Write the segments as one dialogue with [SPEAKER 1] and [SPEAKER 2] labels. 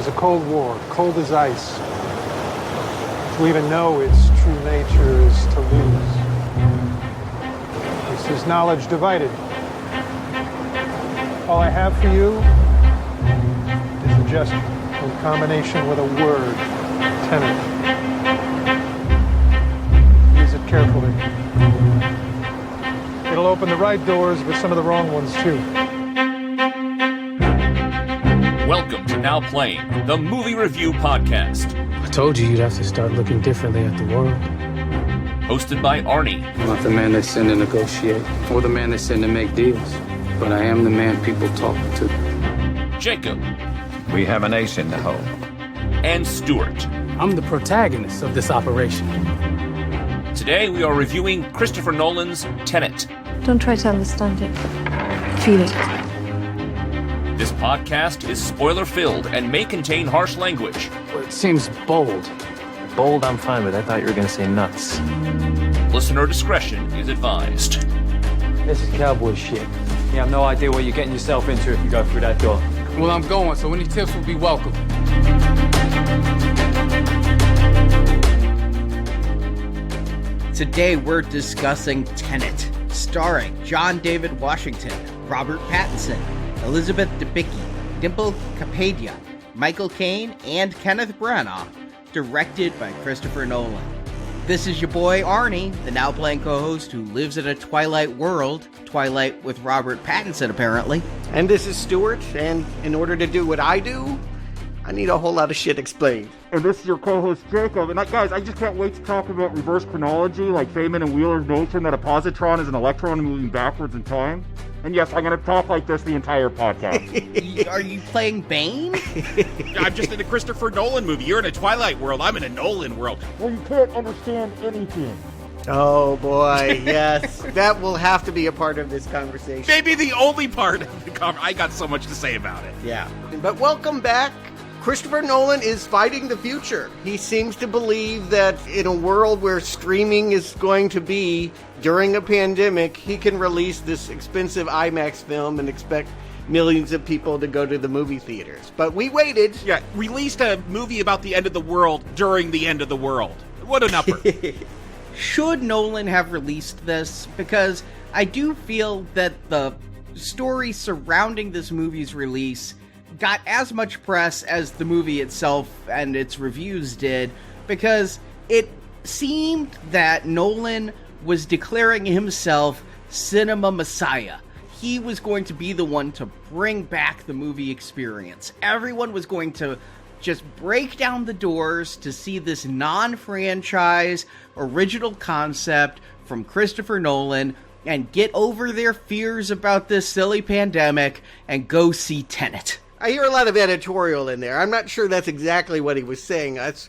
[SPEAKER 1] There's a cold war, cold as ice. To even know its true nature is to lose. This is knowledge divided. All I have for you is a gesture in combination with a word, Tenet. Use it carefully. It'll open the right doors, but some of the wrong ones too.
[SPEAKER 2] Welcome to Now Playing, the movie review podcast.
[SPEAKER 3] I told you you'd have to start looking differently at the world.
[SPEAKER 2] Hosted by Arnie.
[SPEAKER 3] I'm not the man they send to negotiate, or the man they send to make deals. But I am the man people talk to.
[SPEAKER 2] Jakob.
[SPEAKER 4] We have an ace in the hole.
[SPEAKER 2] And Stuart.
[SPEAKER 3] I'm the protagonist of this operation.
[SPEAKER 2] Today we are reviewing Christopher Nolan's Tenet.
[SPEAKER 5] Don't try to understand it. Feel it.
[SPEAKER 2] This podcast is spoiler-filled and may contain harsh language.
[SPEAKER 3] Well, it seems bold.
[SPEAKER 6] Bold, I'm fine with. I thought you were going to say nuts.
[SPEAKER 2] Listener discretion is advised.
[SPEAKER 6] This is cowboy shit. You have no idea what you're getting yourself into if you go through that door.
[SPEAKER 3] Well, I'm going, so any tips will be welcome.
[SPEAKER 7] Today we're discussing Tenet, starring John David Washington, Robert Pattinson, Elizabeth Debicki, Dimple Kapadia, Michael Caine, and Kenneth Branagh, directed by Christopher Nolan. This is your boy Arnie, the Now Playing co-host who lives in a Twilight world, Twilight with Robert Pattinson apparently.
[SPEAKER 8] And this is Stuart, and in order to do what I do, I need a whole lot of shit explained.
[SPEAKER 9] And this is your co-host Jakob, and guys, I just can't wait to talk about reverse chronology, like Feynman and Wheeler's notion that a positron is an electron moving backwards in time. And yes, I'm going to talk like this the entire podcast.
[SPEAKER 7] Are you playing Bane?
[SPEAKER 10] I'm just in a Christopher Nolan movie. You're in a Twilight world. I'm in a Nolan world.
[SPEAKER 9] Well, you can't understand anything.
[SPEAKER 8] Oh boy, yes. That will have to be a part of this conversation.
[SPEAKER 10] Maybe the only part of the conversation. I got so much to say about it.
[SPEAKER 8] Yeah. But welcome back. Christopher Nolan is fighting the future. He seems to believe that in a world where streaming is going to be during a pandemic, he can release this expensive IMAX film and expect millions of people to go to the movie theaters. But we waited.
[SPEAKER 10] Yeah, released a movie about the end of the world during the end of the world. What an upper.
[SPEAKER 7] Should Nolan have released this? Because I do feel that the story surrounding this movie's release got as much press as the movie itself and its reviews did, because it seemed that Nolan was declaring himself cinema messiah. He was going to be the one to bring back the movie experience. Everyone was going to just break down the doors to see this non-franchise original concept from Christopher Nolan and get over their fears about this silly pandemic and go see Tenet.
[SPEAKER 8] I hear a lot of editorial in there. I'm not sure that's exactly what he was saying. That's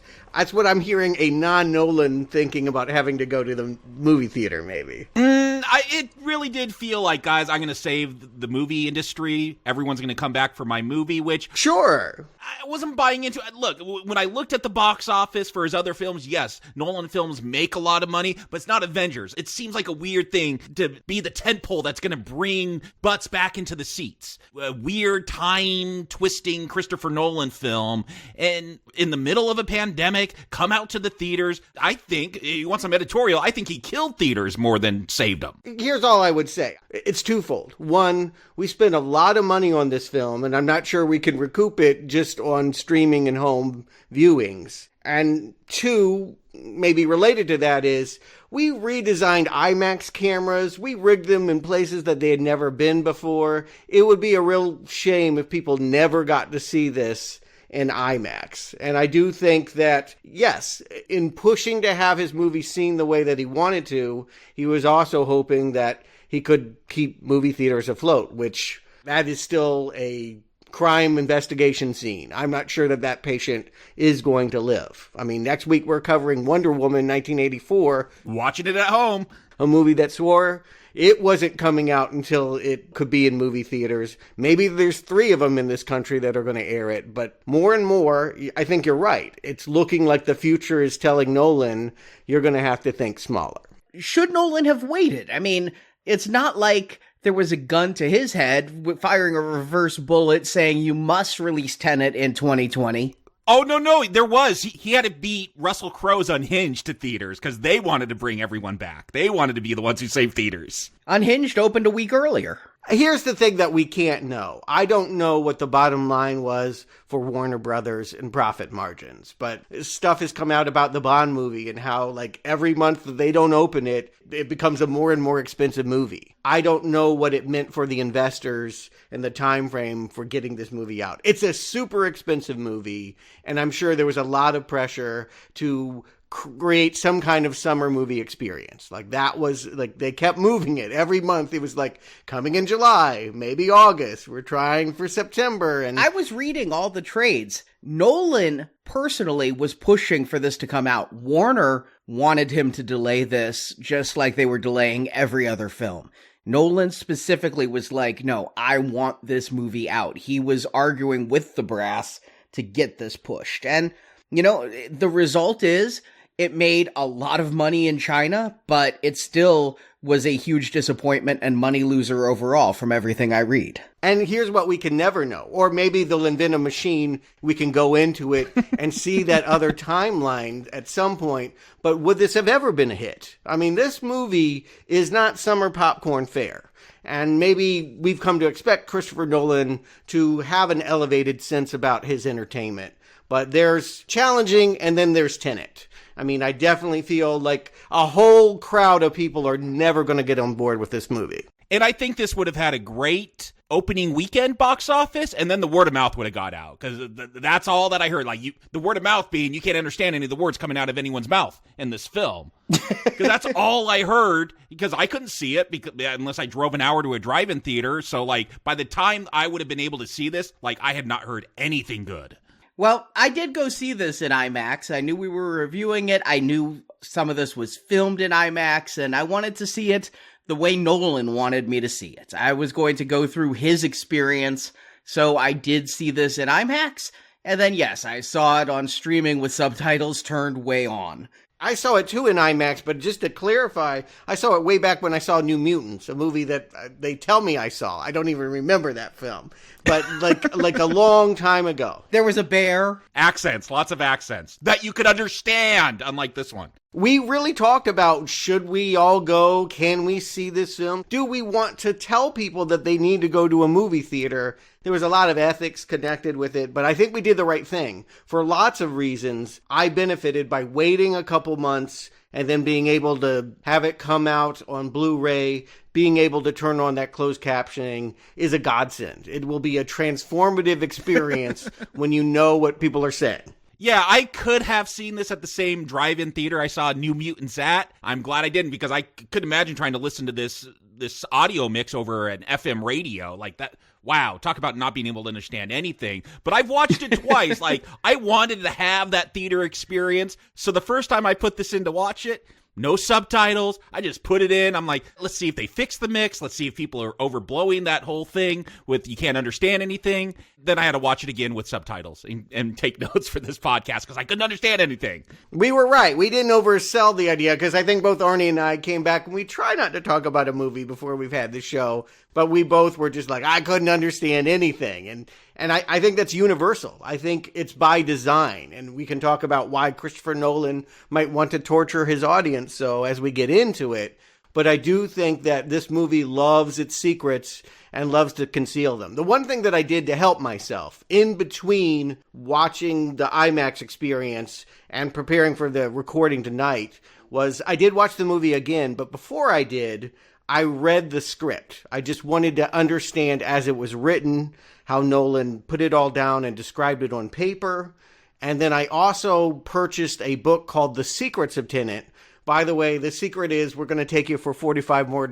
[SPEAKER 8] what I'm hearing, a non-Nolan thinking about having to go to the movie theater, maybe.
[SPEAKER 10] It really did feel like, guys, I'm going to save the movie industry. Everyone's going to come back for my movie, which...
[SPEAKER 8] Sure.
[SPEAKER 10] I wasn't buying into it. Look, when I looked at the box office for his other films, yes, Nolan films make a lot of money, but it's not Avengers. It seems like a weird thing to be the tentpole that's going to bring butts back into the seats. A weird, time-twisting Christopher Nolan film, and in the middle of a pandemic, come out to the theaters. I think, you want some editorial, I think he killed theaters more than saved them.
[SPEAKER 8] Here's all I would say. It's twofold. One, we spent a lot of money on this film, and I'm not sure we can recoup it just on streaming and home viewings. And two, maybe related to that, is we redesigned IMAX cameras. We rigged them in places that they had never been before. It would be a real shame if people never got to see this in IMAX. And I do think that, yes, in pushing to have his movie seen the way that he wanted to, he was also hoping that he could keep movie theaters afloat, which that is still a crime investigation scene. I'm not sure that that patient is going to live. I mean, next week we're covering Wonder Woman 1984.
[SPEAKER 10] Watching it at home.
[SPEAKER 8] A movie that swore it wasn't coming out until it could be in movie theaters. Maybe there's 3 of them in this country that are going to air it, but more and more, I think you're right. It's looking like the future is telling Nolan, you're going to have to think smaller.
[SPEAKER 7] Should Nolan have waited? I mean, it's not like there was a gun to his head, firing a reverse bullet saying you must release Tenet in 2020.
[SPEAKER 10] Oh, no, there was. He had to beat Russell Crowe's Unhinged to theaters because they wanted to bring everyone back. They wanted to be the ones who saved theaters.
[SPEAKER 7] Unhinged opened a week earlier.
[SPEAKER 8] Here's the thing that we can't know. I don't know what the bottom line was for Warner Brothers and profit margins, but stuff has come out about the Bond movie and how, like, every month that they don't open it, it becomes a more and more expensive movie. I don't know what it meant for the investors and the time frame for getting this movie out. It's a super expensive movie, and I'm sure there was a lot of pressure to create some kind of summer movie experience. Like, that was, like, they kept moving it every month. It was like coming in July, maybe August. We're trying for September. And
[SPEAKER 7] I was reading all the trades. Nolan personally was pushing for this to come out. Warner wanted him to delay this just like they were delaying every other film. Nolan specifically was like, no, I want this movie out. He was arguing with the brass to get this pushed. And, you know, the result is it made a lot of money in China, but it still was a huge disappointment and money loser overall from everything I read.
[SPEAKER 8] And here's what we can never know. Or maybe they'll invent a machine, we can go into it and see that other timeline at some point. But would this have ever been a hit? I mean, this movie is not summer popcorn fare. And maybe we've come to expect Christopher Nolan to have an elevated sense about his entertainment. But there's challenging, and then there's Tenet. I mean, I definitely feel like a whole crowd of people are never going to get on board with this movie.
[SPEAKER 10] And I think this would have had a great opening weekend box office, and then the word of mouth would have got out, because that's all that I heard. Like, the word of mouth being you can't understand any of the words coming out of anyone's mouth in this film. Because that's all I heard, because I couldn't see it unless I drove an hour to a drive-in theater. So, like, by the time I would have been able to see this, like, I had not heard anything good.
[SPEAKER 7] Well, I did go see this in IMAX. I knew we were reviewing it. I knew some of this was filmed in IMAX, and I wanted to see it the way Nolan wanted me to see it. I was going to go through his experience, so I did see this in IMAX. And then, yes, I saw it on streaming with subtitles turned way on.
[SPEAKER 8] I saw it too in IMAX, but just to clarify, I saw it way back when I saw New Mutants, a movie that they tell me I saw. I don't even remember that film, but like a long time ago.
[SPEAKER 7] There was a bear.
[SPEAKER 10] Accents, lots of accents that you could understand, unlike this one.
[SPEAKER 8] We really talked about, should we all go? Can we see this film? Do we want to tell people that they need to go to a movie theater? There was a lot of ethics connected with it, but I think we did the right thing. For lots of reasons, I benefited by waiting a couple months and then being able to have it come out on Blu-ray, being able to turn on that closed captioning is a godsend. It will be a transformative experience when you know what people are saying.
[SPEAKER 10] Yeah, I could have seen this at the same drive-in theater I saw New Mutants at. I'm glad I didn't, because I couldn't imagine trying to listen to this audio mix over an FM radio like that. Wow, talk about not being able to understand anything. But I've watched it twice. Like, I wanted to have that theater experience. So the first time I put this in to watch it, no subtitles. I just put it in. I'm like, let's see if they fix the mix. Let's see if people are overblowing that whole thing with you can't understand anything. Then I had to watch it again with subtitles and take notes for this podcast because I couldn't understand anything.
[SPEAKER 8] We were right. We didn't oversell the idea, because I think both Arnie and I came back and we try not to talk about a movie before we've had the show, but we both were just like, I couldn't understand anything. And I think that's universal. I think it's by design, and we can talk about why Christopher Nolan might want to torture his audience so as we get into it. But I do think that this movie loves its secrets and loves to conceal them. The one thing that I did to help myself in between watching the IMAX experience and preparing for the recording tonight was I did watch the movie again, but before I did, I read the script. I just wanted to understand as it was written, how Nolan put it all down and described it on paper. And then I also purchased a book called The Secrets of Tenet. By the way, the secret is we're going to take you for $45 more.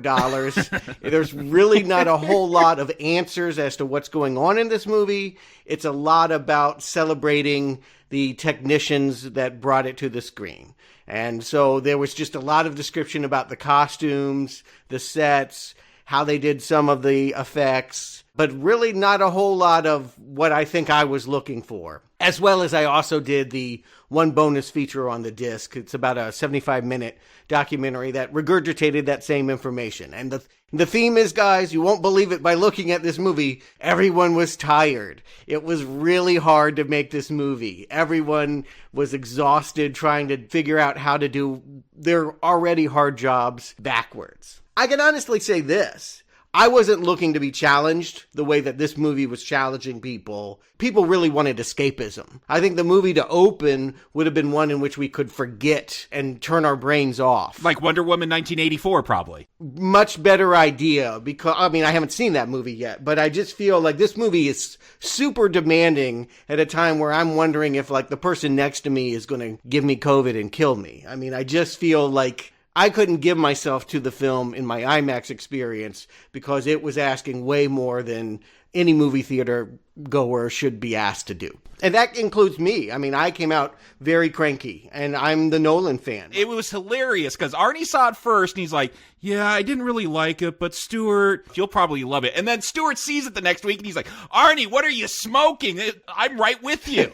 [SPEAKER 8] There's really not a whole lot of answers as to what's going on in this movie. It's a lot about celebrating the technicians that brought it to the screen. And so there was just a lot of description about the costumes, the sets, how they did some of the effects, but really not a whole lot of what I think I was looking for. As well as I also did the one bonus feature on the disc. It's about a 75-minute documentary that regurgitated that same information. And the theme is, guys, you won't believe it by looking at this movie, everyone was tired. It was really hard to make this movie. Everyone was exhausted trying to figure out how to do their already hard jobs backwards. I can honestly say this. I wasn't looking to be challenged the way that this movie was challenging people. People really wanted escapism. I think the movie to open would have been one in which we could forget and turn our brains off.
[SPEAKER 10] Like Wonder Woman 1984, probably.
[SPEAKER 8] Much better idea, because, I mean, I haven't seen that movie yet, but I just feel like this movie is super demanding at a time where I'm wondering if, like, the person next to me is going to give me COVID and kill me. I mean, I just feel like I couldn't give myself to the film in my IMAX experience because it was asking way more than any movie theater goer should be asked to do. And that includes me. I mean, I came out very cranky, and I'm the Nolan fan.
[SPEAKER 10] It was hilarious because Arnie saw it first, and he's like, yeah, I didn't really like it, but Stuart, you'll probably love it. And then Stuart sees it the next week, and he's like, Arnie, what are you smoking? I'm right with you.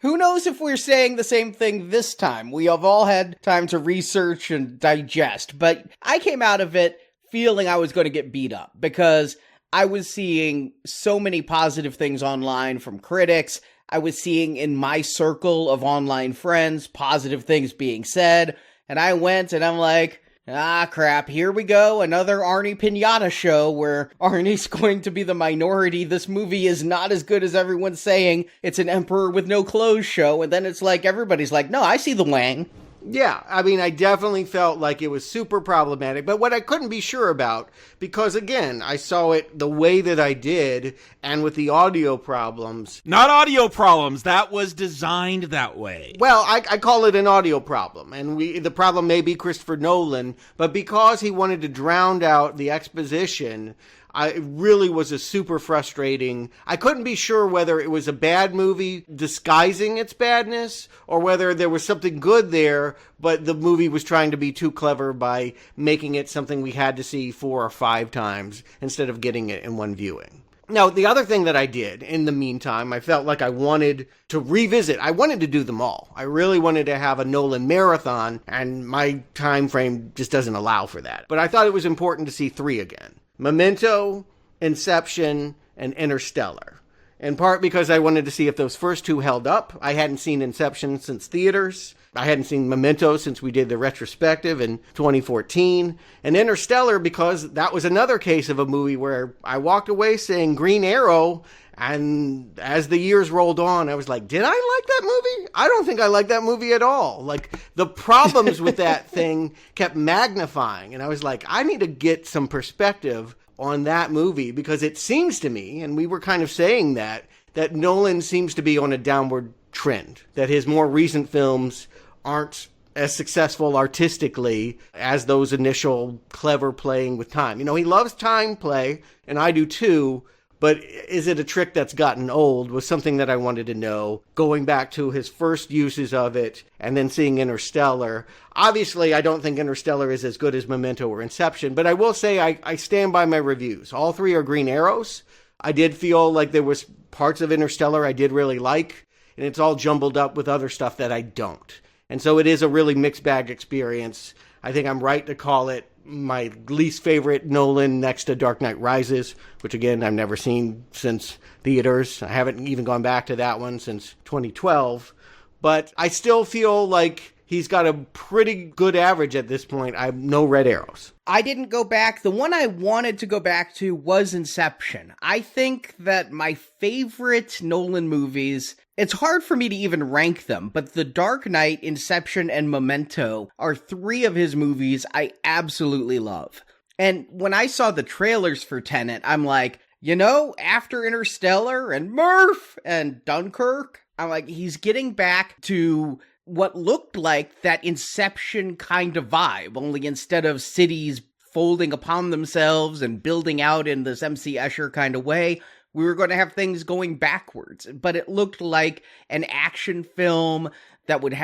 [SPEAKER 7] Who knows if we're saying the same thing this time? We have all had time to research and digest, but I came out of it feeling I was going to get beat up because I was seeing so many positive things online from critics. I was seeing in my circle of online friends positive things being said. And I went and I'm like, crap, here we go. Another Arnie Pinata show where Arnie's going to be the minority. This movie is not as good as everyone's saying. It's an Emperor with no clothes show. And then it's like, everybody's like, no, I see the Wang.
[SPEAKER 8] Yeah, I mean, I definitely felt like it was super problematic, but what I couldn't be sure about, because again, I saw it the way that I did, and with the audio problems.
[SPEAKER 10] Not audio problems, that was designed that way.
[SPEAKER 8] Well, I call it an audio problem, and the problem may be Christopher Nolan, but because he wanted to drown out the exposition, it really was a super frustrating. I couldn't be sure whether it was a bad movie disguising its badness or whether there was something good there, but the movie was trying to be too clever by making it something we had to see 4 or 5 times instead of getting it in one viewing. Now, the other thing that I did in the meantime, I felt like I wanted to revisit. I wanted to do them all. I really wanted to have a Nolan marathon, and my time frame just doesn't allow for that. But I thought it was important to see 3 again. Memento, Inception, and Interstellar. In part because I wanted to see if those first 2 held up. I hadn't seen Inception since theaters. I hadn't seen Memento since we did the retrospective in 2014. And Interstellar because that was another case of a movie where I walked away saying Green Arrow, and as the years rolled on, I was like, did I like that movie? I don't think I like that movie at all. Like, the problems with that thing kept magnifying, and I was like, I need to get some perspective on that movie, because it seems to me, and we were kind of saying that Nolan seems to be on a downward trend, that his more recent films aren't as successful artistically as those initial clever playing with time. You know, he loves time play, and I do too, but is it a trick that's gotten old was something that I wanted to know, going back to his first uses of it and then seeing Interstellar. Obviously, I don't think Interstellar is as good as Memento or Inception, but I will say I stand by my reviews. All 3 are Green Arrows. I did feel like there was parts of Interstellar I did really like, and it's all jumbled up with other stuff that I don't. And so it is a really mixed bag experience. I think I'm right to call it my least favorite Nolan next to Dark Knight Rises, which again, I've never seen since theaters. I haven't even gone back to that one since 2012. But I still feel like he's got a pretty good average at this point. I have no red arrows.
[SPEAKER 7] I didn't go back. The one I wanted to go back to was Inception. I think that my favorite Nolan movies, it's hard for me to even rank them, but The Dark Knight, Inception, and Memento are 3 of his movies I absolutely love. And when I saw the trailers for Tenet, I'm like, you know, after Interstellar and Murph and Dunkirk, I'm like, he's getting back to what looked like that Inception kind of vibe, only instead of cities folding upon themselves and building out in this MC Escher kind of way, we were going to have things going backwards. But it looked like an action film that would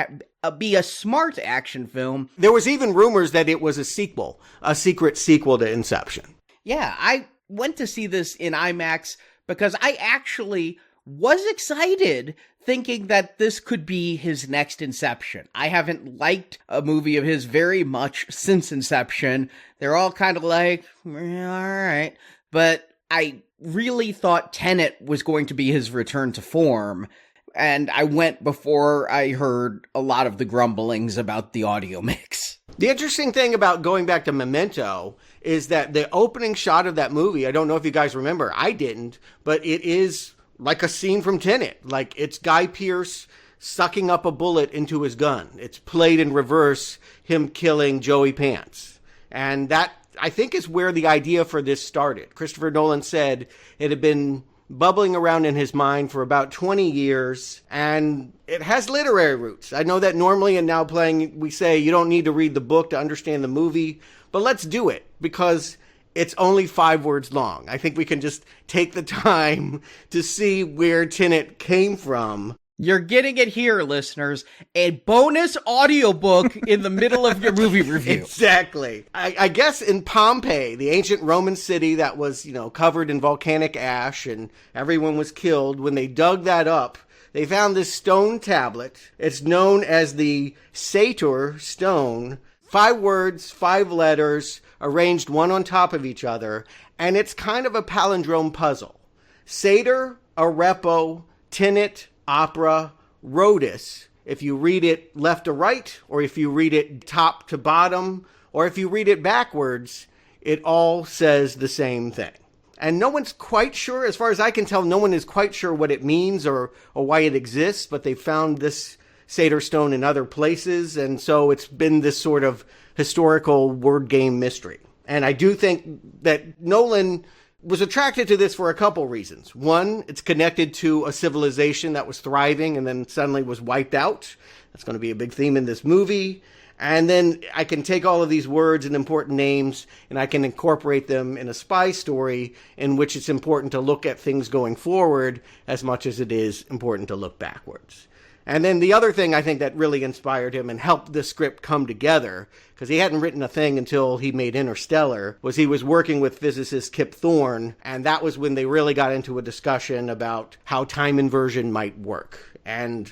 [SPEAKER 7] be a smart action film.
[SPEAKER 8] There was even rumors that it was a sequel, a secret sequel to Inception.
[SPEAKER 7] Yeah, I went to see this in IMAX because I actually was excited thinking that this could be his next Inception. I haven't liked a movie of his very much since Inception. They're all kind of like, all right. But I really thought Tenet was going to be his return to form. And I went before I heard a lot of the grumblings about the audio mix.
[SPEAKER 8] The interesting thing about going back to Memento is that the opening shot of that movie, I don't know if you guys remember, I didn't, but it is like a scene from Tenet. Like, it's Guy Pearce sucking up a bullet into his gun. It's played in reverse, him killing Joey Pants. And that, I think, is where the idea for this started. Christopher Nolan said it had been bubbling around in his mind for about 20 years, and it has literary roots. I know that normally in Now Playing, we say you don't need to read the book to understand the movie, but let's do it, because it's only 5 words long. I think we can just take the time to see where Tenet came from.
[SPEAKER 7] You're getting it here, listeners. A bonus audiobook in the middle of your movie review.
[SPEAKER 8] Exactly. I guess in Pompeii, the ancient Roman city that was, covered in volcanic ash and everyone was killed, when they dug that up, they found this stone tablet. It's known as the Sator stone. 5 words, 5 letters, arranged one on top of each other, and it's kind of a palindrome puzzle. Satyr, Arepo, Tenet, Opera, Rhodus. If you read it left to right, or if you read it top to bottom, or if you read it backwards, it all says the same thing. And no one's quite sure, as far as I can tell, no one is quite sure what it means or why it exists, but they found this Satyr stone in other places, and so it's been this sort of historical word game mystery. And I do think that Nolan was attracted to this for a couple reasons. One, it's connected to a civilization that was thriving and then suddenly was wiped out. That's going to be a big theme in this movie. And then I can take all of these words and important names and I can incorporate them in a spy story in which it's important to look at things going forward as much as it is important to look backwards. And then the other thing I think that really inspired him and helped the script come together, because he hadn't written a thing until he made Interstellar, was he was working with physicist Kip Thorne, and that was when they really got into a discussion about how time inversion might work. And,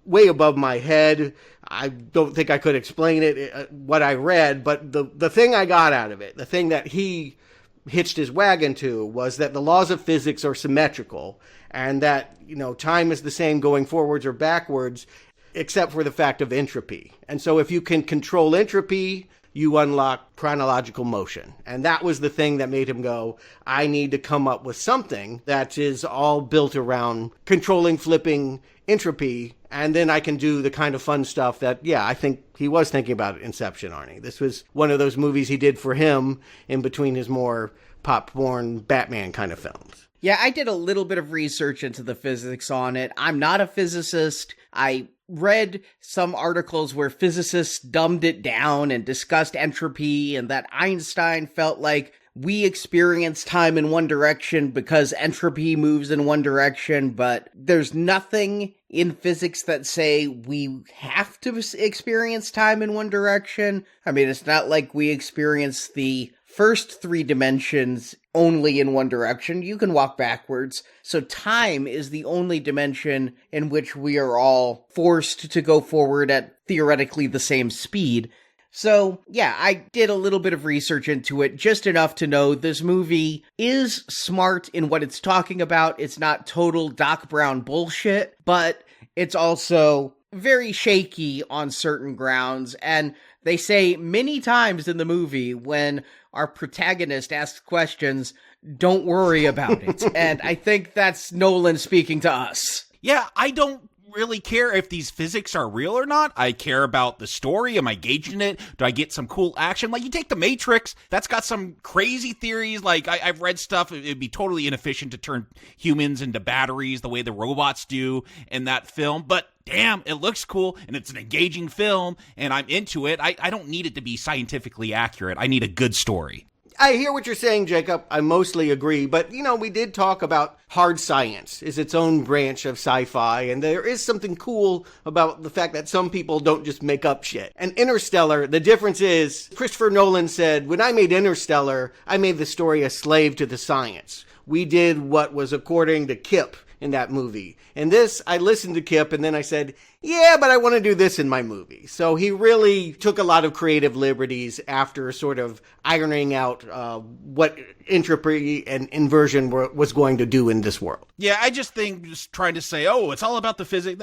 [SPEAKER 8] way above my head, I don't think I could explain it, what I read, but the thing I got out of it, the thing that he hitched his wagon to, was that the laws of physics are symmetrical, and that, time is the same going forwards or backwards, except for the fact of entropy. And so if you can control entropy, you unlock chronological motion. And that was the thing that made him go, I need to come up with something that is all built around controlling, flipping entropy, and then I can do the kind of fun stuff that, I think he was thinking about Inception, Arnie. This was one of those movies he did for him in between his more popcorn Batman kind of films.
[SPEAKER 7] Yeah, I did a little bit of research into the physics on it. I'm not a physicist. I read some articles where physicists dumbed it down and discussed entropy, and that Einstein felt like we experience time in one direction because entropy moves in one direction, but there's nothing in physics that say we have to experience time in one direction. I mean, it's not like we experience the first 3 dimensions only in one direction. You can walk backwards. So time is the only dimension in which we are all forced to go forward at theoretically the same speed. So, I did a little bit of research into it, just enough to know this movie is smart in what it's talking about. It's not total Doc Brown bullshit, but it's also very shaky on certain grounds. And they say many times in the movie when our protagonist asks questions, don't worry about it. And I think that's Nolan speaking to us.
[SPEAKER 10] Yeah, I don't really care if these physics are real or not. I care about the story. Am I engaged in it? Do I get some cool action? Like, you take The Matrix, that's got some crazy theories. Like, I've read stuff, it'd be totally inefficient to turn humans into batteries the way the robots do in that film, but damn, it looks cool, and it's an engaging film, and I'm into it. I don't need it to be scientifically accurate. I need a good story.
[SPEAKER 8] I hear what you're saying, Jacob. I mostly agree. But, we did talk about hard science is its own branch of sci-fi. And there is something cool about the fact that some people don't just make up shit. And Interstellar, the difference is Christopher Nolan said, when I made Interstellar, I made the story a slave to the science. We did what was according to Kip in that movie. And this, I listened to Kip and then I said, yeah, but I want to do this in my movie. So he really took a lot of creative liberties after sort of ironing out what entropy and inversion was going to do in this world.
[SPEAKER 10] Yeah, I just think just trying to say, oh, it's all about the physics,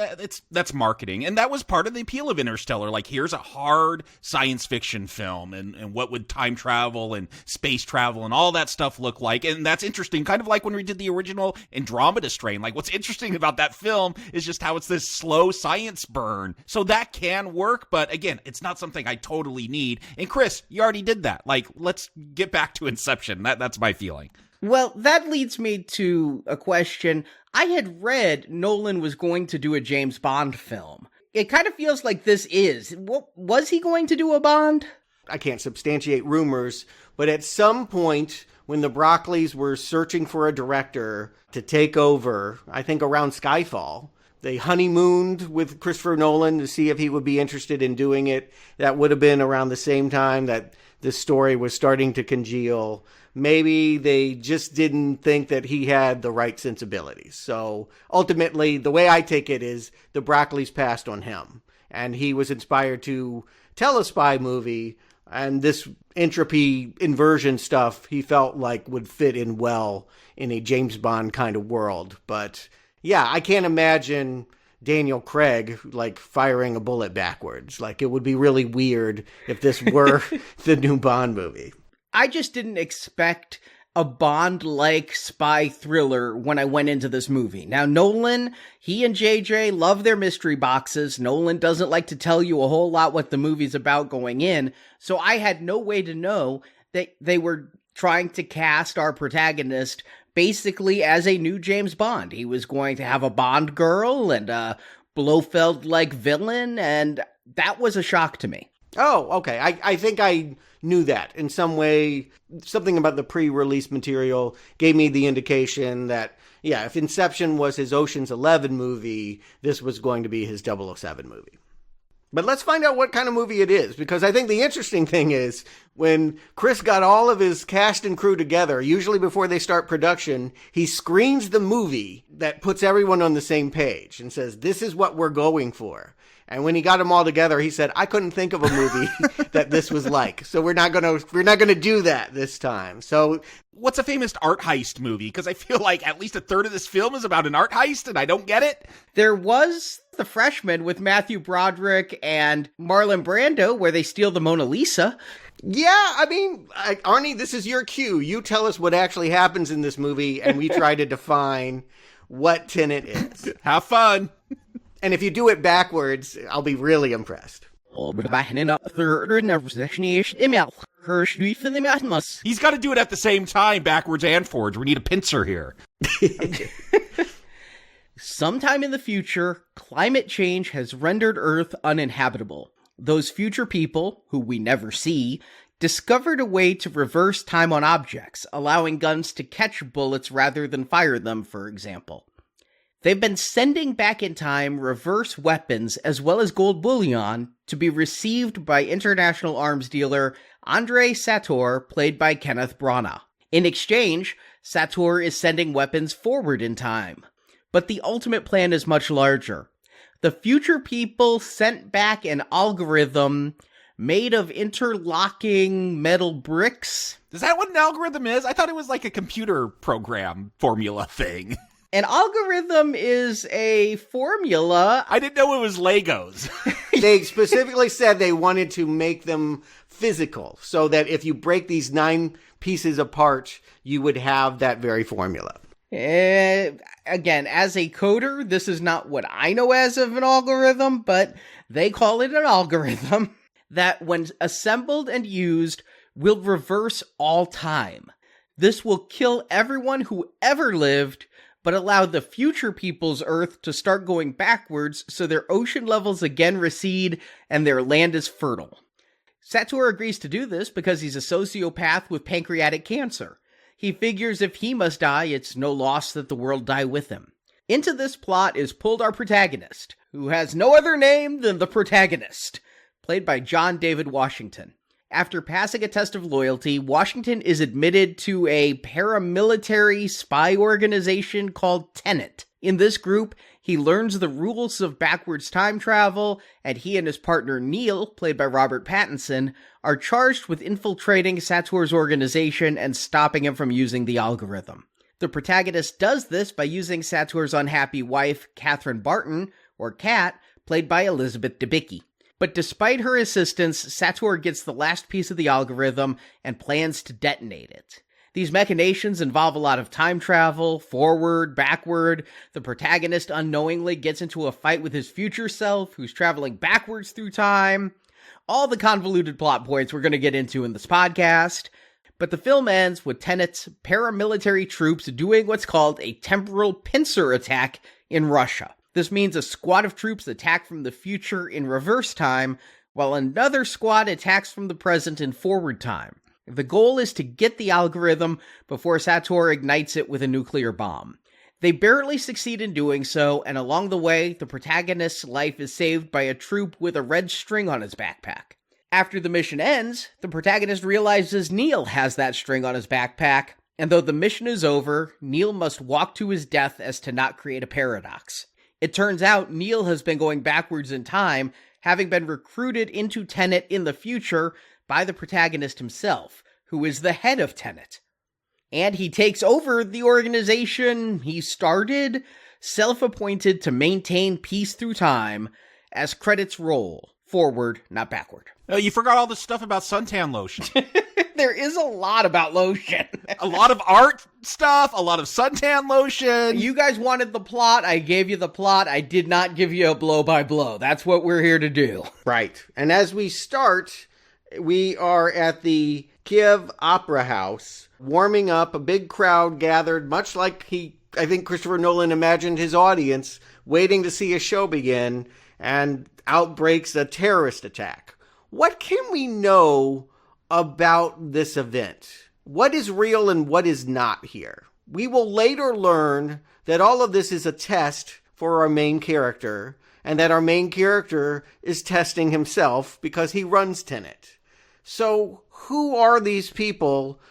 [SPEAKER 10] that's marketing. And that was part of the appeal of Interstellar. Like, here's a hard science fiction film, and what would time travel and space travel and all that stuff look like. And that's interesting, kind of like when we did the original Andromeda Strain. Like, what's interesting about that film is just how it's this slow science burn. So that can work, but again, it's not something I totally need. And Chris, you already did that. Like, let's get back to Inception. That's my feeling.
[SPEAKER 7] Well, that leads me to a question. I had read Nolan was going to do a James Bond film. It kind of feels like this is. Was he going to do a Bond?
[SPEAKER 8] I can't substantiate rumors, but at some point when the Broccoli's were searching for a director to take over, I think around Skyfall, they honeymooned with Christopher Nolan to see if he would be interested in doing it. That would have been around the same time that this story was starting to congeal. Maybe they just didn't think that he had the right sensibilities. So ultimately, the way I take it is the Broccoli's passed on him. And he was inspired to tell a spy movie. And this entropy inversion stuff he felt like would fit in well in a James Bond kind of world. But yeah, I can't imagine Daniel Craig like firing a bullet backwards. Like, it would be really weird if this were the new Bond movie.
[SPEAKER 7] I just didn't expect a Bond-like spy thriller when I went into this movie. Now, Nolan, he and JJ love their mystery boxes. Nolan doesn't like to tell you a whole lot what the movie's about going in, so I had no way to know that they were trying to cast our protagonist basically as a new James Bond. He was going to have a Bond girl and a Blofeld-like villain, and that was a shock to me.
[SPEAKER 8] Oh, okay. I think I knew that in some way. Something about the pre-release material gave me the indication that, yeah, if Inception was his Ocean's 11 movie, this was going to be his 007 movie. But let's find out what kind of movie it is, because I think the interesting thing is when Chris got all of his cast and crew together, usually before they start production, he screens the movie that puts everyone on the same page and says, this is what we're going for. And when he got them all together, he said, I couldn't think of a movie that this was like. So we're not gonna do that this time. So
[SPEAKER 10] what's a famous art heist movie? Because I feel like at least a third of this film is about an art heist, and I don't get it.
[SPEAKER 7] There was The Freshman with Matthew Broderick and Marlon Brando, where they steal the Mona Lisa.
[SPEAKER 8] Yeah, I mean, Arnie, this is your cue. You tell us what actually happens in this movie, and we try to define what Tenet is.
[SPEAKER 10] Have fun.
[SPEAKER 8] And if you do it backwards, I'll be really impressed.
[SPEAKER 10] He's got to do it at the same time, backwards and forwards. We need a pincer here.
[SPEAKER 7] Sometime in the future, climate change has rendered Earth uninhabitable. Those future people, who we never see, discovered a way to reverse time on objects, allowing guns to catch bullets rather than fire them, for example. They've been sending back in time reverse weapons as well as gold bullion to be received by international arms dealer Andrei Sator, played by Kenneth Branagh. In exchange, Sator is sending weapons forward in time. But the ultimate plan is much larger. The future people sent back an algorithm made of interlocking metal bricks.
[SPEAKER 10] Is that what an algorithm is? I thought it was like a computer program formula thing.
[SPEAKER 7] An algorithm is a formula.
[SPEAKER 10] I didn't know it was Legos.
[SPEAKER 8] They specifically said they wanted to make them physical, so that if you break these 9 pieces apart, you would have that very formula.
[SPEAKER 7] Again, as a coder, this is not what I know as of an algorithm, but they call it an algorithm that, when assembled and used, will reverse all time. This will kill everyone who ever lived, but allow the future people's Earth to start going backwards so their ocean levels again recede and their land is fertile. Sator agrees to do this because he's a sociopath with pancreatic cancer. He figures if he must die, it's no loss that the world die with him. Into this plot is pulled our protagonist, who has no other name than the protagonist, played by John David Washington. After passing a test of loyalty, Washington is admitted to a paramilitary spy organization called Tenet. In this group, he learns the rules of backwards time travel, and he and his partner Neil, played by Robert Pattinson, are charged with infiltrating Sator's organization and stopping him from using the algorithm. The protagonist does this by using Sator's unhappy wife, Catherine Barton, or Kat, played by Elizabeth Debicki. But despite her assistance, Sator gets the last piece of the algorithm and plans to detonate it. These machinations involve a lot of time travel, forward, backward. The protagonist unknowingly gets into a fight with his future self, who's traveling backwards through time. All the convoluted plot points we're going to get into in this podcast. But the film ends with Tenet's paramilitary troops doing what's called a temporal pincer attack in Russia. This means a squad of troops attack from the future in reverse time, while another squad attacks from the present in forward time. The goal is to get the algorithm before Sator ignites it with a nuclear bomb. They barely succeed in doing so, and along the way, the protagonist's life is saved by a troop with a red string on his backpack. After the mission ends, the protagonist realizes Neil has that string on his backpack, and though the mission is over, Neil must walk to his death as to not create a paradox. It turns out Neil has been going backwards in time, having been recruited into Tenet in the future by the protagonist himself, who is the head of Tenet. And he takes over the organization he started, self-appointed to maintain peace through time, as credits roll. Forward, not backward.
[SPEAKER 10] You forgot all the stuff about suntan lotion.
[SPEAKER 7] There is a lot about lotion.
[SPEAKER 10] A lot of art stuff, a lot of suntan lotion.
[SPEAKER 7] You guys wanted the plot. I gave you the plot. I did not give you a blow-by-blow. That's what we're here to do.
[SPEAKER 8] Right. And as we start, we are at the Kiev Opera House, warming up, a big crowd gathered, much like I think Christopher Nolan imagined his audience, waiting to see a show begin, and out breaks a terrorist attack. What can we know about this event? What is real and what is not here? We will later learn that all of this is a test for our main character, and that our main character is testing himself because he runs Tenet. So who are these people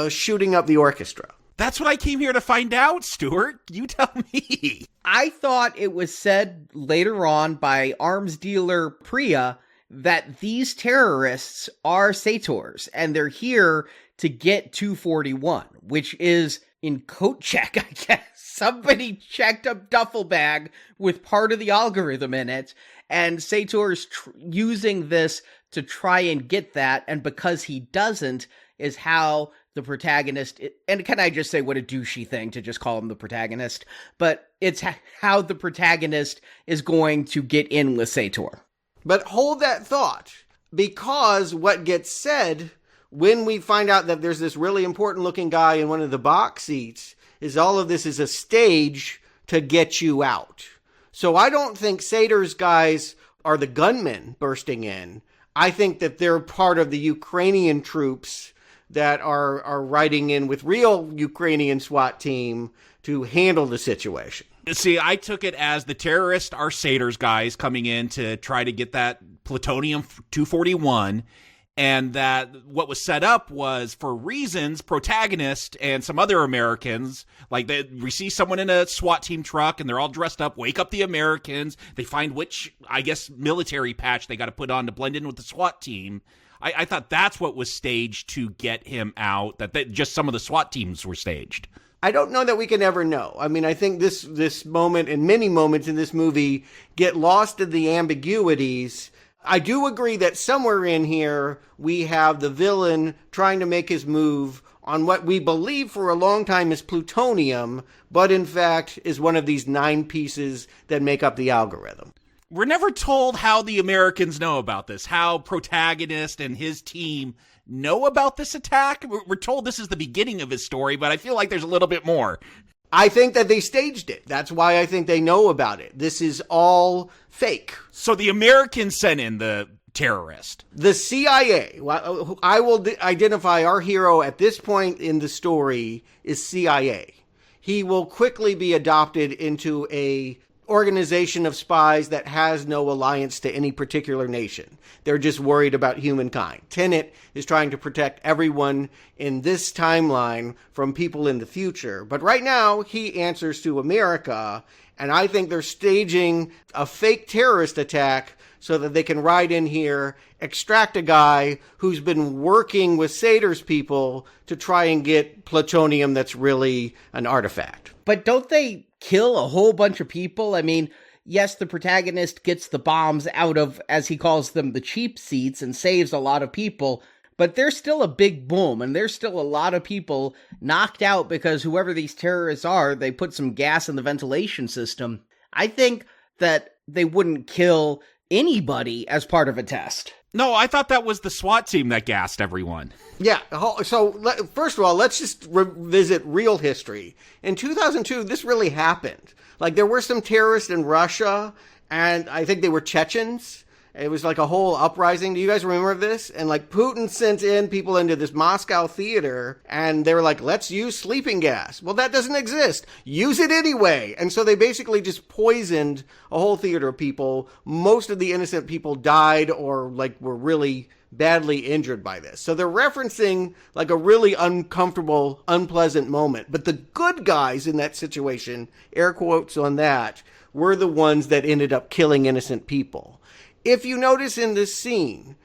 [SPEAKER 8] shooting up the orchestra?
[SPEAKER 10] That's what I came here to find out, Stuart. You tell me.
[SPEAKER 7] I thought it was said later on by arms dealer Priya that these terrorists are Sators, and they're here to get 241, which is in coat check, I guess. Somebody checked a duffel bag with part of the algorithm in it, and Sator's using this to try and get that, and because he doesn't, is how the protagonist, and can I just say what a douchey thing to just call him the protagonist, but it's how the protagonist is going to get in with Sator.
[SPEAKER 8] But hold that thought, because what gets said when we find out that there's this really important looking guy in one of the box seats is all of this is a stage to get you out. So I don't think Sator's guys are the gunmen bursting in. I think that they're part of the Ukrainian troops that are riding in with real Ukrainian SWAT team to handle the situation.
[SPEAKER 10] See, I took it as the terrorists are Sator's guys coming in to try to get that plutonium-241, and that what was set up was, for reasons, protagonist and some other Americans, like we see someone in a SWAT team truck and they're all dressed up, wake up the Americans, they find which, I guess, military patch they got to put on to blend in with the SWAT team. I thought that's what was staged to get him out, that just some of the SWAT teams were staged.
[SPEAKER 8] I don't know that we can ever know. I mean, I think this moment and many moments in this movie get lost in the ambiguities. I do agree that somewhere in here we have the villain trying to make his move on what we believe for a long time is plutonium, but in fact is one of these 9 pieces that make up the algorithm.
[SPEAKER 10] We're never told how the Americans know about this, how protagonist and his team know about this attack. We're told this is the beginning of his story, but I feel like there's a little bit more.
[SPEAKER 8] I think that they staged it. That's why I think they know about it. This is all fake.
[SPEAKER 10] So the Americans sent in the terrorist?
[SPEAKER 8] The CIA. I will identify our hero at this point in the story is CIA. He will quickly be adopted into a organization of spies that has no alliance to any particular nation. They're just worried about humankind. Tenet is trying to protect everyone in this timeline from people in the future. But right now, he answers to America, and I think they're staging a fake terrorist attack so that they can ride in here, extract a guy who's been working with Sator's people to try and get plutonium that's really an artifact.
[SPEAKER 7] But don't they kill a whole bunch of people? I mean, yes, the protagonist gets the bombs out of, as he calls them, the cheap seats and saves a lot of people, but there's still a big boom, and there's still a lot of people knocked out because whoever these terrorists are, they put some gas in the ventilation system. I think that they wouldn't kill anybody as part of a test.
[SPEAKER 10] No, I thought that was the SWAT team that gassed everyone.
[SPEAKER 8] Yeah, so first of all, let's just revisit real history. In 2002, this really happened. Like, there were some terrorists in Russia, and I think they were Chechens. It was like a whole uprising. Do you guys remember this? And like Putin sent in people into this Moscow theater and they were like, let's use sleeping gas. Well, that doesn't exist. Use it anyway. And so they basically just poisoned a whole theater of people. Most of the innocent people died or like were really badly injured by this. So they're referencing like a really uncomfortable, unpleasant moment. But the good guys in that situation, air quotes on that, were the ones that ended up killing innocent people. If you notice in this scene,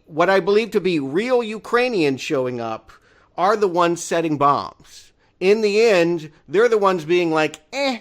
[SPEAKER 8] what I believe to be real Ukrainians showing up are the ones setting bombs. In the end, they're the ones being like,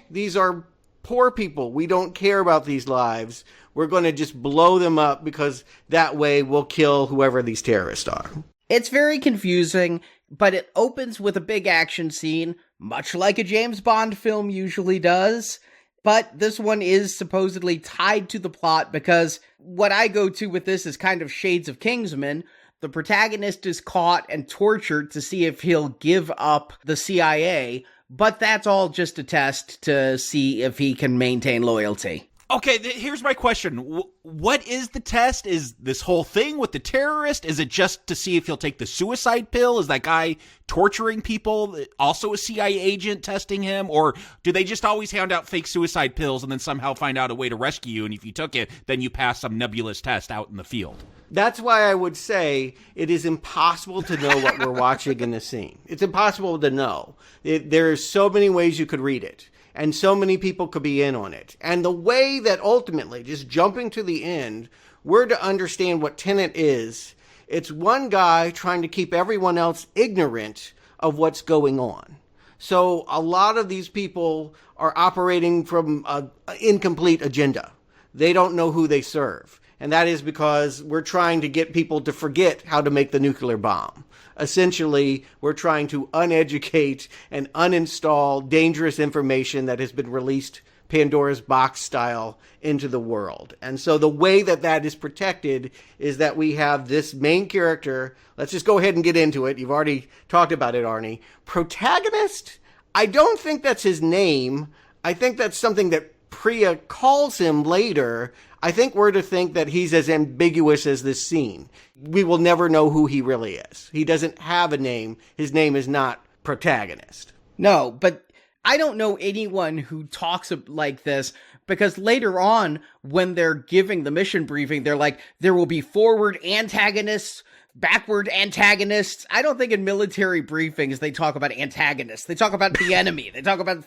[SPEAKER 8] these are poor people. We don't care about these lives. We're going to just blow them up because that way we'll kill whoever these terrorists are.
[SPEAKER 7] It's very confusing, but it opens with a big action scene, much like a James Bond film usually does. But this one is supposedly tied to the plot because what I go to with this is kind of shades of Kingsman. The protagonist is caught and tortured to see if he'll give up the CIA, but that's all just a test to see if he can maintain loyalty.
[SPEAKER 10] Okay, here's my question. What is the test? Is this whole thing with the terrorist? Is it just to see if he'll take the suicide pill? Is that guy torturing people also a CIA agent testing him? Or do they just always hand out fake suicide pills and then somehow find out a way to rescue you? And if you took it, then you pass some nebulous test out in the field?
[SPEAKER 8] That's why I would say it is impossible to know what we're watching in the scene. It's impossible to know. There's so many ways you could read it. And so many people could be in on it. And the way that ultimately, just jumping to the end, we're to understand what Tenet is, it's one guy trying to keep everyone else ignorant of what's going on. So a lot of these people are operating from an incomplete agenda. They don't know who they serve. And that is because we're trying to get people to forget how to make the nuclear bomb. Essentially, we're trying to uneducate and uninstall dangerous information that has been released Pandora's box style into the world. And so the way that that is protected is that we have this main character. Let's just go ahead and get into it. You've already talked about it, Arnie. Protagonist? I don't think that's his name. I think that's something that Priya calls him later. I think we're to think that he's as ambiguous as this scene. We will never know who he really is. He doesn't have a name. His name is not Protagonist.
[SPEAKER 7] No, but I don't know anyone who talks like this because later on, when they're giving the mission briefing, they're like, there will be forward antagonists, backward antagonists. I don't think in military briefings they talk about antagonists. They talk about the enemy. They talk about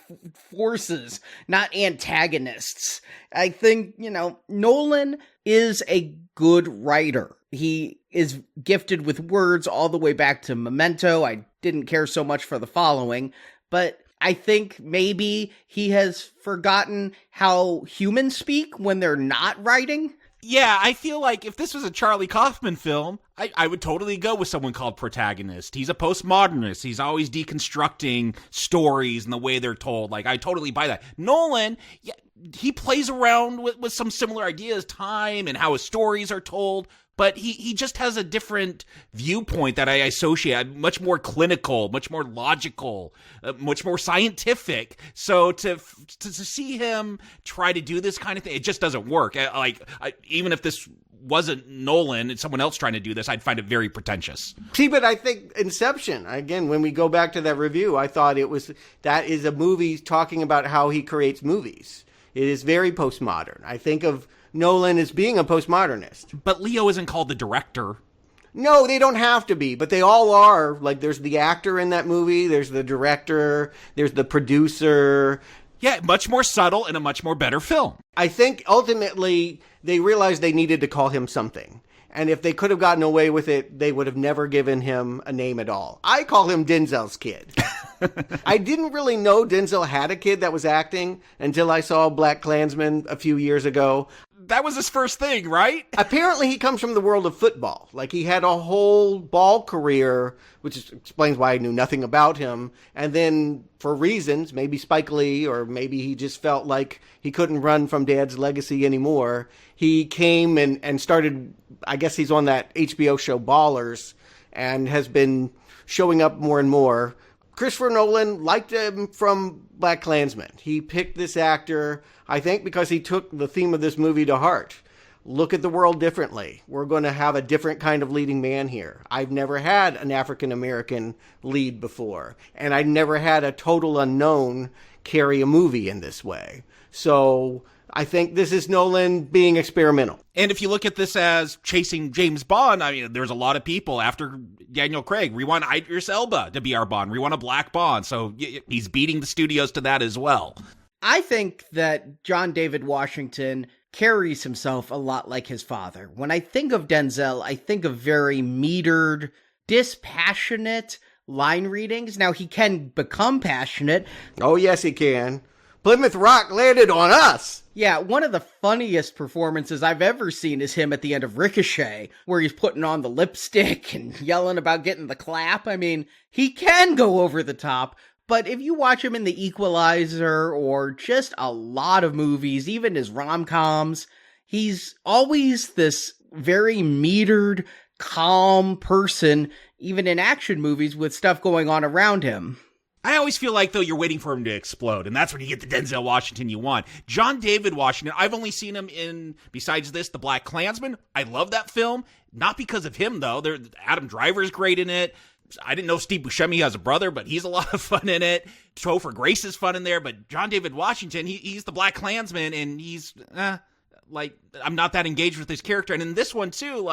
[SPEAKER 7] forces, not antagonists. I think, Nolan is a good writer. He is gifted with words all the way back to Memento. I didn't care so much for the following, but I think maybe he has forgotten how humans speak when they're not writing.
[SPEAKER 10] Yeah, I feel like if this was a Charlie Kaufman film, I would totally go with someone called Protagonist. He's a postmodernist. He's always deconstructing stories and the way they're told. Like, I totally buy that. Nolan, yeah, he plays around with some similar ideas, time and how his stories are told. but he just has a different viewpoint that I associate, much more clinical, much more logical, much more scientific. So to see him try to do this kind of thing, it just doesn't work. Even if this wasn't Nolan and someone else trying to do this, I'd find it very pretentious.
[SPEAKER 8] See, but I think Inception, again, when we go back to that review, I thought that is a movie talking about how he creates movies. It is very postmodern. I think of Nolan as being a postmodernist.
[SPEAKER 10] But Leo isn't called the director.
[SPEAKER 8] No, they don't have to be, but they all are. Like, there's the actor in that movie, there's the director, there's the producer.
[SPEAKER 10] Yeah, much more subtle and a much more better film.
[SPEAKER 8] I think ultimately they realized they needed to call him something. And if they could have gotten away with it, they would have never given him a name at all. I call him Denzel's kid. I didn't really know Denzel had a kid that was acting until I saw BlacKkKlansman a few years ago.
[SPEAKER 10] That was his first thing, right?
[SPEAKER 8] Apparently he comes from the world of football. Like, he had a whole ball career, which explains why I knew nothing about him. And then for reasons, maybe Spike Lee, or maybe he just felt like he couldn't run from Dad's legacy anymore, he came and started, I guess he's on that HBO show Ballers, and has been showing up more and more. Christopher Nolan liked him from BlacKkKlansman. He picked this actor, I think, because he took the theme of this movie to heart. Look at the world differently. We're going to have a different kind of leading man here. I've never had an African-American lead before, and I've never had a total unknown carry a movie in this way. So I think this is Nolan being experimental.
[SPEAKER 10] And if you look at this as chasing James Bond, I mean, there's a lot of people after Daniel Craig. We want Idris Elba to be our Bond. We want a black Bond. So he's beating the studios to that as well.
[SPEAKER 7] I think that John David Washington carries himself a lot like his father. When I think of Denzel, I think of very metered, dispassionate line readings. Now, he can become passionate.
[SPEAKER 8] Oh, yes, he can. Plymouth Rock landed on us.
[SPEAKER 7] Yeah, one of the funniest performances I've ever seen is him at the end of Ricochet, where he's putting on the lipstick and yelling about getting the clap. I mean, he can go over the top, but if you watch him in The Equalizer or just a lot of movies, even his rom-coms, he's always this very metered, calm person, even in action movies with stuff going on around him.
[SPEAKER 10] I always feel like, though, you're waiting for him to explode, and that's when you get the Denzel Washington you want. John David Washington, I've only seen him in, besides this, The BlacKkKlansman. I love that film. Not because of him, though. Adam Driver's great in it. I didn't know Steve Buscemi has a brother, but he's a lot of fun in it. Topher Grace is fun in there, but John David Washington, he's the BlacKkKlansman, and he's, I'm not that engaged with his character. And in this one, too,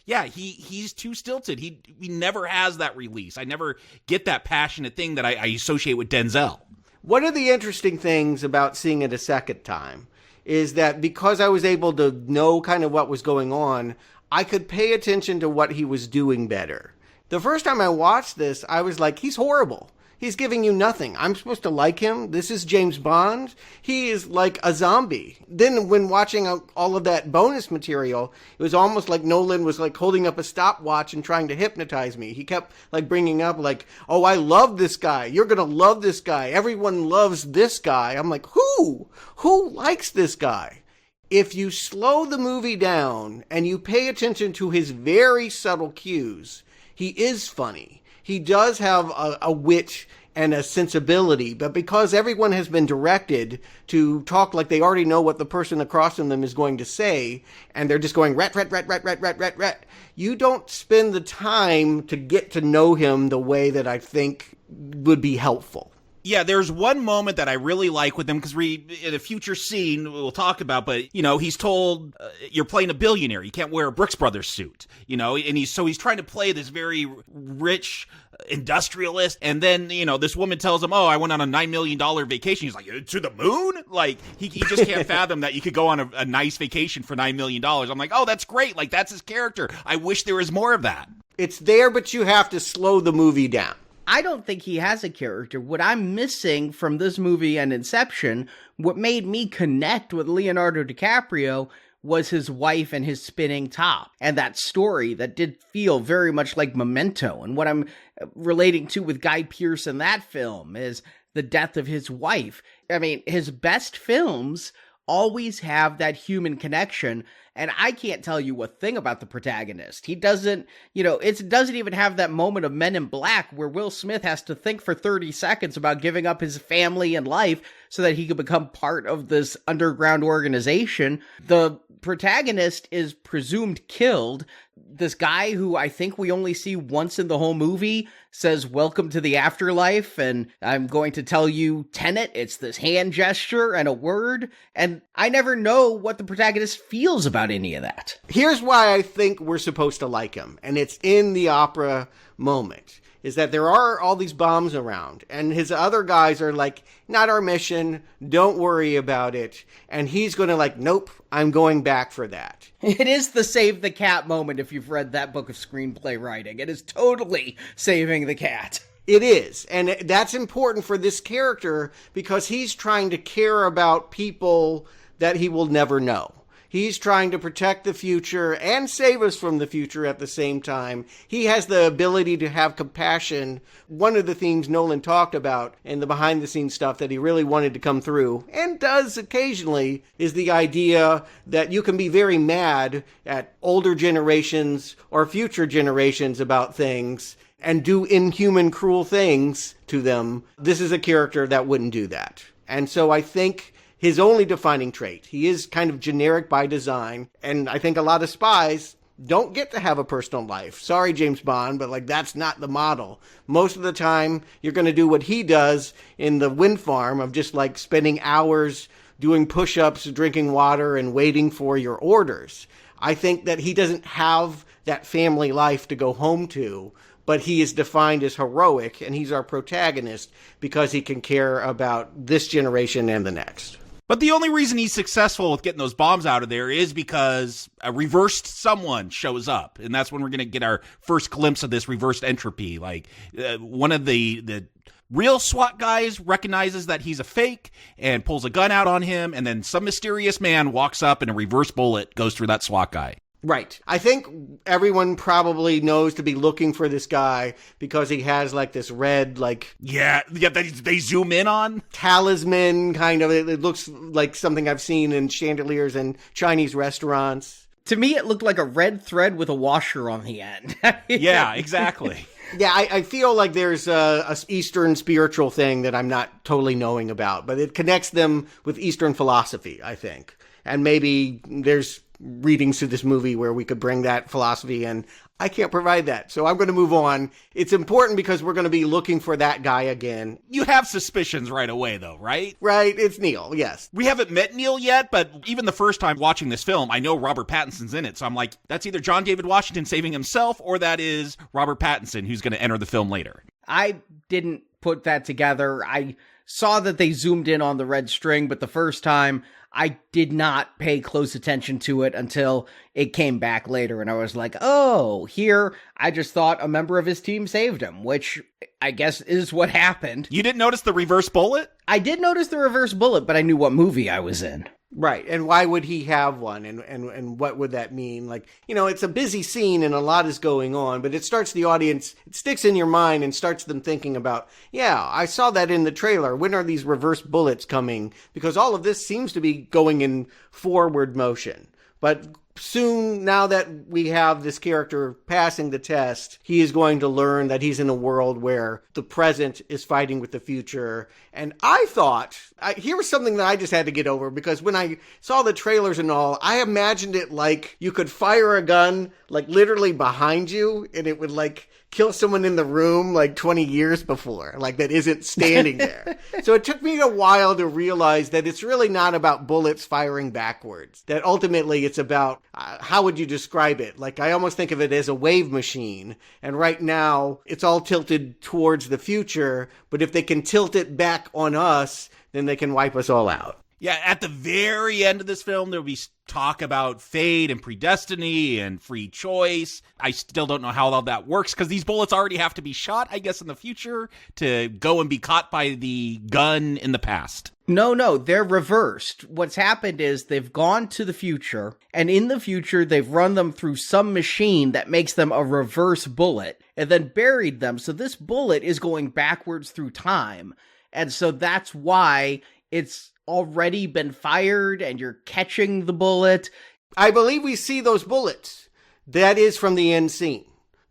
[SPEAKER 10] he's too stilted. He never has that release. I never get that passionate thing that I associate with Denzel.
[SPEAKER 8] One of the interesting things about seeing it a second time is that because I was able to know kind of what was going on, I could pay attention to what he was doing better. The first time I watched this, I was like, he's horrible. He's giving you nothing. I'm supposed to like him. This is James Bond. He is like a zombie. Then when watching all of that bonus material, it was almost like Nolan was like holding up a stopwatch and trying to hypnotize me. He kept like bringing up like, oh, I love this guy. You're going to love this guy. Everyone loves this guy. I'm like, who? Who likes this guy? If you slow the movie down and you pay attention to his very subtle cues, he is funny. He does have a wit and a sensibility, but because everyone has been directed to talk like they already know what the person across from them is going to say, and they're just going rat, rat, rat, rat, rat, rat, rat, rat, you don't spend the time to get to know him the way that I think would be helpful.
[SPEAKER 10] Yeah, there's one moment that I really like with him, because in a future scene we'll talk about, but, he's told, you're playing a billionaire. You can't wear a Brooks Brothers suit, and he's trying to play this very rich industrialist, and then, this woman tells him, oh, I went on a $9 million vacation. He's like, to the moon? Like, he just can't fathom that you could go on a nice vacation for $9 million. I'm like, oh, that's great. Like, that's his character. I wish there was more of that.
[SPEAKER 8] It's there, but you have to slow the movie down.
[SPEAKER 7] I don't think he has a character. What I'm missing from this movie and Inception, what made me connect with Leonardo DiCaprio was his wife and his spinning top, and that story that did feel very much like Memento. And what I'm relating to with Guy Pearce in that film is the death of his wife. I mean, his best films always have that human connection. And I can't tell you a thing about the protagonist. He doesn't, it doesn't even have that moment of Men in Black where Will Smith has to think for 30 seconds about giving up his family and life so that he could become part of this underground organization. The protagonist is presumed killed. This guy who I think we only see once in the whole movie says, "Welcome to the afterlife, and I'm going to tell you Tenet." It's this hand gesture and a word, and I never know what the protagonist feels about any of that.
[SPEAKER 8] Here's why I think we're supposed to like him, and it's in the opera moment, is that there are all these bombs around, and his other guys are like, "Not our mission, don't worry about it," and he's going to like, "Nope, I'm going back for that."
[SPEAKER 7] It is the save the cat moment if you've read that book of screenplay writing. It is totally saving the cat.
[SPEAKER 8] It is, and that's important for this character because he's trying to care about people that he will never know. He's trying to protect the future and save us from the future at the same time. He has the ability to have compassion. One of the themes Nolan talked about in the behind-the-scenes stuff that he really wanted to come through, and does occasionally, is the idea that you can be very mad at older generations or future generations about things and do inhuman, cruel things to them. This is a character that wouldn't do that. And so I think his only defining trait, he is kind of generic by design, and I think a lot of spies don't get to have a personal life. Sorry, James Bond, but that's not the model. Most of the time, you're going to do what he does in the wind farm of just spending hours doing push-ups, drinking water, and waiting for your orders. I think that he doesn't have that family life to go home to, but he is defined as heroic, and he's our protagonist because he can care about this generation and the next.
[SPEAKER 10] But the only reason he's successful with getting those bombs out of there is because a reversed someone shows up. And that's when we're going to get our first glimpse of this reversed entropy. One of the real SWAT guys recognizes that he's a fake and pulls a gun out on him. And then some mysterious man walks up and a reverse bullet goes through that SWAT guy.
[SPEAKER 8] Right. I think everyone probably knows to be looking for this guy because he has this red,
[SPEAKER 10] they zoom in on
[SPEAKER 8] talisman kind of. It looks like something I've seen in chandeliers and Chinese restaurants.
[SPEAKER 7] To me, it looked like a red thread with a washer on the end.
[SPEAKER 10] Yeah, exactly.
[SPEAKER 8] Yeah, I feel like there's a Eastern spiritual thing that I'm not totally knowing about, but it connects them with Eastern philosophy, I think. And maybe there's readings to this movie where we could bring that philosophy in. I can't provide that, so I'm going to move on. It's important because we're going to be looking for that guy again.
[SPEAKER 10] You have suspicions right away, though, right?
[SPEAKER 8] Right, it's Neil, yes.
[SPEAKER 10] We haven't met Neil yet, but even the first time watching this film, I know Robert Pattinson's in it, so I'm like, that's either John David Washington saving himself, or that is Robert Pattinson, who's going to enter the film later.
[SPEAKER 7] I didn't put that together. I saw that they zoomed in on the red string, but the first time I did not pay close attention to it until it came back later, and I was like, oh, here, I just thought a member of his team saved him, which I guess is what happened.
[SPEAKER 10] You didn't notice the reverse bullet?
[SPEAKER 7] I did notice the reverse bullet, but I knew what movie I was in.
[SPEAKER 8] Right, and why would he have one, and what would that mean? It's a busy scene and a lot is going on, but it starts the audience, it sticks in your mind and starts them thinking about, yeah, I saw that in the trailer, when are these reverse bullets coming? Because all of this seems to be going in forward motion. But soon, now that we have this character passing the test, he is going to learn that he's in a world where the present is fighting with the future. And I thought, here was something that I just had to get over, because when I saw the trailers and all, I imagined it like you could fire a gun, literally behind you, and it would kill someone in the room 20 years before, that isn't standing there. So it took me a while to realize that it's really not about bullets firing backwards. That ultimately it's about, how would you describe it? I almost think of it as a wave machine. And right now it's all tilted towards the future, but if they can tilt it back on us, then they can wipe us all out.
[SPEAKER 10] Yeah, at the very end of this film, there'll be talk about fate and predestiny and free choice. I still don't know how all that works, because these bullets already have to be shot, I guess, in the future to go and be caught by the gun in the past.
[SPEAKER 7] No, they're reversed. What's happened is they've gone to the future, and in the future, they've run them through some machine that makes them a reverse bullet, and then buried them. So this bullet is going backwards through time. And so that's why it's already been fired and you're catching the bullet.
[SPEAKER 8] I believe we see those bullets. That is from the end scene.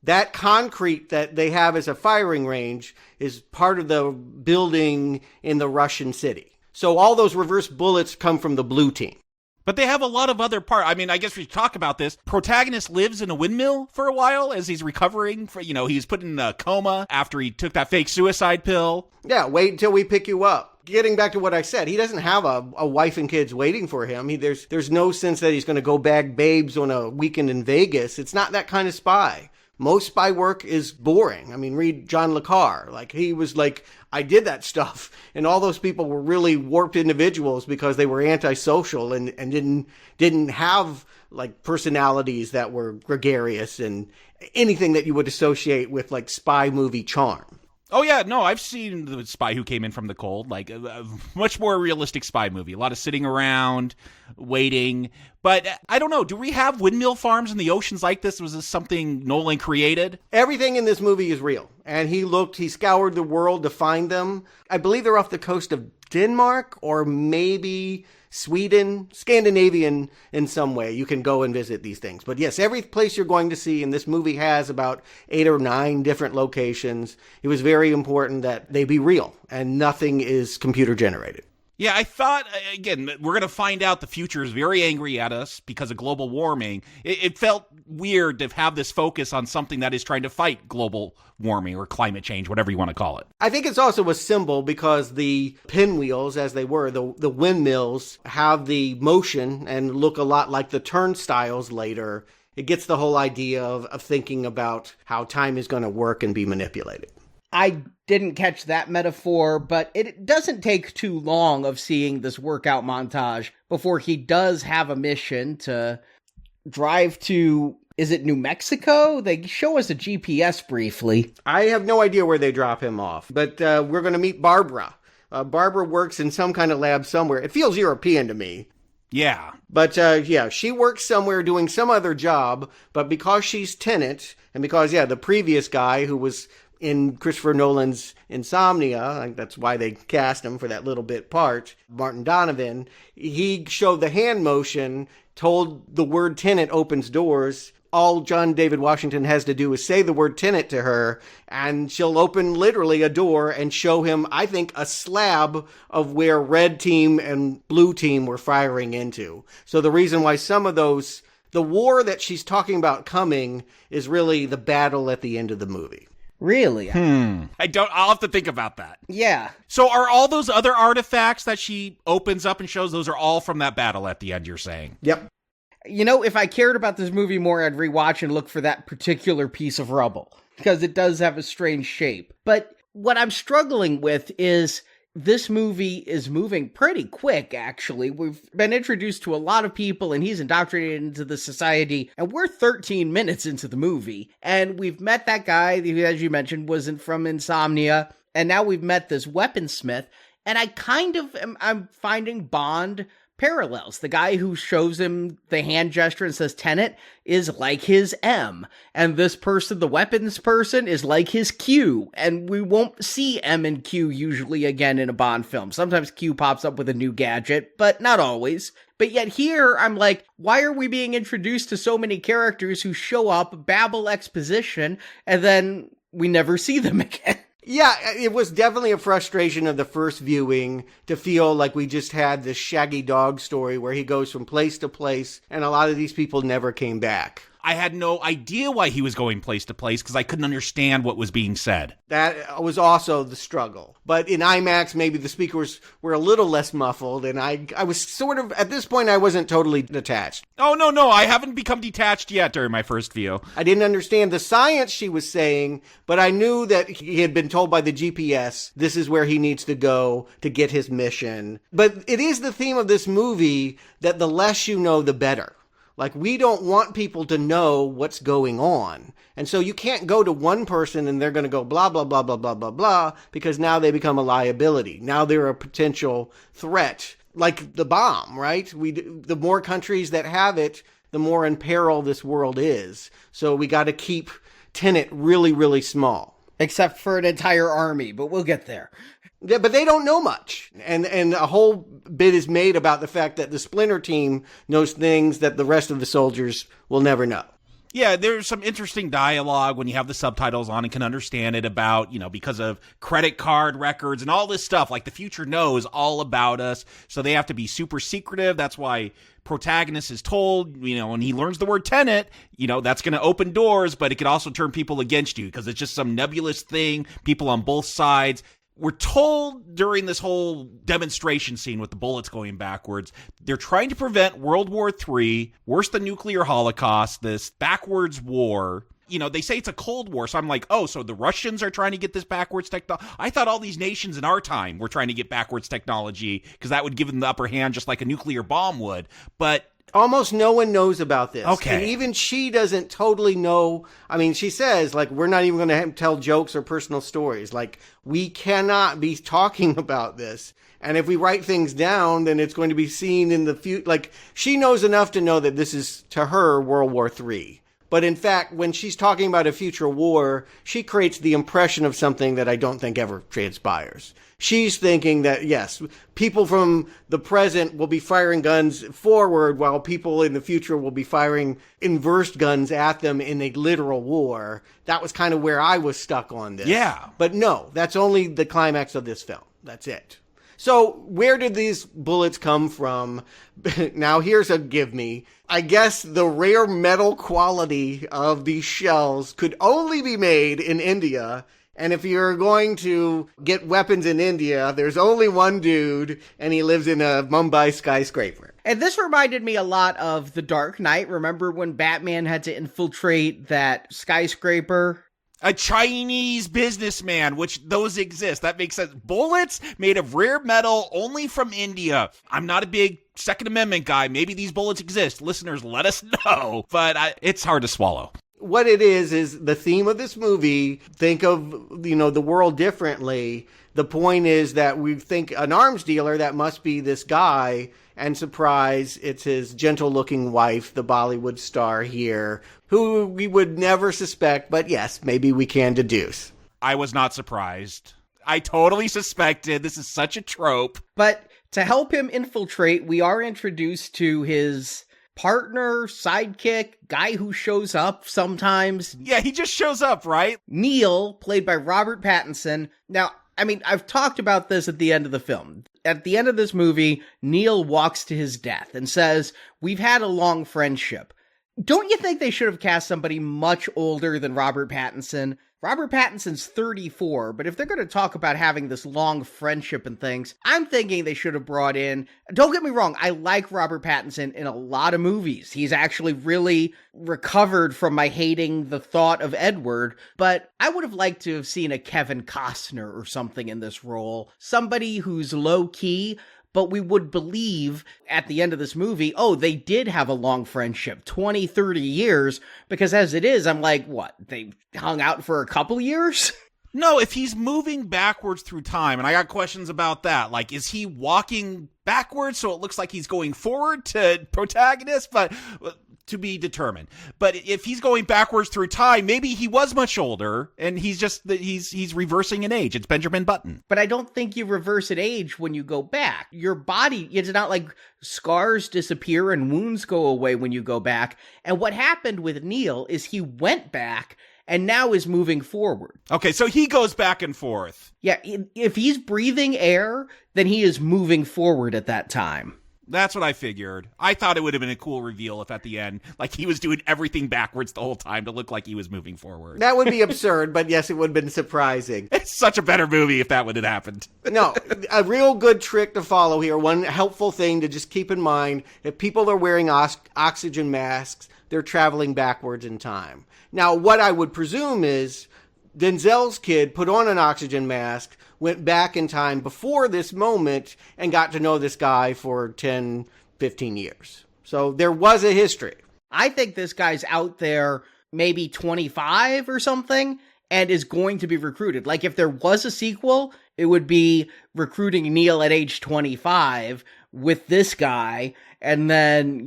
[SPEAKER 8] That concrete that they have as a firing range is part of the building in the Russian city. So all those reverse bullets come from the blue team.
[SPEAKER 10] But they have a lot of other parts. I mean, I guess we should talk about this. Protagonist lives in a windmill for a while as he's recovering. He's put in a coma after he took that fake suicide pill.
[SPEAKER 8] Yeah, wait until we pick you up. Getting back to what I said, he doesn't have a wife and kids waiting for him. There's no sense that he's going to go bag babes on a weekend in Vegas. It's not that kind of spy. Most spy work is boring. I mean, read John Le Carre. Like, he was like, I did that stuff. And all those people were really warped individuals because they were antisocial and didn't have, like, personalities that were gregarious and anything that you would associate with, like, spy movie charm.
[SPEAKER 10] Oh, yeah, no, I've seen The Spy Who Came in from the Cold, like a much more realistic spy movie. A lot of sitting around, waiting. But I don't know, do we have windmill farms in the oceans like this? Was this something Nolan created?
[SPEAKER 8] Everything in this movie is real. And he scoured the world to find them. I believe they're off the coast of Denmark or maybe Sweden, Scandinavian in some way. You can go and visit these things. But yes, every place you're going to see, and this movie has about 8 or 9 different locations. It was very important that they be real and nothing is computer generated.
[SPEAKER 10] Yeah, I thought, again, we're going to find out the future is very angry at us because of global warming. It felt weird to have this focus on something that is trying to fight global warming or climate change, whatever you want to call it.
[SPEAKER 8] I think it's also a symbol because the pinwheels, as they were, the windmills, have the motion and look a lot like the turnstiles later. It gets the whole idea of thinking about how time is going to work and be manipulated.
[SPEAKER 7] I didn't catch that metaphor, but it doesn't take too long of seeing this workout montage before he does have a mission to drive to, is it New Mexico? They show us a GPS briefly.
[SPEAKER 8] I have no idea where they drop him off, but we're going to meet Barbara. Barbara works in some kind of lab somewhere. It feels European to me.
[SPEAKER 10] Yeah.
[SPEAKER 8] But she works somewhere doing some other job, but because she's Tenet, and because, the previous guy who was in Christopher Nolan's Insomnia, I think that's why they cast him for that little bit part, Martin Donovan, he showed the hand motion, told the word Tenet opens doors. All John David Washington has to do is say the word Tenet to her, and she'll open literally a door and show him, I think, a slab of where red team and blue team were firing into. So the reason why some of those, the war that she's talking about coming is really the battle at the end of the movie.
[SPEAKER 7] Really?
[SPEAKER 10] I'll have to think about that.
[SPEAKER 7] Yeah.
[SPEAKER 10] So are all those other artifacts that she opens up and shows, those are all from that battle at the end, you're saying?
[SPEAKER 8] Yep.
[SPEAKER 7] You know, if I cared about this movie more, I'd rewatch and look for that particular piece of rubble, because it does have a strange shape. But what I'm struggling with is this movie is moving pretty quick, actually. We've been introduced to a lot of people, and he's indoctrinated into the society, and we're 13 minutes into the movie. And we've met that guy who, as you mentioned, wasn't from Insomnia, and now we've met this weaponsmith, and I'm finding Bond parallels. The guy who shows him the hand gesture and says Tenet is like his M, and this person, the weapons person, is like his Q, and we won't see M and Q usually again in a Bond film. Sometimes Q pops up with a new gadget, but not always. But yet here, I'm like, why are we being introduced to so many characters who show up, babble exposition, and then we never see them again?
[SPEAKER 8] Yeah, it was definitely a frustration of the first viewing to feel like we just had this Shaggy Dog story where he goes from place to place, and a lot of these people never came back.
[SPEAKER 10] I had no idea why he was going place to place because I couldn't understand what was being said.
[SPEAKER 8] That was also the struggle. But in IMAX, maybe the speakers were a little less muffled, and I was sort of, at this point, I wasn't totally detached.
[SPEAKER 10] Oh, no, I haven't become detached yet during my first view.
[SPEAKER 8] I didn't understand the science she was saying, but I knew that he had been told by the GPS, this is where he needs to go to get his mission. But it is the theme of this movie that the less you know, the better. Like, we don't want people to know what's going on. And so you can't go to one person and they're going to go blah, blah, blah, blah, blah, blah, blah, because now they become a liability. Now they're a potential threat, like the bomb, right? The more countries that have it, the more in peril this world is. So we got to keep Tenet really, really small.
[SPEAKER 7] Except for an entire army, but we'll get there.
[SPEAKER 8] Yeah, but they don't know much. And a whole bit is made about the fact that the Splinter team knows things that the rest of the soldiers will never know.
[SPEAKER 10] Yeah, there's some interesting dialogue when you have the subtitles on and can understand it about, because of credit card records and all this stuff. Like, the future knows all about us, so they have to be super secretive. That's why protagonist is told, when he learns the word Tenet, that's going to open doors, but it could also turn people against you because it's just some nebulous thing, people on both sides. We're told during this whole demonstration scene with the bullets going backwards, they're trying to prevent World War III, worse than nuclear holocaust, this backwards war. They say it's a Cold War, so I'm like, oh, so the Russians are trying to get this backwards technology? I thought all these nations in our time were trying to get backwards technology because that would give them the upper hand just like a nuclear bomb would. But
[SPEAKER 8] almost no one knows about this.
[SPEAKER 10] Okay.
[SPEAKER 8] And even she doesn't totally know. I mean, she says, we're not even going to tell jokes or personal stories. We cannot be talking about this. And if we write things down, then it's going to be seen in the future. She knows enough to know that this is, to her, World War III. But in fact, when she's talking about a future war, she creates the impression of something that I don't think ever transpires. She's thinking that, yes, people from the present will be firing guns forward while people in the future will be firing inversed guns at them in a literal war. That was kind of where I was stuck on this.
[SPEAKER 10] Yeah.
[SPEAKER 8] But no, that's only the climax of this film. That's it. So where did these bullets come from? Now here's a give me. I guess the rare metal quality of these shells could only be made in India. And if you're going to get weapons in India, there's only one dude, and he lives in a Mumbai skyscraper.
[SPEAKER 7] And this reminded me a lot of The Dark Knight. Remember when Batman had to infiltrate that skyscraper?
[SPEAKER 10] A Chinese businessman, which those exist. That makes sense. Bullets made of rare metal only from India. I'm not a big Second Amendment guy. Maybe these bullets exist. Listeners, let us know. But it's hard to swallow.
[SPEAKER 8] What it is the theme of this movie. Think of, the world differently. The point is that we think an arms dealer, that must be this guy, and surprise, it's his gentle-looking wife, the Bollywood star here, who we would never suspect, but yes, maybe we can deduce.
[SPEAKER 10] I was not surprised. I totally suspected. This is such a trope.
[SPEAKER 7] But to help him infiltrate, we are introduced to his partner, sidekick, guy who shows up sometimes.
[SPEAKER 10] Yeah, he just shows up, right?
[SPEAKER 7] Neil, played by Robert Pattinson. Now, I've talked about this at the end of the film. At the end of this movie, Neil walks to his death and says, "We've had a long friendship." Don't you think they should have cast somebody much older than Robert Pattinson? Robert Pattinson's 34, but if they're going to talk about having this long friendship and things, I'm thinking they should have brought in... Don't get me wrong, I like Robert Pattinson in a lot of movies. He's actually really recovered from my hating the thought of Edward, but I would have liked to have seen a Kevin Costner or something in this role. Somebody who's low-key, but we would believe at the end of this movie, oh, they did have a long friendship, 20, 30 years, because as it is, I'm like, what, they hung out for a couple years?
[SPEAKER 10] No, if he's moving backwards through time, and I got questions about that, is he walking backwards so it looks like he's going forward to protagonist? But to be determined. But if he's going backwards through time, maybe he was much older and he's just he's reversing an age. It's Benjamin Button.
[SPEAKER 7] But I don't think you reverse an age when you go back. Your body, it's not like scars disappear and wounds go away when you go back. And what happened with Neil is he went back and now is moving forward.
[SPEAKER 10] Okay, so he goes back and forth.
[SPEAKER 7] Yeah, if he's breathing air, then he is moving forward at that time.
[SPEAKER 10] That's what I figured. I thought it would have been a cool reveal if at the end, he was doing everything backwards the whole time to look like he was moving forward.
[SPEAKER 8] That would be absurd, but yes, it would have been surprising.
[SPEAKER 10] It's such a better movie if that would have happened.
[SPEAKER 8] No, a real good trick to follow here, one helpful thing to just keep in mind, if people are wearing oxygen masks, they're traveling backwards in time. Now, what I would presume is Denzel's kid put on an oxygen mask, went back in time before this moment, and got to know this guy for 10, 15 years. So there was a history.
[SPEAKER 7] I think this guy's out there maybe 25 or something and is going to be recruited. If there was a sequel, it would be recruiting Neil at age 25 with this guy, and then,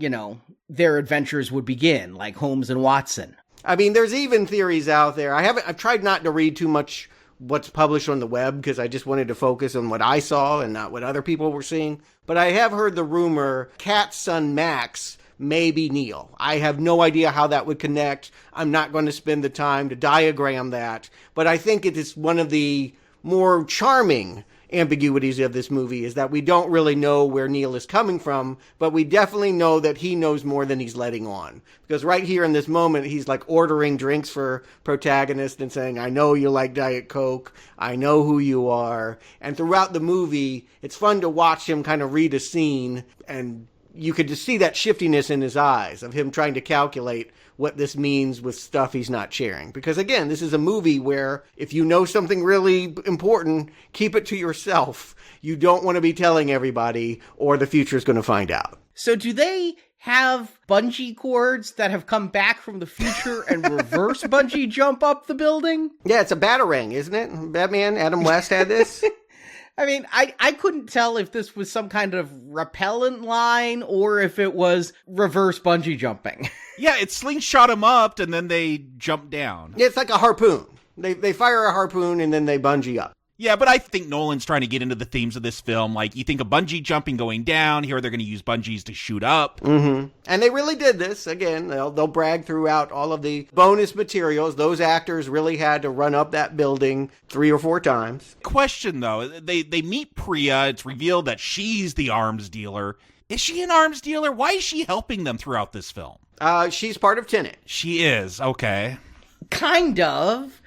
[SPEAKER 7] their adventures would begin, like Holmes and Watson.
[SPEAKER 8] I mean, there's even theories out there. I've tried not to read too much what's published on the web because I just wanted to focus on what I saw and not what other people were seeing. But I have heard the rumor Kat's son Max may be Neil. I have no idea how that would connect. I'm not going to spend the time to diagram that. But I think it is one of the more charming ambiguities of this movie is that we don't really know where Neil is coming from, but we definitely know that he knows more than he's letting on. Because right here in this moment, he's like ordering drinks for protagonist and saying, I know you like Diet Coke. I know who you are. And throughout the movie, it's fun to watch him kind of read a scene, and you could just see that shiftiness in his eyes of him trying to calculate what this means with stuff he's not sharing. Because again, this is a movie where if you know something really important, keep it to yourself. You don't want to be telling everybody or the future is going to find out.
[SPEAKER 7] So do they have bungee cords that have come back from the future and reverse bungee jump up the building?
[SPEAKER 8] Yeah, it's a batarang, isn't it? Batman, Adam West had this.
[SPEAKER 7] I mean, I couldn't tell if this was some kind of repellent line or if it was reverse bungee jumping.
[SPEAKER 10] Yeah, it slingshot him up and then they jump down.
[SPEAKER 8] Yeah, it's like a harpoon. They fire a harpoon and then they bungee up.
[SPEAKER 10] Yeah, but I think Nolan's trying to get into the themes of this film. Like, you think of bungee jumping going down. Here they're going to use bungees to shoot up.
[SPEAKER 8] Mm-hmm. And they really did this. Again, they'll brag throughout all of the bonus materials. Those actors really had to run up that building 3 or 4 times.
[SPEAKER 10] Question, though. They meet Priya. It's revealed that she's the arms dealer. Is she an arms dealer? Why is she helping them throughout this film?
[SPEAKER 8] She's part of Tenet.
[SPEAKER 10] She is. Okay.
[SPEAKER 7] Kind of.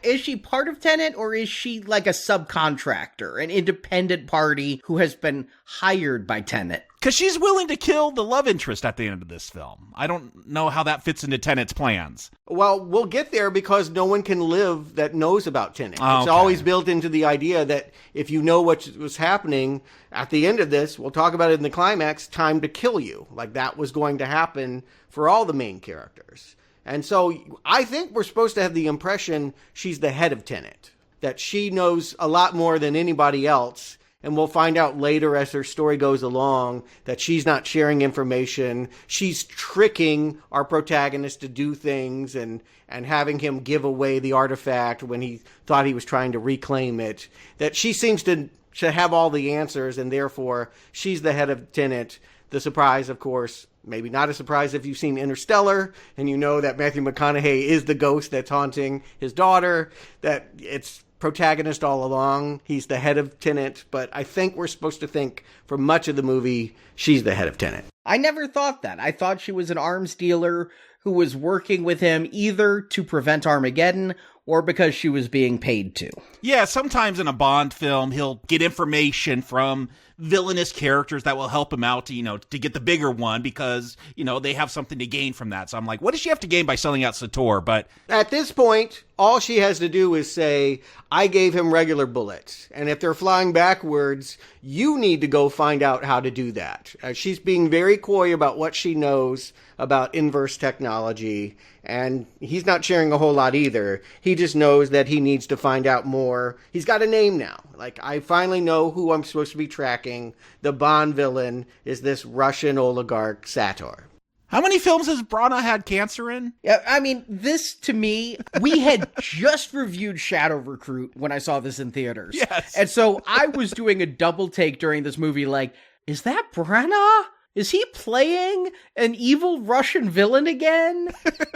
[SPEAKER 7] Is she part of Tenet, or is she like a subcontractor, an independent party who has been hired by Tenet?
[SPEAKER 10] Because she's willing to kill the love interest at the end of this film. I don't know how that fits into Tenet's plans.
[SPEAKER 8] Well, we'll get there because no one can live that knows about Tenet.
[SPEAKER 10] Okay.
[SPEAKER 8] It's always built into the idea that if you know what was happening at the end of this, we'll talk about it in the climax, time to kill you. Like that was going to happen for all the main characters. And so I think we're supposed to have the impression she's the head of Tenet, that she knows a lot more than anybody else. And we'll find out later as her story goes along that she's not sharing information. She's tricking our protagonist to do things and having him give away the artifact when he thought he was trying to reclaim it. That she seems to have all the answers, and therefore she's the head of Tenet. The surprise, of course, maybe not a surprise if you've seen Interstellar and you know that Matthew McConaughey is the ghost that's haunting his daughter, that it's protagonist all along. He's the head of Tenet, but I think we're supposed to think for much of the movie, she's the head of Tenet.
[SPEAKER 7] I never thought that. I thought she was an arms dealer who was working with him either to prevent Armageddon or because she was being paid to.
[SPEAKER 10] Yeah, sometimes in a Bond film, he'll get information from villainous characters that will help him out to get the bigger one because, they have something to gain from that. So I'm like, what does she have to gain by selling out Sator? But
[SPEAKER 8] at this point, all she has to do is say, I gave him regular bullets. And if they're flying backwards, you need to go find out how to do that. She's being very coy about what she knows about inverse technology. And he's not sharing a whole lot either. He just knows that he needs to find out more. He's got a name now. Like, I finally know who I'm supposed to be tracking. The Bond villain is this Russian oligarch, Sator.
[SPEAKER 10] How many films has Brana had cancer in?
[SPEAKER 7] Yeah, I mean, this to me, we had just reviewed Shadow Recruit when I saw this in theaters.
[SPEAKER 10] Yes.
[SPEAKER 7] And so I was doing a double take during this movie like, is that Brana? Is he playing an evil Russian villain again?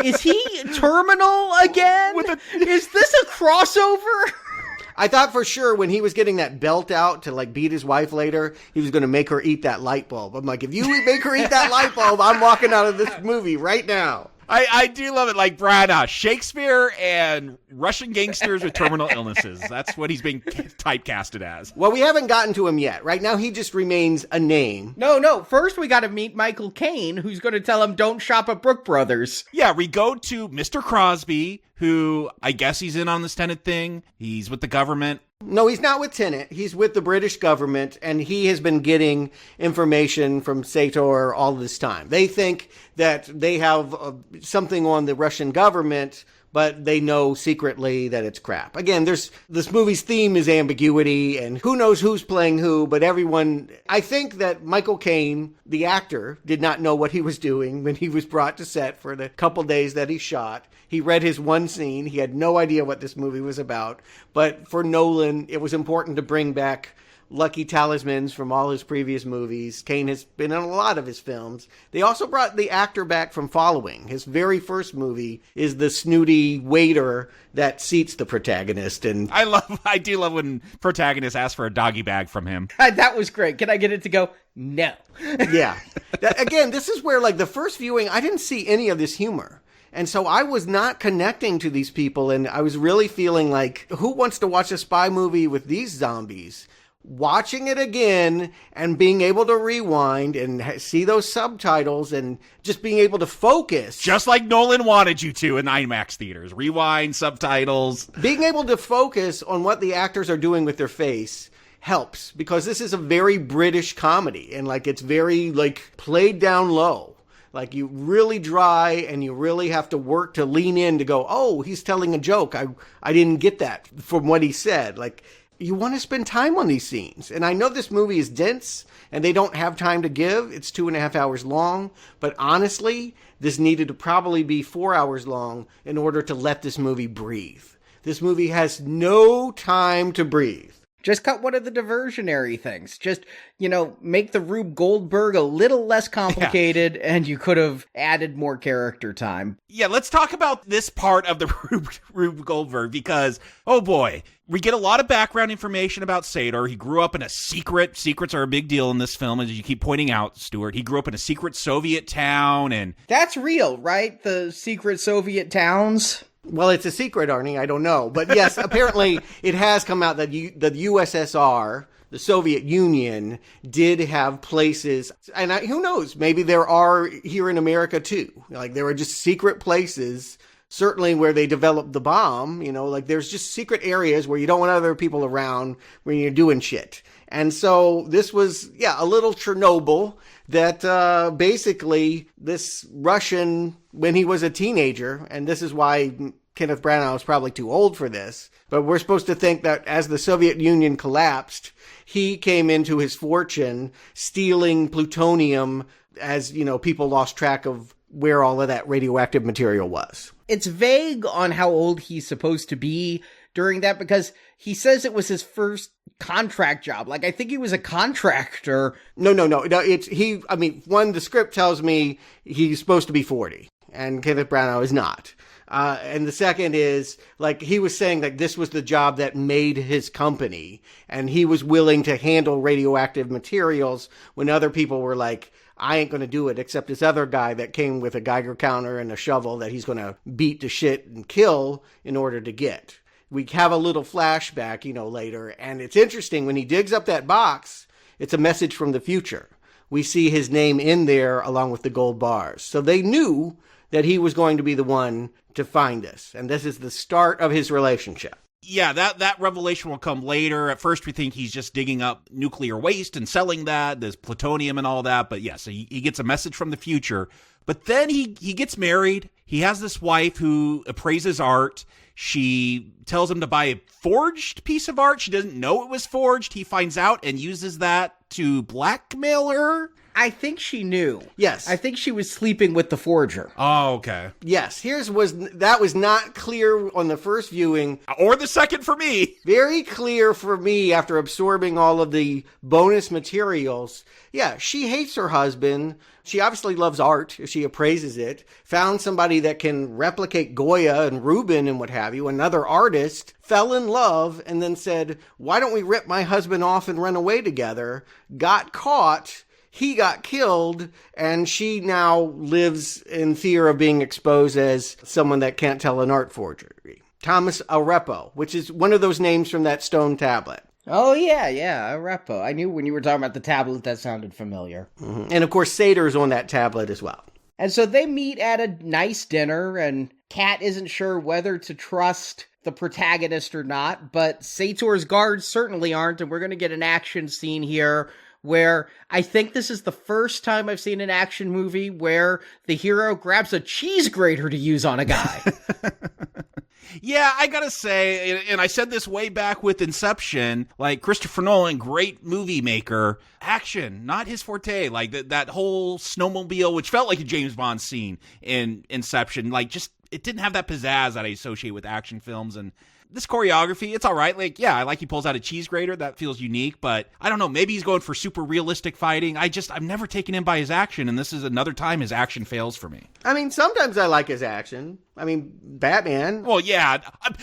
[SPEAKER 7] Is he terminal again? Is this a crossover?
[SPEAKER 8] I thought for sure when he was getting that belt out to beat his wife later, he was going to make her eat that light bulb. I'm like, if you make her eat that light bulb, I'm walking out of this movie right now.
[SPEAKER 10] I do love it. Like Brana, Shakespeare and Russian gangsters with terminal illnesses. That's what he's being typecasted as.
[SPEAKER 8] Well, we haven't gotten to him yet. Right now, he just remains a name.
[SPEAKER 7] No. First, we got to meet Michael Caine, who's going to tell him, don't shop at Brook Brothers.
[SPEAKER 10] Yeah, we go to Mr. Crosby, who I guess he's in on this Tenet thing. He's with the government.
[SPEAKER 8] No, he's not with Tenet. He's with the British government, and he has been getting information from Sator all this time. They think that they have something on the Russian government, but they know secretly that it's crap. Again, this movie's theme is ambiguity, and who knows who's playing who, but everyone... I think that Michael Caine, the actor, did not know what he was doing when he was brought to set for the couple days that he shot. He read his one scene. He had no idea what this movie was about. But for Nolan, it was important to bring back lucky talismans from all his previous movies. Caine has been in a lot of his films. They also brought the actor back from Following. His very first movie is the snooty waiter that seats the protagonist. And
[SPEAKER 10] I do love when protagonists ask for a doggy bag from him.
[SPEAKER 7] That was great. Can I get it to go? No.
[SPEAKER 8] Yeah. Again, this is where, like, the first viewing, I didn't see any of this humor. And so I was not connecting to these people, and I was really feeling like, who wants to watch a spy movie with these zombies? Watching it again and being able to rewind and see those subtitles and just being able to focus.
[SPEAKER 10] Just like Nolan wanted you to in IMAX theaters. Rewind, subtitles.
[SPEAKER 8] Being able to focus on what the actors are doing with their face helps, because this is a very British comedy, and like it's very like played down low. Like, you really dry, and you really have to work to lean in to go, oh, he's telling a joke. I didn't get that from what he said. Like, you want to spend time on these scenes. And I know this movie is dense, and they don't have time to give. It's 2.5 hours long. But honestly, this needed to probably be 4 hours long in order to let this movie breathe. This movie has no time to breathe.
[SPEAKER 7] Just cut one of the diversionary things. Just, make the Rube Goldberg a little less complicated, and you could have added more character time.
[SPEAKER 10] Yeah, let's talk about this part of the Rube Goldberg, because, oh boy, we get a lot of background information about Sador. He grew up in a secret. Secrets are a big deal in this film, as you keep pointing out, Stuart. He grew up in a secret Soviet town, and...
[SPEAKER 7] That's real, right? The secret Soviet towns?
[SPEAKER 8] Well, it's a secret, Arnie. I don't know. But yes, apparently it has come out that the USSR, the Soviet Union, did have places. And who knows? Maybe there are here in America, too. Like, there are just secret places, certainly where they developed the bomb. Like, there's just secret areas where you don't want other people around when you're doing shit. And so this was, a little Chernobyl that basically this Russian, when he was a teenager, and this is why Kenneth Branagh was probably too old for this, but we're supposed to think that as the Soviet Union collapsed, he came into his fortune stealing plutonium as, people lost track of where all of that radioactive material was.
[SPEAKER 7] It's vague on how old he's supposed to be during that, because he says it was his first contract job. Like, I think he was a contractor.
[SPEAKER 8] No, the script tells me he's supposed to be 40, and Kenneth Branagh is not. And the second is, like, he was saying that this was the job that made his company, and he was willing to handle radioactive materials when other people were like, I ain't going to do it, except this other guy that came with a Geiger counter and a shovel that he's going to beat to shit and kill in order to get. We have a little flashback, later, and it's interesting. When he digs up that box, it's a message from the future. We see his name in there along with the gold bars. So they knew that he was going to be the one to find this, and this is the start of his relationship.
[SPEAKER 10] Yeah, that revelation will come later. At first, we think he's just digging up nuclear waste and selling that. There's plutonium and all that. But yes, he gets a message from the future. But then he gets married. He has this wife who appraises art. She tells him to buy a forged piece of art. She doesn't know it was forged. He finds out and uses that to blackmail her.
[SPEAKER 7] I think she knew.
[SPEAKER 8] Yes.
[SPEAKER 7] I think she was sleeping with the forger.
[SPEAKER 10] Oh, okay.
[SPEAKER 8] Yes. That was not clear on the first viewing.
[SPEAKER 10] Or the second for me.
[SPEAKER 8] Very clear for me after absorbing all of the bonus materials. Yeah, she hates her husband. She obviously loves art. She appraises it. Found somebody that can replicate Goya and Rubin and what have you, another artist. Fell in love and then said, why don't we rip my husband off and run away together? Got caught. He got killed, and she now lives in fear of being exposed as someone that can't tell an art forgery. Thomas Arepo, which is one of those names from that stone tablet.
[SPEAKER 7] Oh, yeah, Arepo. I knew when you were talking about the tablet, that sounded familiar.
[SPEAKER 8] Mm-hmm. And, of course, Sador's on that tablet as well.
[SPEAKER 7] And so they meet at a nice dinner, and Kat isn't sure whether to trust the protagonist or not, but Sator's guards certainly aren't, and we're going to get an action scene here where I think this is the first time I've seen an action movie where the hero grabs a cheese grater to use on a guy.
[SPEAKER 10] Yeah, I gotta say, and I said this way back with Inception, like Christopher Nolan, great movie maker, action, not his forte. Like that whole snowmobile, which felt like a James Bond scene in Inception, like just, it didn't have that pizzazz that I associate with action films. And this choreography, it's all right. Like, yeah, I like he pulls out a cheese grater. That feels unique, but I don't know. Maybe he's going for super realistic fighting. I'm never taken in by his action, and this is another time his action fails for me.
[SPEAKER 8] I mean, sometimes I like his action. I mean, Batman.
[SPEAKER 10] Well, yeah.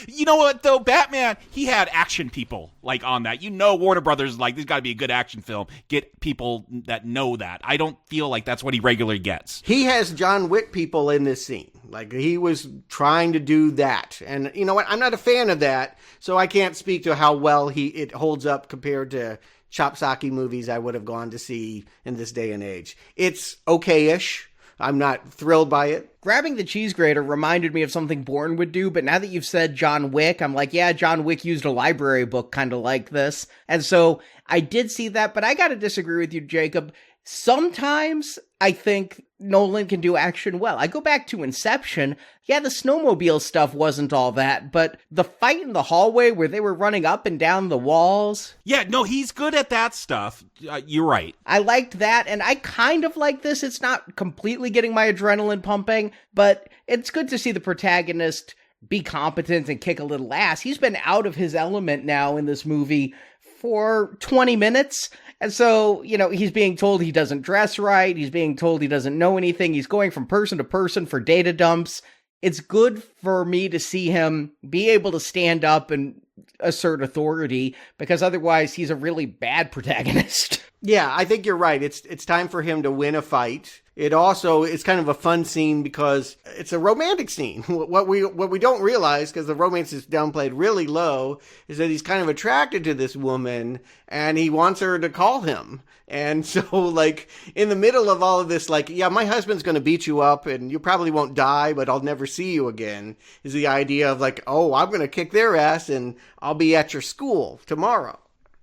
[SPEAKER 10] You know what, though? Batman, he had action people, like, on that. You know Warner Brothers, like, there's got to be a good action film. Get people that know that. I don't feel like that's what he regularly gets.
[SPEAKER 8] He has John Wick people in this scene. Like, he was trying to do that. And you know what? I'm not a fan of that, so I can't speak to how well it holds up compared to Chopsaki movies I would have gone to see in this day and age. It's okay-ish. I'm not thrilled by it.
[SPEAKER 7] Grabbing the cheese grater reminded me of something Bourne would do, but now that you've said John Wick, I'm like, yeah, John Wick used a library book kind of like this. And so I did see that, but I gotta disagree with you, Jacob. Sometimes I think Nolan can do action well. I go back to Inception. Yeah, the snowmobile stuff wasn't all that, but the fight in the hallway where they were running up and down the walls.
[SPEAKER 10] Yeah, no, he's good at that stuff. You're right.
[SPEAKER 7] I liked that, and I kind of like this. It's not completely getting my adrenaline pumping, but it's good to see the protagonist be competent and kick a little ass. He's been out of his element now in this movie for 20 minutes. And so, you know, he's being told he doesn't dress right. He's being told he doesn't know anything. He's going from person to person for data dumps. It's good for me to see him be able to stand up and assert authority, because otherwise he's a really bad protagonist.
[SPEAKER 8] Yeah, I think you're right. It's time for him to win a fight. It's kind of a fun scene because it's a romantic scene. What we don't realize, because the romance is downplayed really low, is that he's kind of attracted to this woman and he wants her to call him. And so, like, in the middle of all of this, like, yeah, my husband's going to beat you up and you probably won't die, but I'll never see you again, is the idea of like, oh, I'm going to kick their ass and I'll be at your school tomorrow.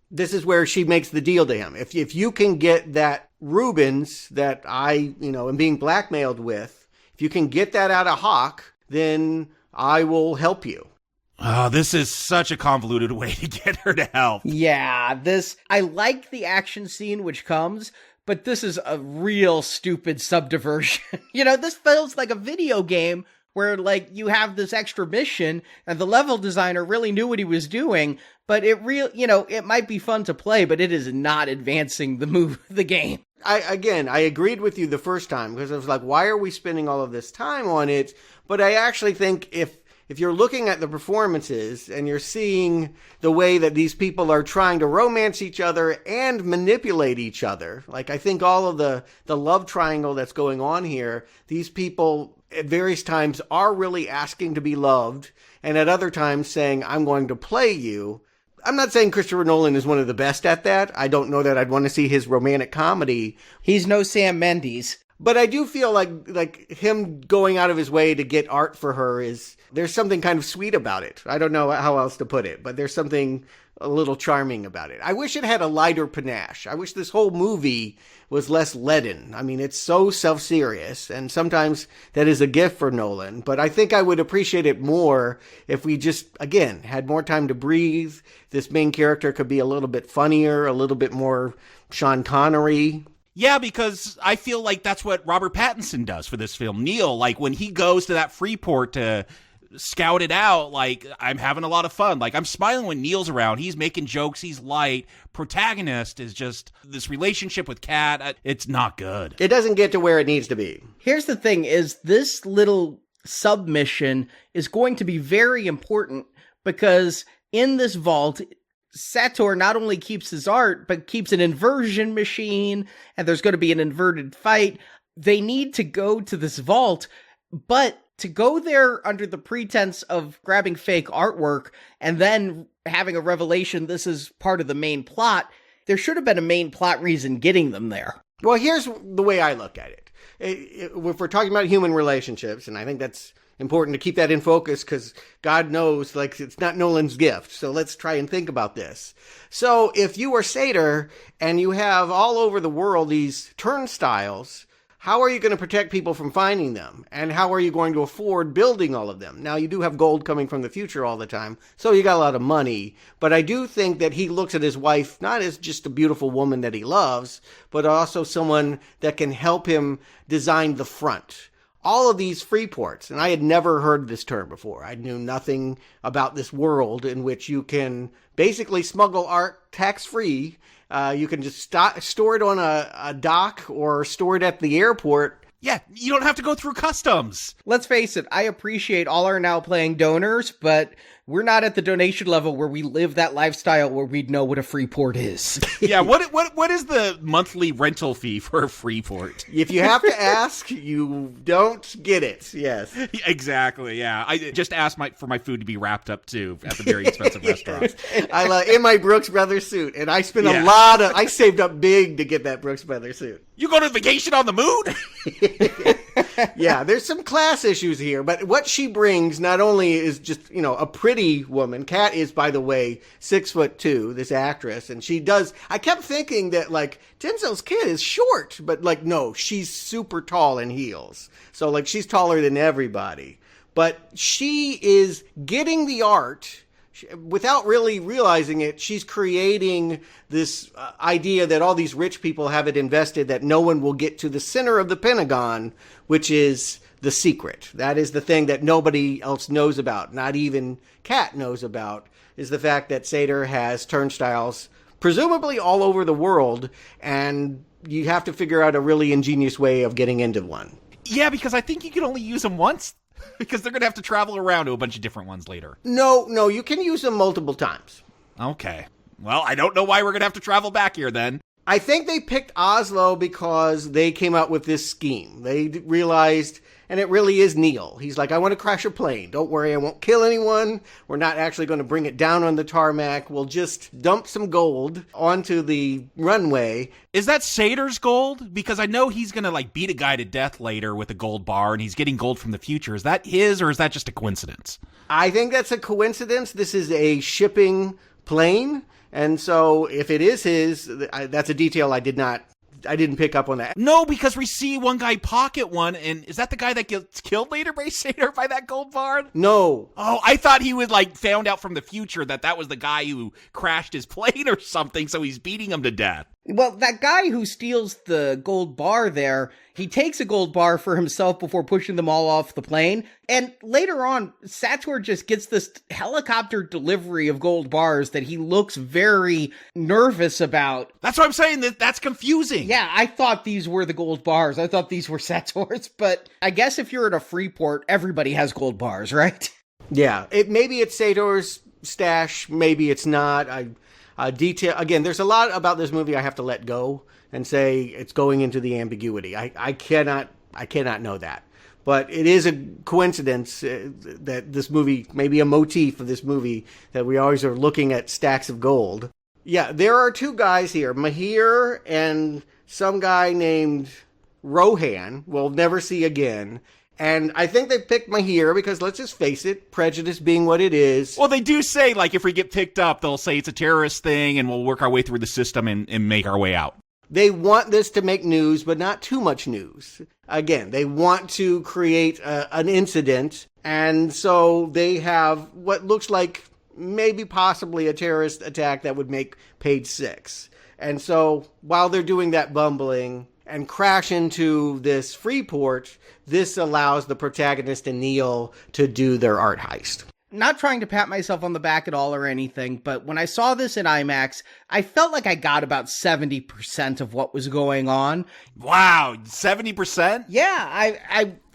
[SPEAKER 8] This is where she makes the deal to him. If you can get that Rubens that I, am being blackmailed with, if you can get that out of Hawk, then I will help you.
[SPEAKER 10] Oh, this is such a convoluted way to get her to help.
[SPEAKER 7] Yeah, I like the action scene which comes, but this is a real stupid subdiversion. This feels like a video game where, like, you have this extra mission and the level designer really knew what he was doing, but it might be fun to play, but it is not advancing the game.
[SPEAKER 8] I agreed with you the first time, because I was like, why are we spending all of this time on it? But I actually think if you're looking at the performances and you're seeing the way that these people are trying to romance each other and manipulate each other, like, I think all of the love triangle that's going on here, these people at various times are really asking to be loved, and at other times saying, I'm going to play you. I'm not saying Christopher Nolan is one of the best at that. I don't know that I'd want to see his romantic comedy.
[SPEAKER 7] He's no Sam Mendes.
[SPEAKER 8] But I do feel like him going out of his way to get art for her there's something kind of sweet about it. I don't know how else to put it, but there's something a little charming about it. I wish it had a lighter panache. I wish this whole movie was less leaden. I mean, it's so self-serious, and sometimes that is a gift for Nolan, but I think I would appreciate it more if we just, again, had more time to breathe. This main character could be a little bit funnier, a little bit more Sean Connery.
[SPEAKER 10] Yeah, because I feel like that's what Robert Pattinson does for this film. Neil, like, when he goes to that Freeport to scout it out, like, I'm having a lot of fun. Like, I'm smiling when Neil's around. He's making jokes. He's light. Protagonist is just this relationship with Kat. It's not good.
[SPEAKER 8] It doesn't get to where it needs to be.
[SPEAKER 7] Here's the thing, is this little submission is going to be very important, because in this vault, Sator not only keeps his art, but keeps an inversion machine, and there's going to be an inverted fight. They need to go to this vault, but to go there under the pretense of grabbing fake artwork and then having a revelation this is part of the main plot, there should have been a main plot reason getting them there.
[SPEAKER 8] Well, here's the way I look at it. If we're talking about human relationships, and I think that's important to keep that in focus, because God knows, like, it's not Nolan's gift. So let's try and think about this. So if you are Sator and you have all over the world these turnstiles, how are you going to protect people from finding them? And how are you going to afford building all of them? Now, you do have gold coming from the future all the time, so you got a lot of money. But I do think that he looks at his wife not as just a beautiful woman that he loves, but also someone that can help him design the front. All of these free ports, and I had never heard this term before. I knew nothing about this world in which you can basically smuggle art tax-free. You can just store it on a dock or store it at the airport.
[SPEAKER 10] Yeah, you don't have to go through customs.
[SPEAKER 7] Let's face it, I appreciate all our now playing donors, but we're not at the donation level where we live that lifestyle where we'd know what a free port is.
[SPEAKER 10] Yeah, what is the monthly rental fee for a free port?
[SPEAKER 8] If you have to ask, you don't get it. Yes.
[SPEAKER 10] Exactly, yeah. I just asked for my food to be wrapped up, too, at the very expensive restaurant.
[SPEAKER 8] I love in my Brooks Brothers suit, and I spent I saved up big to get that Brooks Brothers suit.
[SPEAKER 10] You go to vacation on the moon?
[SPEAKER 8] Yeah, there's some class issues here, but what she brings not only is just, a pretty woman. Kat is, by the way, 6'2", this actress, and she does, I kept thinking that, Denzel's kid is short, but, no, she's super tall in heels. So, she's taller than everybody. But she is getting the art. Without really realizing it, she's creating this idea that all these rich people have it invested that no one will get to the center of the Pentagon, which is the secret. That is the thing that nobody else knows about, not even Kat knows about, is the fact that Sator has turnstiles presumably all over the world, and you have to figure out a really ingenious way of getting into one.
[SPEAKER 10] Yeah, because I think you can only use them once. Because they're going to have to travel around to a bunch of different ones later.
[SPEAKER 8] No, you can use them multiple times.
[SPEAKER 10] Okay. Well, I don't know why we're going to have to travel back here then.
[SPEAKER 8] I think they picked Oslo because they came up with this scheme. They realized, and it really is Neil. He's like, I want to crash a plane. Don't worry, I won't kill anyone. We're not actually going to bring it down on the tarmac. We'll just dump some gold onto the runway.
[SPEAKER 10] Is that Sator's gold? Because I know he's going to beat a guy to death later with a gold bar and he's getting gold from the future. Is that his or is that just a coincidence?
[SPEAKER 8] I think that's a coincidence. This is a shipping plane. And so if it is his, that's a detail I didn't pick up on that.
[SPEAKER 10] No, because we see one guy pocket one, and is that the guy that gets killed later by Sator by that gold bar?
[SPEAKER 8] No.
[SPEAKER 10] Oh, I thought he would found out from the future that was the guy who crashed his plane or something, so he's beating him to death.
[SPEAKER 7] Well, that guy who steals the gold bar there, he takes a gold bar for himself before pushing them all off the plane. And later on, Sator just gets this helicopter delivery of gold bars that he looks very nervous about.
[SPEAKER 10] That's what I'm saying. That's confusing.
[SPEAKER 7] Yeah, I thought these were the gold bars. I thought these were Sator's. But I guess if you're at a free port, everybody has gold bars, right?
[SPEAKER 8] Yeah, maybe it's Sator's stash. Maybe it's not. Detail again. There's a lot about this movie I have to let go and say it's going into the ambiguity. I cannot know that, but it is a coincidence that this movie, maybe a motif of this movie, that we always are looking at stacks of gold. Yeah, there are two guys here, Mahir and some guy named Rohan. We'll never see again. And I think they picked Mahir because, let's just face it, prejudice being what it is.
[SPEAKER 10] Well, they do say, if we get picked up, they'll say it's a terrorist thing and we'll work our way through the system and make our way out.
[SPEAKER 8] They want this to make news, but not too much news. Again, they want to create an incident, and so they have what looks like maybe possibly a terrorist attack that would make page 6. And so while they're doing that bumbling and crash into this free port, this allows the protagonist and Neil to do their art heist.
[SPEAKER 7] Not trying to pat myself on the back at all or anything, but when I saw this in IMAX, I felt like I got about 70% of what was going on.
[SPEAKER 10] Wow, 70%?
[SPEAKER 7] Yeah,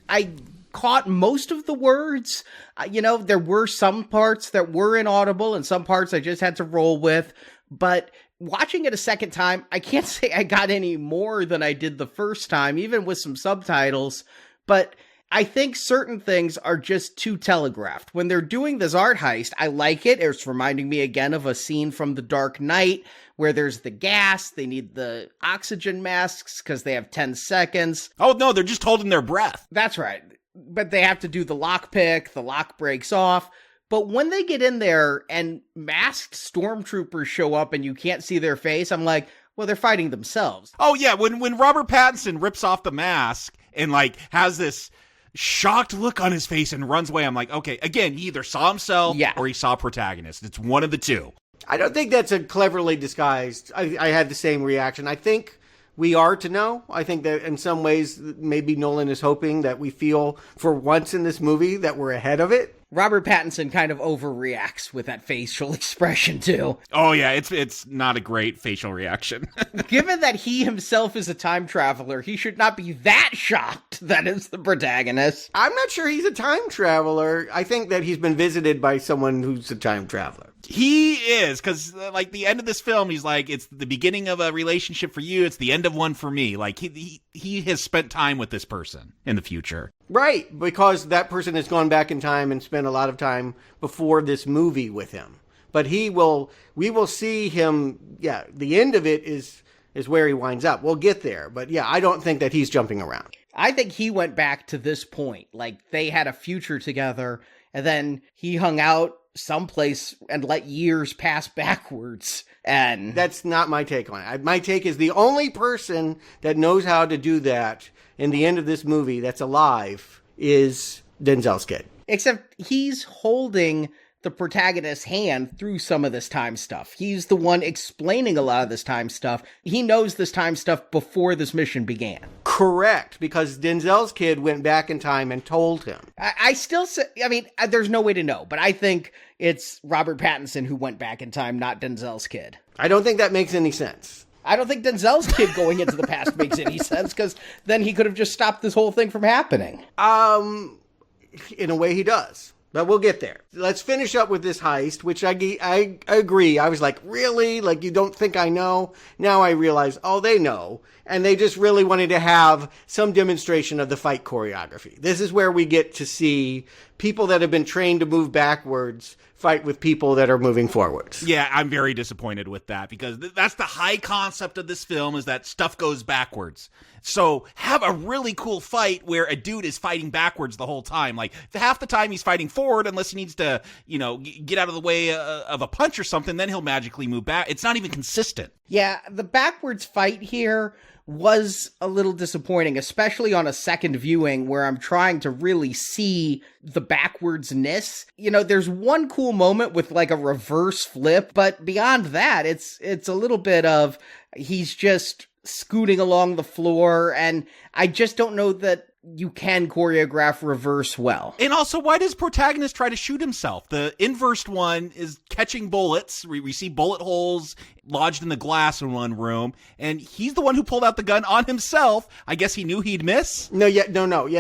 [SPEAKER 7] I caught most of the words. There were some parts that were inaudible and some parts I just had to roll with, but watching it a second time, I can't say I got any more than I did the first time, even with some subtitles, but I think certain things are just too telegraphed. When they're doing this art heist, I like it. It's reminding me again of a scene from The Dark Knight where there's the gas, they need the oxygen masks because they have 10 seconds.
[SPEAKER 10] Oh, no, they're just holding their breath.
[SPEAKER 7] That's right. But they have to do the lockpick, the lock breaks off. But when they get in there and masked stormtroopers show up and you can't see their face, I'm like, Well, they're fighting themselves.
[SPEAKER 10] Oh yeah, when Robert Pattinson rips off the mask and like has this shocked look on his face and runs away, I'm like, okay, again, he either saw himself or he saw protagonist. It's one of the two.
[SPEAKER 8] I don't think that's a cleverly disguised. I had the same reaction. I think we are to know. I think that in some ways, maybe Nolan is hoping that we feel for once in this movie that we're ahead of it.
[SPEAKER 7] Robert Pattinson kind of overreacts with that facial expression, too.
[SPEAKER 10] Oh, yeah, it's not a great facial reaction.
[SPEAKER 7] Given that he himself is a time traveler, he should not be that shocked that it's the protagonist.
[SPEAKER 8] I'm not sure he's a time traveler. I think that he's been visited by someone who's a time traveler.
[SPEAKER 10] He is, because, like, the end of this film, he's like, it's the beginning of a relationship for you, it's the end of one for me. Like, he has spent time with this person in the future.
[SPEAKER 8] Right, because that person has gone back in time and spent a lot of time before this movie with him. But we will see him, the end of it is where he winds up. We'll get there, but yeah, I don't think that he's jumping around.
[SPEAKER 7] I think he went back to this point, like, they had a future together, and then he hung out someplace and let years pass backwards. And
[SPEAKER 8] that's not my take on it. My take is the only person that knows how to do that in the end of this movie that's alive is Denzel's kid.
[SPEAKER 7] Except he's holding the protagonist's hand through some of this time stuff. He's the one explaining a lot of this time stuff. He knows this time stuff before this mission began.
[SPEAKER 8] Correct, because Denzel's kid went back in time and told him.
[SPEAKER 7] I still say, I mean, there's no way to know, but I think it's Robert Pattinson who went back in time, not Denzel's kid.
[SPEAKER 8] I don't think that makes any sense.
[SPEAKER 7] I don't think Denzel's kid going into the past makes any sense, because then he could have just stopped this whole thing from happening.
[SPEAKER 8] In a way he does. But we'll get there. Let's finish up with this heist, which I agree. I was like, really? Like, you don't think I know? Now I realize, oh, they know. And they just really wanted to have some demonstration of the fight choreography. This is where we get to see people that have been trained to move backwards fight with people that are moving forwards.
[SPEAKER 10] Yeah, I'm very disappointed with that, because that's the high concept of this film, is that stuff goes backwards. So have a really cool fight where a dude is fighting backwards the whole time. Like, half the time he's fighting forward unless he needs to, get out of the way of a punch or something, then he'll magically move back. It's not even consistent.
[SPEAKER 7] Yeah, the backwards fight here was a little disappointing, especially on a second viewing where I'm trying to really see the backwardsness. There's one cool moment with like a reverse flip, but beyond that, it's a little bit of he's just scooting along the floor, and I just don't know that you can choreograph reverse well.
[SPEAKER 10] And also, why does protagonist try to shoot himself? The inversed one is catching bullets. We see bullet holes lodged in the glass in one room, and he's the one who pulled out the gun on himself. I guess he knew he'd miss?
[SPEAKER 8] No. Yeah,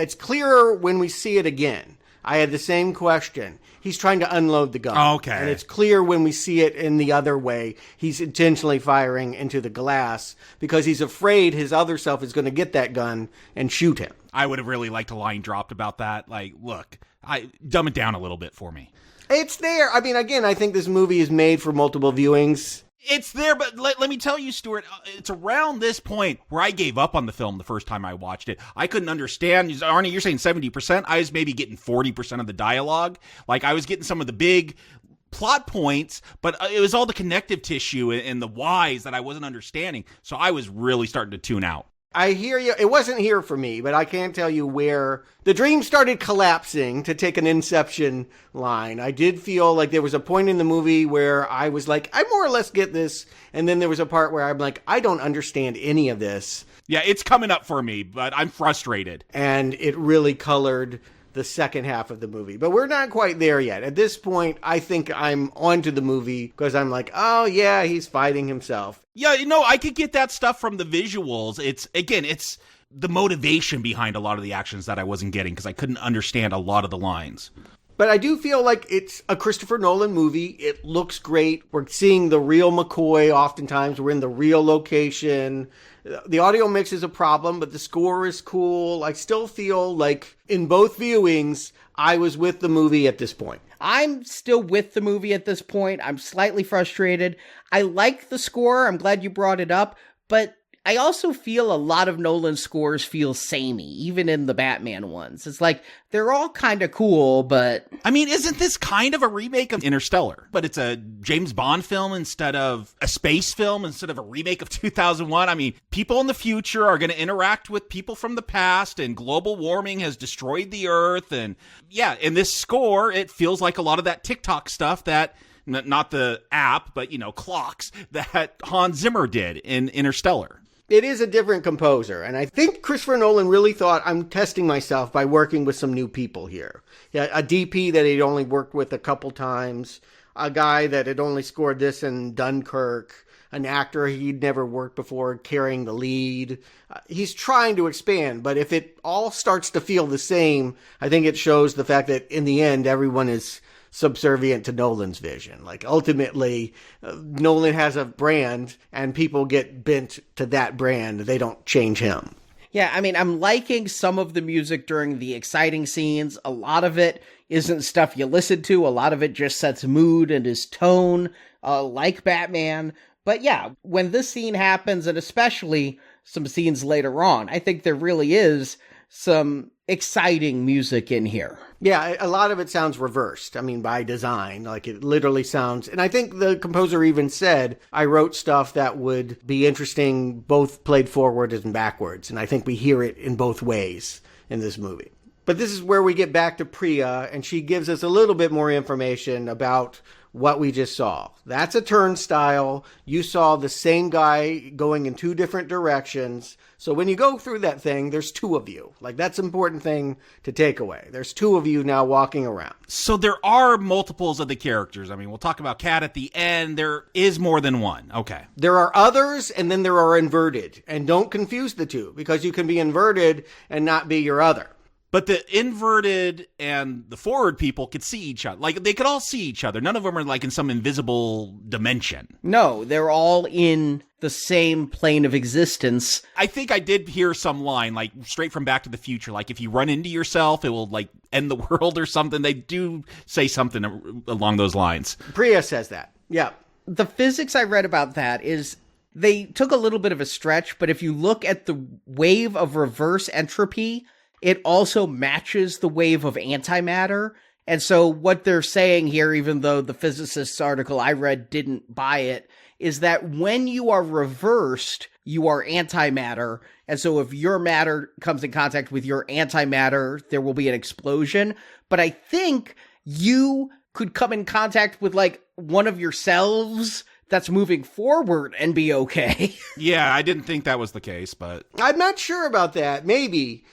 [SPEAKER 8] it's clearer when we see it again. I had the same question. He's trying to unload the gun.
[SPEAKER 10] Okay.
[SPEAKER 8] And it's clear when we see it in the other way. He's intentionally firing into the glass because he's afraid his other self is going to get that gun and shoot him.
[SPEAKER 10] I would have really liked a line dropped about that. Like, look, dumb it down a little bit for me.
[SPEAKER 8] It's there. I mean, again, I think this movie is made for multiple viewings.
[SPEAKER 10] It's there, but let me tell you, Stuart, it's around this point where I gave up on the film the first time I watched it. I couldn't understand. Arnie, you're saying 70%? I was maybe getting 40% of the dialogue. Like, I was getting some of the big plot points, but it was all the connective tissue and the whys that I wasn't understanding. So I was really starting to tune out.
[SPEAKER 8] I hear you. It wasn't here for me, but I can't tell you where the dream started collapsing, to take an Inception line. I did feel like there was a point in the movie where I was like, I more or less get this. And then there was a part where I'm like, I don't understand any of this.
[SPEAKER 10] Yeah, it's coming up for me, but I'm frustrated.
[SPEAKER 8] And it really colored the second half of the movie. But we're not quite there yet. At this point, I think I'm onto the movie because I'm like, oh yeah, he's fighting himself.
[SPEAKER 10] Yeah, I could get that stuff from the visuals. It's the motivation behind a lot of the actions that I wasn't getting because I couldn't understand a lot of the lines.
[SPEAKER 8] But I do feel like it's a Christopher Nolan movie. It looks great. We're seeing the real McCoy oftentimes. We're in the real location. The audio mix is a problem, but the score is cool. I still feel like in both viewings, I was with the movie at this point.
[SPEAKER 7] I'm still with the movie at this point. I'm slightly frustrated. I like the score. I'm glad you brought it up, but I also feel a lot of Nolan's scores feel samey, even in the Batman ones. It's like, they're all kind of cool, but...
[SPEAKER 10] I mean, isn't this kind of a remake of Interstellar? But it's a James Bond film instead of a space film, instead of a remake of 2001. I mean, people in the future are going to interact with people from the past, and global warming has destroyed the Earth. And yeah, in this score, it feels like a lot of that TikTok stuff that... not the app, but, clocks that Hans Zimmer did in Interstellar.
[SPEAKER 8] It is a different composer, and I think Christopher Nolan really thought, I'm testing myself by working with some new people here. Yeah, a DP that he'd only worked with a couple times, a guy that had only scored this in Dunkirk, an actor he'd never worked before carrying the lead. He's trying to expand, but if it all starts to feel the same, I think it shows the fact that in the end, everyone is subservient to Nolan's vision. Like, ultimately, Nolan has a brand and people get bent to that brand. They don't change him.
[SPEAKER 7] Yeah, I mean, I'm liking some of the music during the exciting scenes. A lot of it isn't stuff you listen to. A lot of it just sets mood and is tone, like Batman. But yeah, when this scene happens, and especially some scenes later on, I think there really is some exciting music in here.
[SPEAKER 8] Yeah, a lot of it sounds reversed. I mean, by design, like it literally sounds, and I think the composer even said, I wrote stuff that would be interesting, both played forward and backwards. And I think we hear it in both ways in this movie. But this is where we get back to Priya, and she gives us a little bit more information about what we just saw. That's a turnstile. You saw the same guy going in two different directions. So when you go through that thing, there's two of you. Like, that's an important thing to take away. There's two of you now walking around.
[SPEAKER 10] So there are multiples of the characters. I mean, we'll talk about Cat at the end. There is more than one. Okay.
[SPEAKER 8] There are others, and then there are inverted. And don't confuse the two, because you can be inverted and not be your other.
[SPEAKER 10] But the inverted and the forward people could see each other. Like, they could all see each other. None of them are, like, in some invisible dimension.
[SPEAKER 7] No, they're all in the same plane of existence.
[SPEAKER 10] I think I did hear some line, like, straight from Back to the Future. Like, if you run into yourself, it will, like, end the world or something. They do say something along those lines.
[SPEAKER 8] Priya says that. Yeah.
[SPEAKER 7] The physics I read about that is... they took a little bit of a stretch, but if you look at the wave of reverse entropy... it also matches the wave of antimatter. And so what they're saying here, even though the physicist's article I read didn't buy it, is that when you are reversed, you are antimatter. And so if your matter comes in contact with your antimatter, there will be an explosion. But I think you could come in contact with, like, one of yourselves that's moving forward and be okay.
[SPEAKER 10] Yeah, I didn't think that was the case, but...
[SPEAKER 8] I'm not sure about that. Maybe.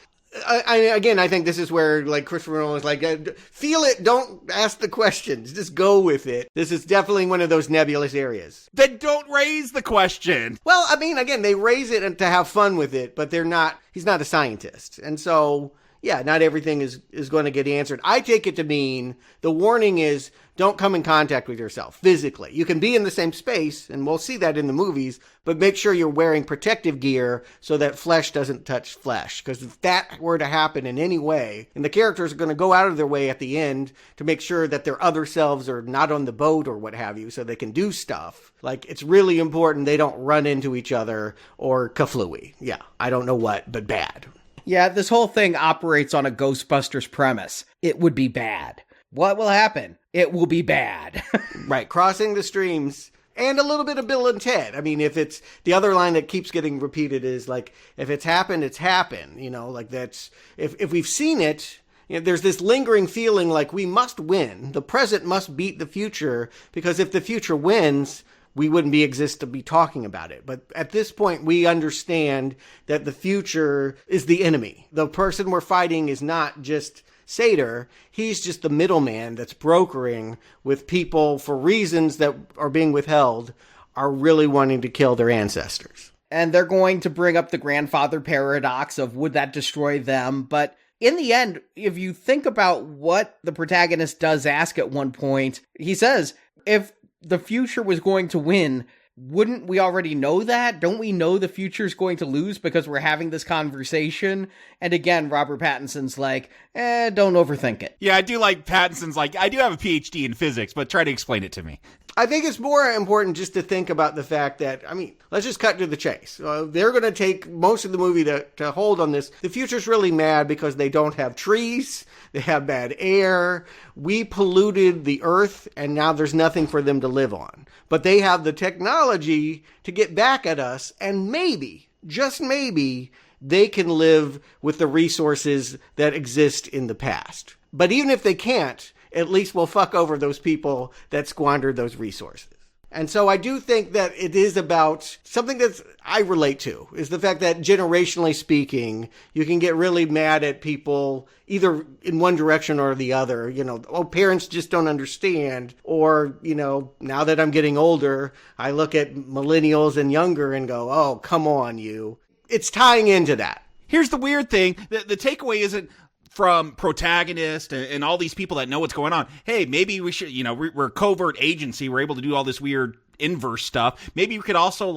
[SPEAKER 8] I think this is where, like, Christopher Nolan is like, feel it, don't ask the questions, just go with it. This is definitely one of those nebulous areas.
[SPEAKER 10] Then don't raise the question.
[SPEAKER 8] Well, I mean, again, they raise it to have fun with it, but he's not a scientist. And so, yeah, not everything is going to get answered. I take it to mean the warning is, don't come in contact with yourself physically. You can be in the same space, and we'll see that in the movies, but make sure you're wearing protective gear so that flesh doesn't touch flesh. Because if that were to happen in any way, and the characters are going to go out of their way at the end to make sure that their other selves are not on the boat or what have you, so they can do stuff. Like, it's really important they don't run into each other or kaflooey. Yeah, I don't know what, but bad.
[SPEAKER 7] Yeah, this whole thing operates on a Ghostbusters premise. It would be bad. What will happen? It will be bad.
[SPEAKER 8] Right, crossing the streams. And a little bit of Bill and Ted. I mean, if it's the other line that keeps getting repeated is like, if it's happened, it's happened. You know, like that's, if we've seen it, you know, there's this lingering feeling like we must win. The present must beat the future, because if the future wins, we wouldn't exist to be talking about it. But at this point, we understand that the future is the enemy. The person we're fighting is not just Sator. He's just the middleman that's brokering with people for reasons that are being withheld, are really wanting to kill their ancestors.
[SPEAKER 7] And they're going to bring up the grandfather paradox of would that destroy them? But in the end, if you think about what the protagonist does ask at one point, he says, if the future was going to win, wouldn't we already know that? Don't we know the future's going to lose because we're having this conversation? And again, Robert Pattinson's like, don't overthink it.
[SPEAKER 10] Yeah, I do like Pattinson's like, I do have a PhD in physics, but try to explain it to me.
[SPEAKER 8] I think it's more important just to think about the fact that, I mean, let's just cut to the chase. They're going to take most of the movie to hold on this. The future's really mad because they don't have trees. They have bad air. We polluted the earth, and now there's nothing for them to live on. But they have the technology to get back at us, and maybe, just maybe, they can live with the resources that exist in the past. But even if they can't, at least we'll fuck over those people that squandered those resources. And so I do think that it is about something that I relate to, is the fact that generationally speaking, you can get really mad at people either in one direction or the other. You know, parents just don't understand. Or, now that I'm getting older, I look at millennials and younger and go, oh, come on, you. It's tying into that.
[SPEAKER 10] Here's the weird thing. The takeaway isn't from protagonist and all these people that know what's going on. Hey, maybe we should, we're a covert agency. We're able to do all this weird inverse stuff. Maybe we could also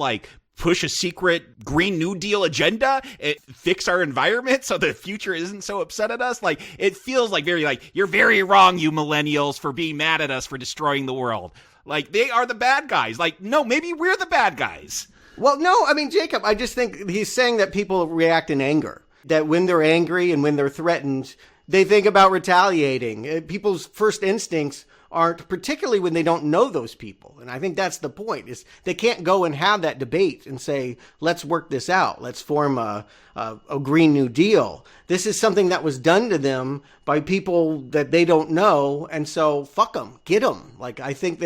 [SPEAKER 10] push a secret Green New Deal agenda, fix our environment so the future isn't so upset at us. It feels very you're very wrong, you millennials, for being mad at us for destroying the world. They are the bad guys. No, maybe we're the bad guys.
[SPEAKER 8] Well, no, I mean, Jacob, I just think he's saying that people react in anger. That when they're angry and when they're threatened, they think about retaliating. People's first instincts aren't, particularly when they don't know those people. And I think that's the point, is they can't go and have that debate and say, let's work this out. Let's form a Green New Deal. This is something that was done to them by people that they don't know. And so fuck them, get them. I think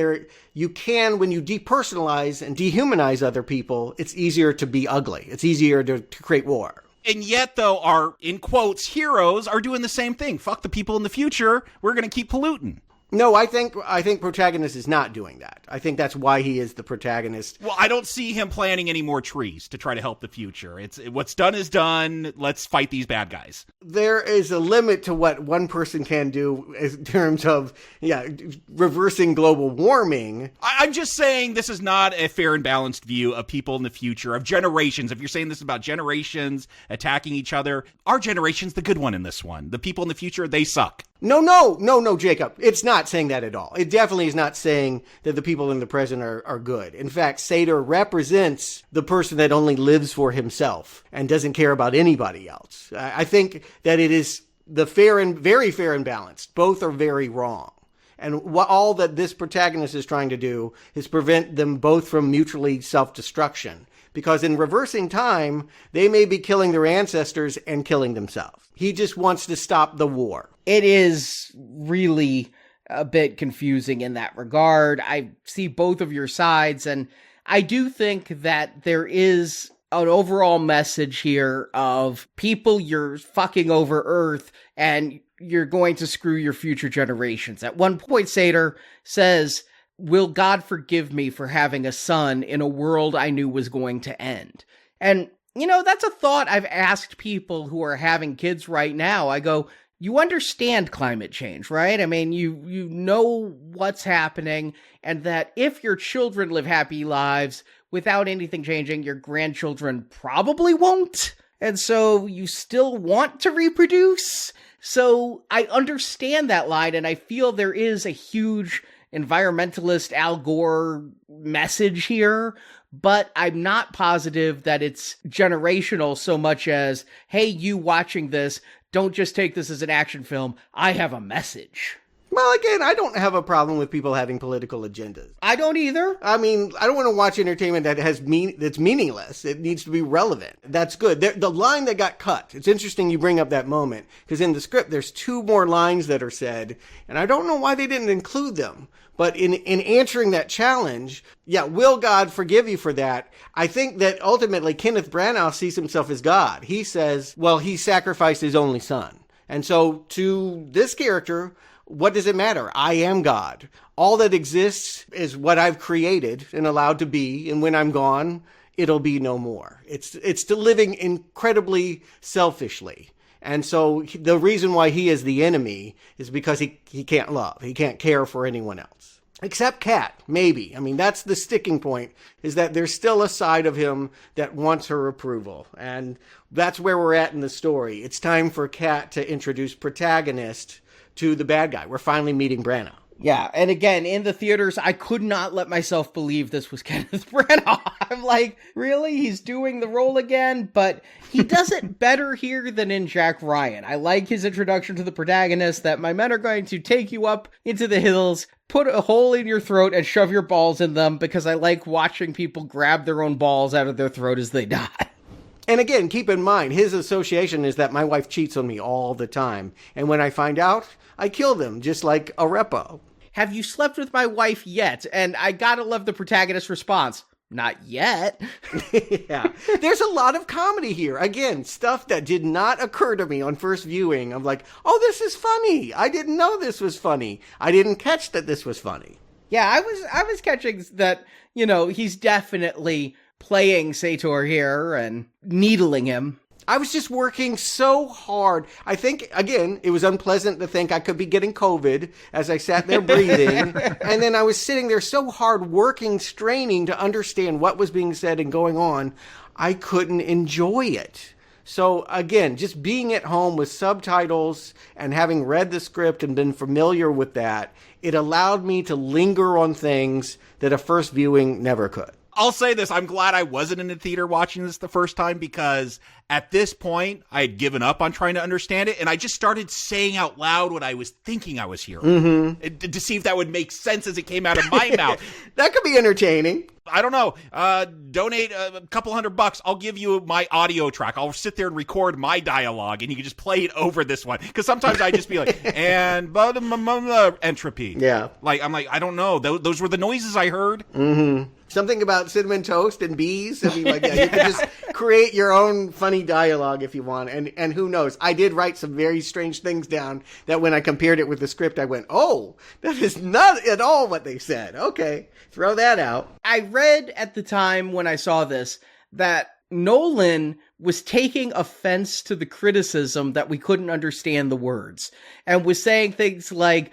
[SPEAKER 8] you can, when you depersonalize and dehumanize other people, it's easier to be ugly. It's easier to create war.
[SPEAKER 10] And yet, though, our, in quotes, heroes are doing the same thing. Fuck the people in the future. We're going to keep polluting.
[SPEAKER 8] No, I think protagonist is not doing that. I think that's why he is the protagonist.
[SPEAKER 10] Well, I don't see him planting any more trees to try to help the future. It's what's done is done. Let's fight these bad guys.
[SPEAKER 8] There is a limit to what one person can do in terms of, reversing global warming.
[SPEAKER 10] I'm just saying this is not a fair and balanced view of people in the future, of generations. If you're saying this is about generations attacking each other, our generation's the good one in this one. The people in the future, they suck.
[SPEAKER 8] No, Jacob. It's not saying that at all. It definitely is not saying that the people in the present are good. In fact, Sator represents the person that only lives for himself and doesn't care about anybody else. I think that it is very fair and balanced. Both are very wrong. And all that this protagonist is trying to do is prevent them both from mutually self-destruction. Because in reversing time, they may be killing their ancestors and killing themselves. He just wants to stop the war.
[SPEAKER 7] It is really a bit confusing in that regard. I see both of your sides, and I do think that there is an overall message here of people, you're fucking over Earth, and you're going to screw your future generations. At one point, Sator says, will God forgive me for having a son in a world I knew was going to end? And, that's a thought I've asked people who are having kids right now. I go, you understand climate change, right? I mean, you know what's happening, and that if your children live happy lives without anything changing, your grandchildren probably won't. And so you still want to reproduce? So I understand that line, and I feel there is a huge environmentalist Al Gore message here, but I'm not positive that it's generational so much as, hey, you watching this, don't just take this as an action film. I have a message.
[SPEAKER 8] Well, again, I don't have a problem with people having political agendas.
[SPEAKER 7] I don't either.
[SPEAKER 8] I mean, I don't want to watch entertainment that that's meaningless. It needs to be relevant. That's good. The line that got cut, it's interesting you bring up that moment, because in the script, there's 2 more lines that are said, and I don't know why they didn't include them. But in answering that challenge, will God forgive you for that? I think that ultimately Kenneth Branagh sees himself as God. He says, well, he sacrificed his only son. And so to this character, what does it matter? I am God. All that exists is what I've created and allowed to be. And when I'm gone, it'll be no more. It's to living incredibly selfishly. And so the reason why he is the enemy is because he can't love. He can't care for anyone else. Except Kat, maybe. I mean, that's the sticking point, is that there's still a side of him that wants her approval. And that's where we're at in the story. It's time for Kat to introduce protagonist to the bad guy. We're finally meeting Branagh.
[SPEAKER 7] Yeah, and again, in the theaters, I could not let myself believe this was Kenneth Branagh. I'm like, really? He's doing the role again? But he does it better here than in Jack Ryan. I like his introduction to the protagonist, that my men are going to take you up into the hills, put a hole in your throat, and shove your balls in them, because I like watching people grab their own balls out of their throat as they die.
[SPEAKER 8] And again, keep in mind, his association is that my wife cheats on me all the time. And when I find out, I kill them, just like a repo.
[SPEAKER 7] Have you slept with my wife yet? And I gotta love the protagonist's response. Not yet.
[SPEAKER 8] Yeah. There's a lot of comedy here. Again, stuff that did not occur to me on first viewing. I'm like, oh, this is funny. I didn't know this was funny. I didn't catch that this was funny.
[SPEAKER 7] Yeah, I was catching that, he's definitely playing Sator here and needling him.
[SPEAKER 8] I was just working so hard. I think, again, it was unpleasant to think I could be getting COVID as I sat there breathing. And then I was sitting there so hard working, straining to understand what was being said and going on. I couldn't enjoy it. So again, just being at home with subtitles and having read the script and been familiar with that, it allowed me to linger on things that a first viewing never could.
[SPEAKER 10] I'll say this, I'm glad I wasn't in the theater watching this the first time, because at this point, I had given up on trying to understand it, and I just started saying out loud what I was thinking I was hearing, to see if that would make sense as it came out of my mouth.
[SPEAKER 8] That could be entertaining.
[SPEAKER 10] I don't know. Donate a couple $100. I'll give you my audio track. I'll sit there and record my dialogue, and you can just play it over this one. Because sometimes I just be like, and entropy.
[SPEAKER 8] Yeah.
[SPEAKER 10] I'm like, I don't know. Those were the noises I heard.
[SPEAKER 8] Mm-hmm. Something about cinnamon toast and bees. I mean, you can just create your own funny dialogue if you want. And who knows? I did write some very strange things down that when I compared it with the script, I went, oh, that is not at all what they said. Okay, throw that out.
[SPEAKER 7] I read at the time when I saw this that Nolan was taking offense to the criticism that we couldn't understand the words, and was saying things like,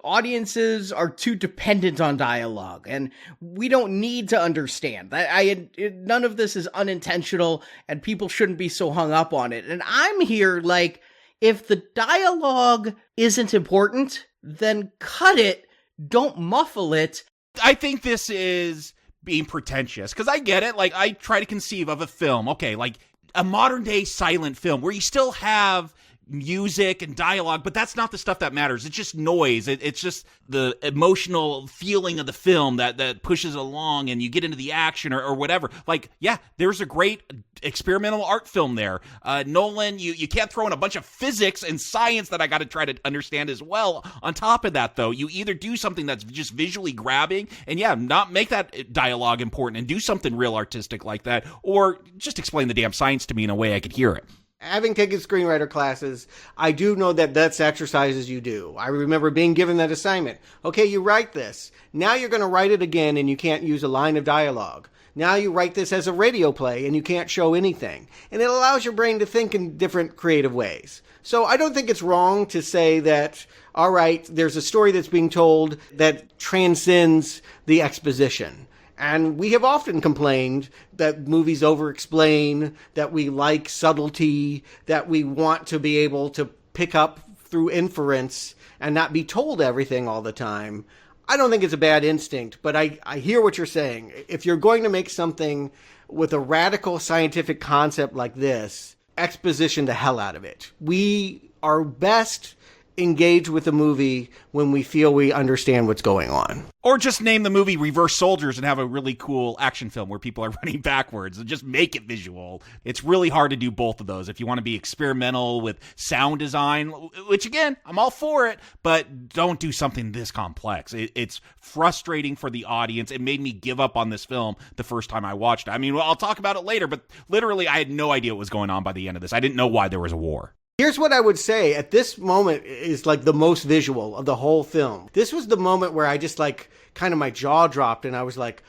[SPEAKER 7] audiences are too dependent on dialogue, and we don't need to understand. None of this is unintentional, and people shouldn't be so hung up on it. And I'm here like, if the dialogue isn't important, then cut it. Don't muffle it.
[SPEAKER 10] I think this is being pretentious, because I get it. Like, I try to conceive of a film, okay, like a modern day silent film where you still have music and dialogue, but that's not the stuff that matters. It's just noise. It's just the emotional feeling of the film that pushes along, and you get into the action or whatever. Like, yeah, there's a great experimental art film there. Nolan, you can't throw in a bunch of physics and science that I got to try to understand as well. On top of that, though, you either do something that's just visually grabbing, and yeah, not make that dialogue important, and do something real artistic like that, or just explain the damn science to me in a way I could hear it.
[SPEAKER 8] Having taken screenwriter classes, I do know that that's exercises you do. I remember being given that assignment. Okay, you write this. Now you're going to write it again, and you can't use a line of dialogue. Now you write this as a radio play, and you can't show anything. And it allows your brain to think in different creative ways. So I don't think it's wrong to say that, all right, there's a story that's being told that transcends the exposition. And we have often complained that movies over-explain, that we like subtlety, that we want to be able to pick up through inference and not be told everything all the time. I don't think it's a bad instinct, but I hear what you're saying. If you're going to make something with a radical scientific concept like this, exposition the hell out of it. We are best engage with the movie when we feel we understand what's going on.
[SPEAKER 10] Or just name the movie Reverse Soldiers and have a really cool action film where people are running backwards, and just make it visual. It's really hard to do both of those if you want to be experimental with sound design, which again, I'm all for it, but don't do something this complex. It's frustrating for the audience. It made me give up on this film the first time I watched it. I mean, I'll talk about it later, but literally I had no idea what was going on by the end of this. I didn't know why there was a war.
[SPEAKER 8] Here's what I would say at this moment is like the most visual of the whole film. This was the moment where I just like kind of my jaw dropped and I was like,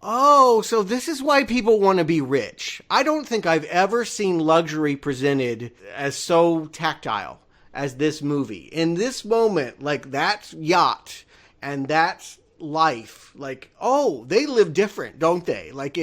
[SPEAKER 8] oh, so this is why people want to be rich. I don't think I've ever seen luxury presented as so tactile as this movie. In this moment, like that yacht and that life. Like, oh, they live different, don't they? Like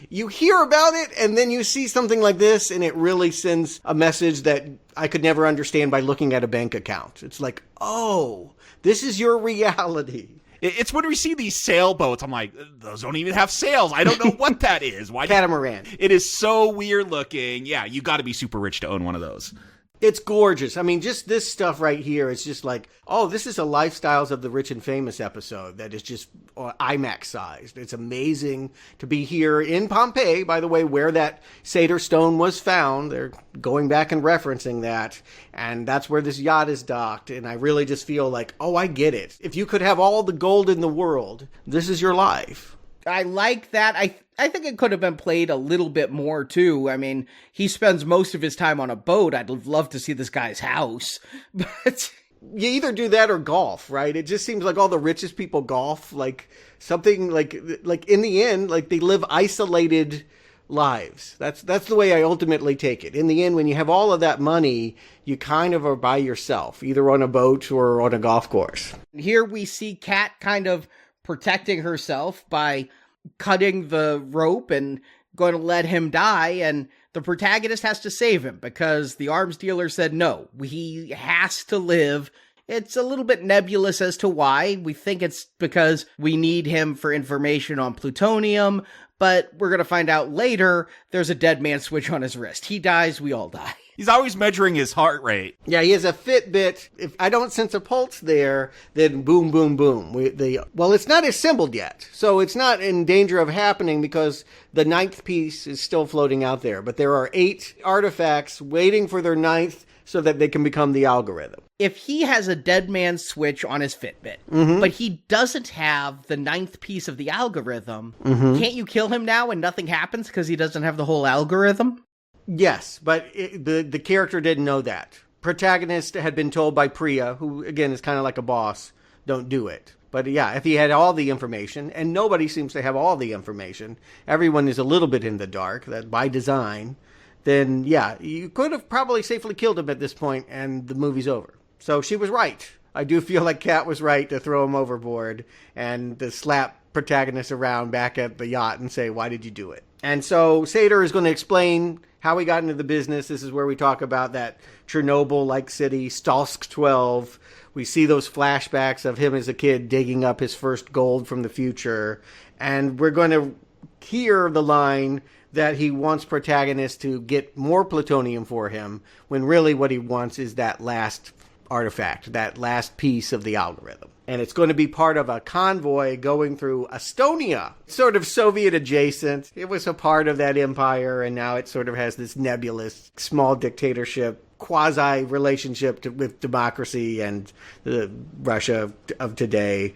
[SPEAKER 8] you hear about it and then you see something like this and it really sends a message that I could never understand by looking at a bank account. It's like, oh, this is your reality.
[SPEAKER 10] It's when we see these sailboats, I'm like, those don't even have sails. I don't know what that is. Why?
[SPEAKER 8] Catamaran.
[SPEAKER 10] It is so weird looking. Yeah, you got to be super rich to own one of those.
[SPEAKER 8] It's gorgeous. I mean, just this stuff right here, it's just like, oh, this is a Lifestyles of the Rich and Famous episode that is just IMAX sized. It's amazing to be here in Pompeii, by the way, where that Satyr stone was found. They're going back and referencing that. And that's where this yacht is docked. And I really just feel like, oh, I get it. If you could have all the gold in the world, this is your life.
[SPEAKER 7] I like that. I think it could have been played a little bit more, too. I mean, he spends most of his time on a boat. I'd love to see this guy's house. But
[SPEAKER 8] you either do that or golf, right? It just seems like all the richest people golf. Like something like in the end, like they live isolated lives. That's the way I ultimately take it. In the end, when you have all of that money, you kind of are by yourself, either on a boat or on a golf course.
[SPEAKER 7] Here we see Kat kind of protecting herself by cutting the rope and going to let him die, and the protagonist has to save him because the arms dealer said no, he has to live. It's a little bit nebulous as to why. We think it's because we need him for information on plutonium, but we're going to find out later there's a dead man switch on his wrist. He dies, we all die.
[SPEAKER 10] He's always measuring his heart rate.
[SPEAKER 8] Yeah, he has a Fitbit. If I don't sense a pulse there, then boom, boom, boom. Well, it's not assembled yet, so it's not in danger of happening because the 9th piece is still floating out there. But there are 8 artifacts waiting for their 9th so that they can become the algorithm.
[SPEAKER 7] If he has a dead man switch on his Fitbit, but he doesn't have the 9th piece of the algorithm, can't you kill him now and nothing happens because he doesn't have the whole algorithm?
[SPEAKER 8] Yes, but the character didn't know that. Protagonist had been told by Priya, who again is kind of like a boss, don't do it. But yeah, if he had all the information, and nobody seems to have all the information, everyone is a little bit in the dark, that by design, then yeah, you could have probably safely killed him at this point and the movie's over. So she was right. I do feel like Kat was right to throw him overboard and to slap protagonist around back at the yacht and say, why did you do it? And so Satyr is going to explain how he got into the business. This is where we talk about that Chernobyl-like city, Stalsk 12. We see those flashbacks of him as a kid digging up his first gold from the future. And we're going to hear the line that he wants protagonist to get more plutonium for him, when really what he wants is that last artifact, that last piece of the algorithm. And it's going to be part of a convoy going through Estonia, sort of Soviet adjacent. It was a part of that empire, and now it sort of has this nebulous small dictatorship, quasi relationship with democracy and the Russia of today.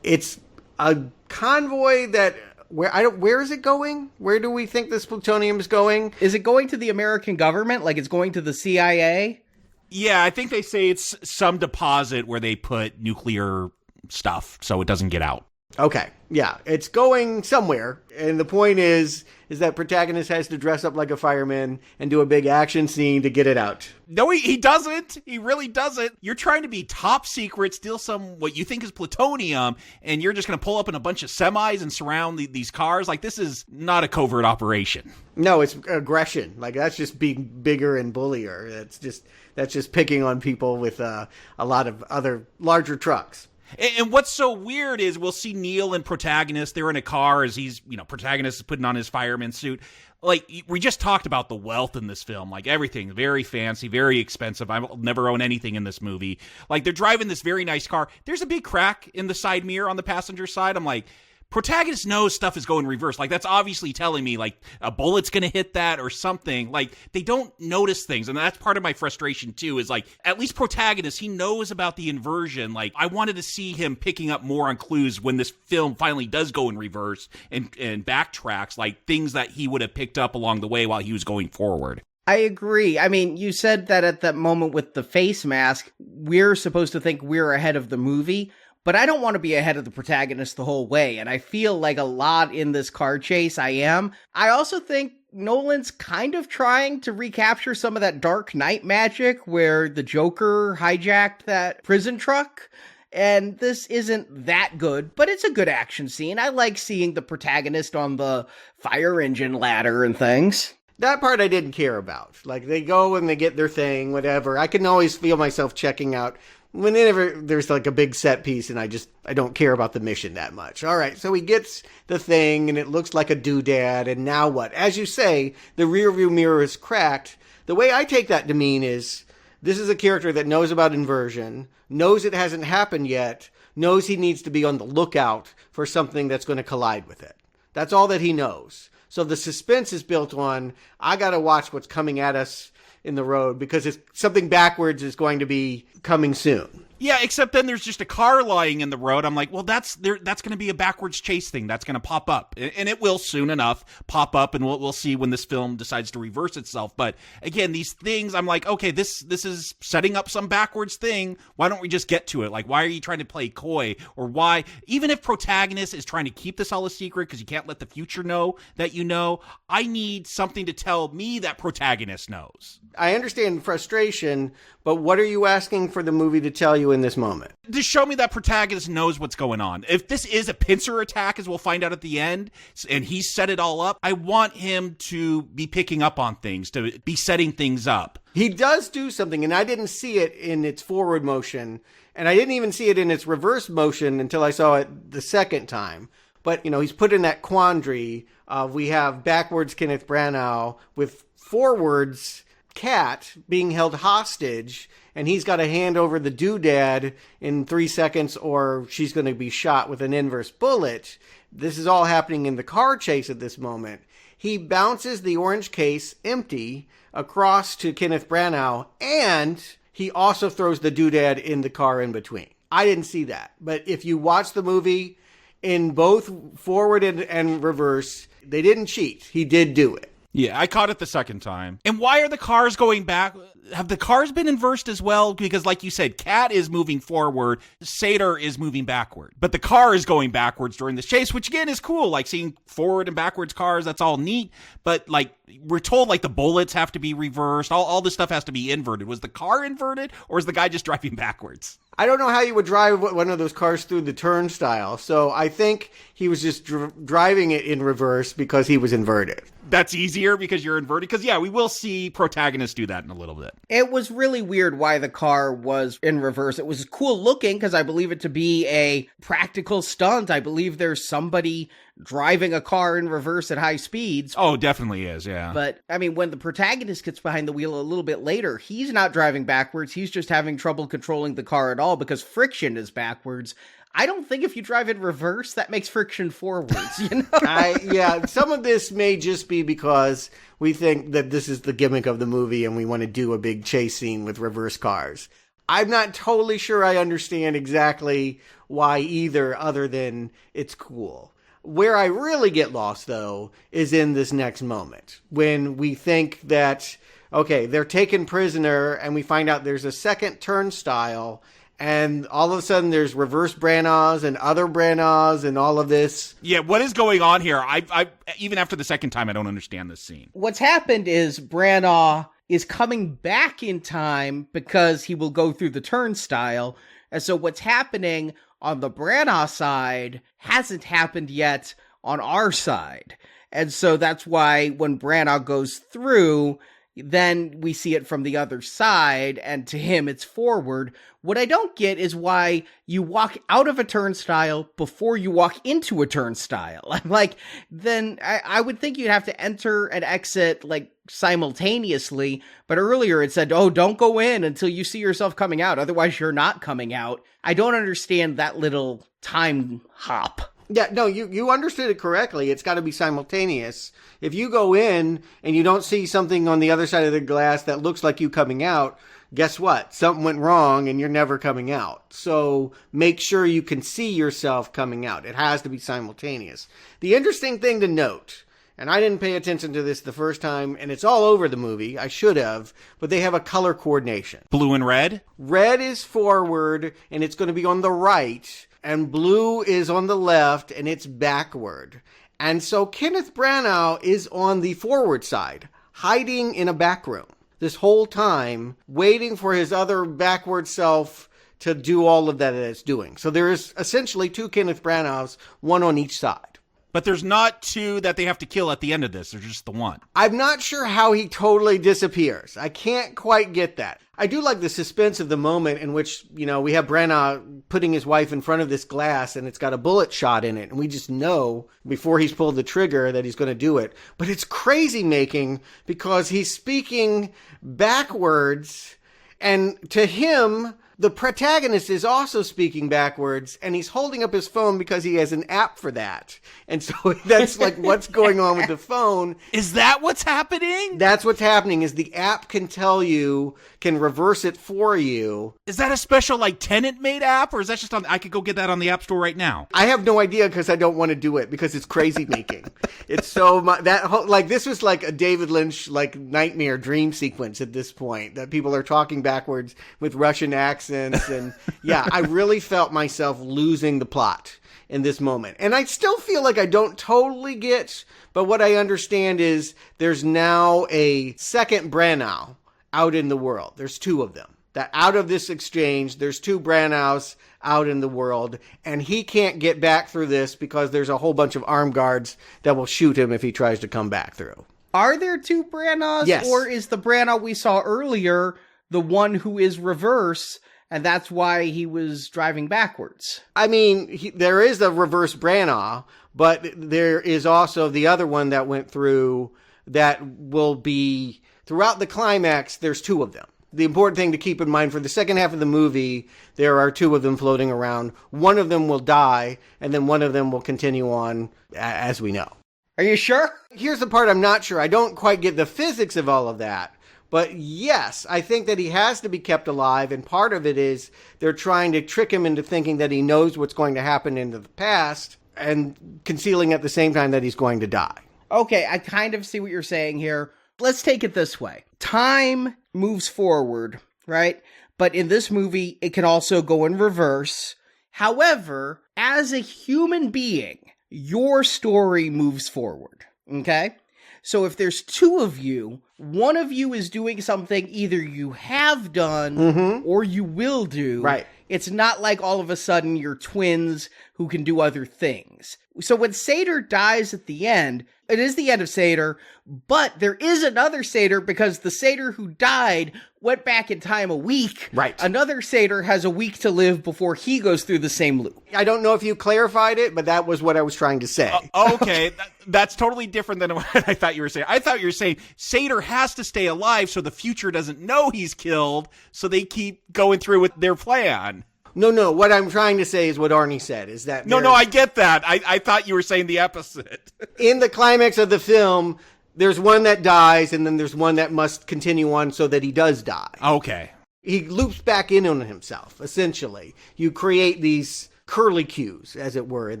[SPEAKER 8] It's a convoy that where is it going? Where do we think this plutonium is going?
[SPEAKER 7] Is it going to the American government? Like it's going to the CIA?
[SPEAKER 10] Yeah, I think they say it's some deposit where they put nuclear stuff so it doesn't get out.
[SPEAKER 8] Okay, yeah, it's going somewhere, and the point is that protagonist has to dress up like a fireman and do a big action scene to get it out.
[SPEAKER 10] No, he doesn't. He really doesn't. You're trying to be top secret, steal some what you think is plutonium, and you're just going to pull up in a bunch of semis and surround these cars. Like, this is not a covert operation.
[SPEAKER 8] No, it's aggression. Like, that's just being bigger and bullier. That's just picking on people with a lot of other larger trucks.
[SPEAKER 10] And what's so weird is we'll see Neil and protagonist. They're in a car as he's, protagonist is putting on his fireman suit. Like, we just talked about the wealth in this film. Like, everything very fancy, very expensive. I'll never own anything in this movie. Like, they're driving this very nice car. There's a big crack in the side mirror on the passenger side. I'm like, protagonist knows stuff is going reverse. Like, that's obviously telling me, like, a bullet's going to hit that or something. Like, they don't notice things. And that's part of my frustration, too, is, like, at least protagonist, he knows about the inversion. Like, I wanted to see him picking up more on clues when this film finally does go in reverse and backtracks, like, things that he would have picked up along the way while he was going forward.
[SPEAKER 7] I agree. I mean, you said that at that moment with the face mask, we're supposed to think we're ahead of the movie. But I don't want to be ahead of the protagonist the whole way, and I feel like a lot in this car chase I am. I also think Nolan's kind of trying to recapture some of that Dark Knight magic where the Joker hijacked that prison truck. And this isn't that good, but it's a good action scene. I like seeing the protagonist on the fire engine ladder and things.
[SPEAKER 8] That part I didn't care about. Like, they go and they get their thing, whatever. I can always feel myself checking out whenever there's like a big set piece and I don't care about the mission that much. All right, so he gets the thing and it looks like a doodad, and now what? As you say, the rearview mirror is cracked. The way I take that to mean is this is a character that knows about inversion, knows it hasn't happened yet, knows he needs to be on the lookout for something that's going to collide with it. That's all that he knows. So the suspense is built on, I got to watch what's coming at us in the road because something backwards is going to be coming soon.
[SPEAKER 10] Yeah, except then there's just a car lying in the road. I'm like, well, that's going to be a backwards chase thing. That's going to pop up. And it will soon enough pop up, and we'll see when this film decides to reverse itself. But again, these things, I'm like, okay, this is setting up some backwards thing. Why don't we just get to it? Like, why are you trying to play coy? Or why, even if protagonist is trying to keep this all a secret because you can't let the future know that you know, I need something to tell me that protagonist knows.
[SPEAKER 8] I understand frustration, but what are you asking for the movie to tell you in this moment?
[SPEAKER 10] To show me that protagonist knows what's going on. If this is a pincer attack, as we'll find out at the end, and he set it all up, I want him to be picking up on things, to be setting things up.
[SPEAKER 8] He does do something, and I didn't see it in its forward motion, and I didn't even see it in its reverse motion until I saw it the second time. But, he's put in that quandary of we have backwards Kenneth Branagh with forwards Cat being held hostage, and he's got to hand over the doodad in 3 seconds or she's going to be shot with an inverse bullet. This is all happening in the car chase at this moment. He bounces the orange case empty across to Kenneth Branagh, and he also throws the doodad in the car in between. I didn't see that. But if you watch the movie in both forward and reverse, they didn't cheat. He did do it.
[SPEAKER 10] Yeah, I caught it the second time. And why are the cars going back? Have the cars been inversed as well? Because like you said, Cat is moving forward, Sator is moving backward. But the car is going backwards during this chase, which again is cool. Like seeing forward and backwards cars, that's all neat. But like we're told like the bullets have to be reversed. All this stuff has to be inverted. Was the car inverted or is the guy just driving backwards?
[SPEAKER 8] I don't know how you would drive one of those cars through the turnstile. So I think he was just driving it in reverse because he was inverted.
[SPEAKER 10] That's easier because you're inverted. Because yeah, we will see protagonists do that in a little bit.
[SPEAKER 7] It was really weird why the car was in reverse. It was cool looking because I believe it to be a practical stunt. I believe there's somebody driving a car in reverse at high speeds.
[SPEAKER 10] Oh, definitely is, yeah.
[SPEAKER 7] But, I mean, when the protagonist gets behind the wheel a little bit later, he's not driving backwards. He's just having trouble controlling the car at all because friction is backwards. I don't think if you drive in reverse, that makes friction forwards, you know?
[SPEAKER 8] Yeah, some of this may just be because we think that this is the gimmick of the movie and we want to do a big chase scene with reverse cars. I'm not totally sure I understand exactly why either, other than it's cool. Where I really get lost, though, is in this next moment. When we think that, okay, they're taken prisoner, and we find out there's a second turnstile, and all of a sudden there's reverse Branaghs and other Branaghs and all of this.
[SPEAKER 10] Yeah, what is going on here? I even after the second time, I don't understand this scene.
[SPEAKER 7] What's happened is Branagh is coming back in time because he will go through the turnstile. And so what's happening on the Branagh side hasn't happened yet on our side. And so that's why when Branagh goes through, then we see it from the other side, and to him it's forward. What I don't get is why you walk out of a turnstile before you walk into a turnstile. I'm like, then I would think you'd have to enter and exit like simultaneously, but earlier it said, oh, don't go in until you see yourself coming out, otherwise you're not coming out. I don't understand that little time hop.
[SPEAKER 8] Yeah, no, you understood it correctly. It's got to be simultaneous. If you go in and you don't see something on the other side of the glass that looks like you coming out, guess what? Something went wrong and you're never coming out. So make sure you can see yourself coming out. It has to be simultaneous. The interesting thing to note, and I didn't pay attention to this the first time, and it's all over the movie. I should have, but they have a color coordination.
[SPEAKER 10] Blue and red?
[SPEAKER 8] Red is forward, and it's going to be on the right, and blue is on the left, and it's backward. And so Kenneth Branagh is on the forward side, hiding in a back room this whole time, waiting for his other backward self to do all of that it's doing. So there is essentially 2 Kenneth Branaghs, one on each side.
[SPEAKER 10] But there's not 2 that they have to kill at the end of this. There's just the 1.
[SPEAKER 8] I'm not sure how he totally disappears. I can't quite get that. I do like the suspense of the moment in which, we have Branagh putting his wife in front of this glass and it's got a bullet shot in it. And we just know before he's pulled the trigger that he's going to do it. But it's crazy making because he's speaking backwards, and to him, the protagonist is also speaking backwards, and he's holding up his phone because he has an app for that. And so that's like what's going on with the phone.
[SPEAKER 10] Is that what's happening?
[SPEAKER 8] That's what's happening, is the app can tell you, can reverse it for you.
[SPEAKER 10] Is that a special like Tenet made app, or is that just on? I could go get that on the App Store right now.
[SPEAKER 8] I have no idea because I don't want to do it because it's crazy making. It's so that whole, like, this was like a David Lynch like nightmare dream sequence at this point, that people are talking backwards with Russian accents, and yeah, I really felt myself losing the plot in this moment. And I still feel like I don't totally get, but what I understand is there's now a second Branagh out in the world. There's 2 of them. That out of this exchange, there's 2 Branaghs out in the world, and he can't get back through this because there's a whole bunch of armed guards that will shoot him if he tries to come back through.
[SPEAKER 7] Are there 2 Branaghs?
[SPEAKER 8] Yes.
[SPEAKER 7] Or is the Branagh we saw earlier the one who is reverse, and that's why he was driving backwards?
[SPEAKER 8] I mean, there is a reverse Branagh, but there is also the other one that went through that will be... Throughout the climax, there's 2 of them. The important thing to keep in mind for the second half of the movie, there are 2 of them floating around. One of them will die, and then one of them will continue on as we know.
[SPEAKER 7] Are you sure?
[SPEAKER 8] Here's the part I'm not sure. I don't quite get the physics of all of that. But yes, I think that he has to be kept alive, and part of it is they're trying to trick him into thinking that he knows what's going to happen in the past and concealing at the same time that he's going to die.
[SPEAKER 7] Okay, I kind of see what you're saying here. Let's take it this way. Time moves forward, right? But in this movie, it can also go in reverse. However, as a human being, your story moves forward, okay? So if there's 2 of you, one of you is doing something either you have done or you will do.
[SPEAKER 8] Right.
[SPEAKER 7] It's not like all of a sudden you're twins who can do other things. So when Sator dies at the end, it is the end of Sator, but there is another Sator because the Sator who died went back in time a week.
[SPEAKER 8] Right.
[SPEAKER 7] Another Sator has a week to live before he goes through the same loop.
[SPEAKER 8] I don't know if you clarified it, but that was what I was trying to say.
[SPEAKER 10] Okay, that's totally different than what I thought you were saying. I thought you were saying Sator has to stay alive so the future doesn't know he's killed, so they keep going through with their plan.
[SPEAKER 8] No, what I'm trying to say is what Arnie said, is that...
[SPEAKER 10] No, I get that. I thought you were saying the opposite.
[SPEAKER 8] In the climax of the film, there's one that dies, and then there's one that must continue on so that he does die.
[SPEAKER 10] Okay.
[SPEAKER 8] He loops back in on himself, essentially. You create these curlicues, as it were, in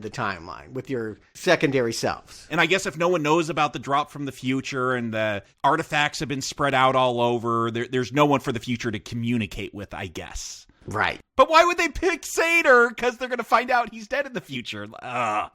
[SPEAKER 8] the timeline with your secondary selves.
[SPEAKER 10] And I guess if no one knows about the drop from the future and the artifacts have been spread out all over, there's no one for the future to communicate with, I guess.
[SPEAKER 8] Right.
[SPEAKER 10] But why would they pick Sator? Because they're going to find out he's dead in the future.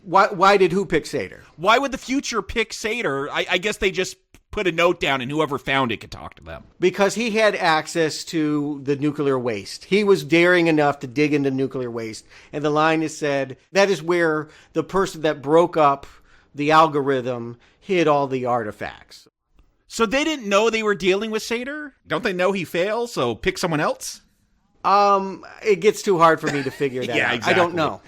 [SPEAKER 8] Why did who pick Sator?
[SPEAKER 10] Why would the future pick Sator? I guess they just put a note down and whoever found it could talk to them.
[SPEAKER 8] Because he had access to the nuclear waste. He was daring enough to dig into nuclear waste. And the line is said, that is where the person that broke up the algorithm hid all the artifacts.
[SPEAKER 10] So they didn't know they were dealing with Sator? Don't they know he failed, so pick someone else?
[SPEAKER 8] It gets too hard for me to figure that out.
[SPEAKER 10] Exactly.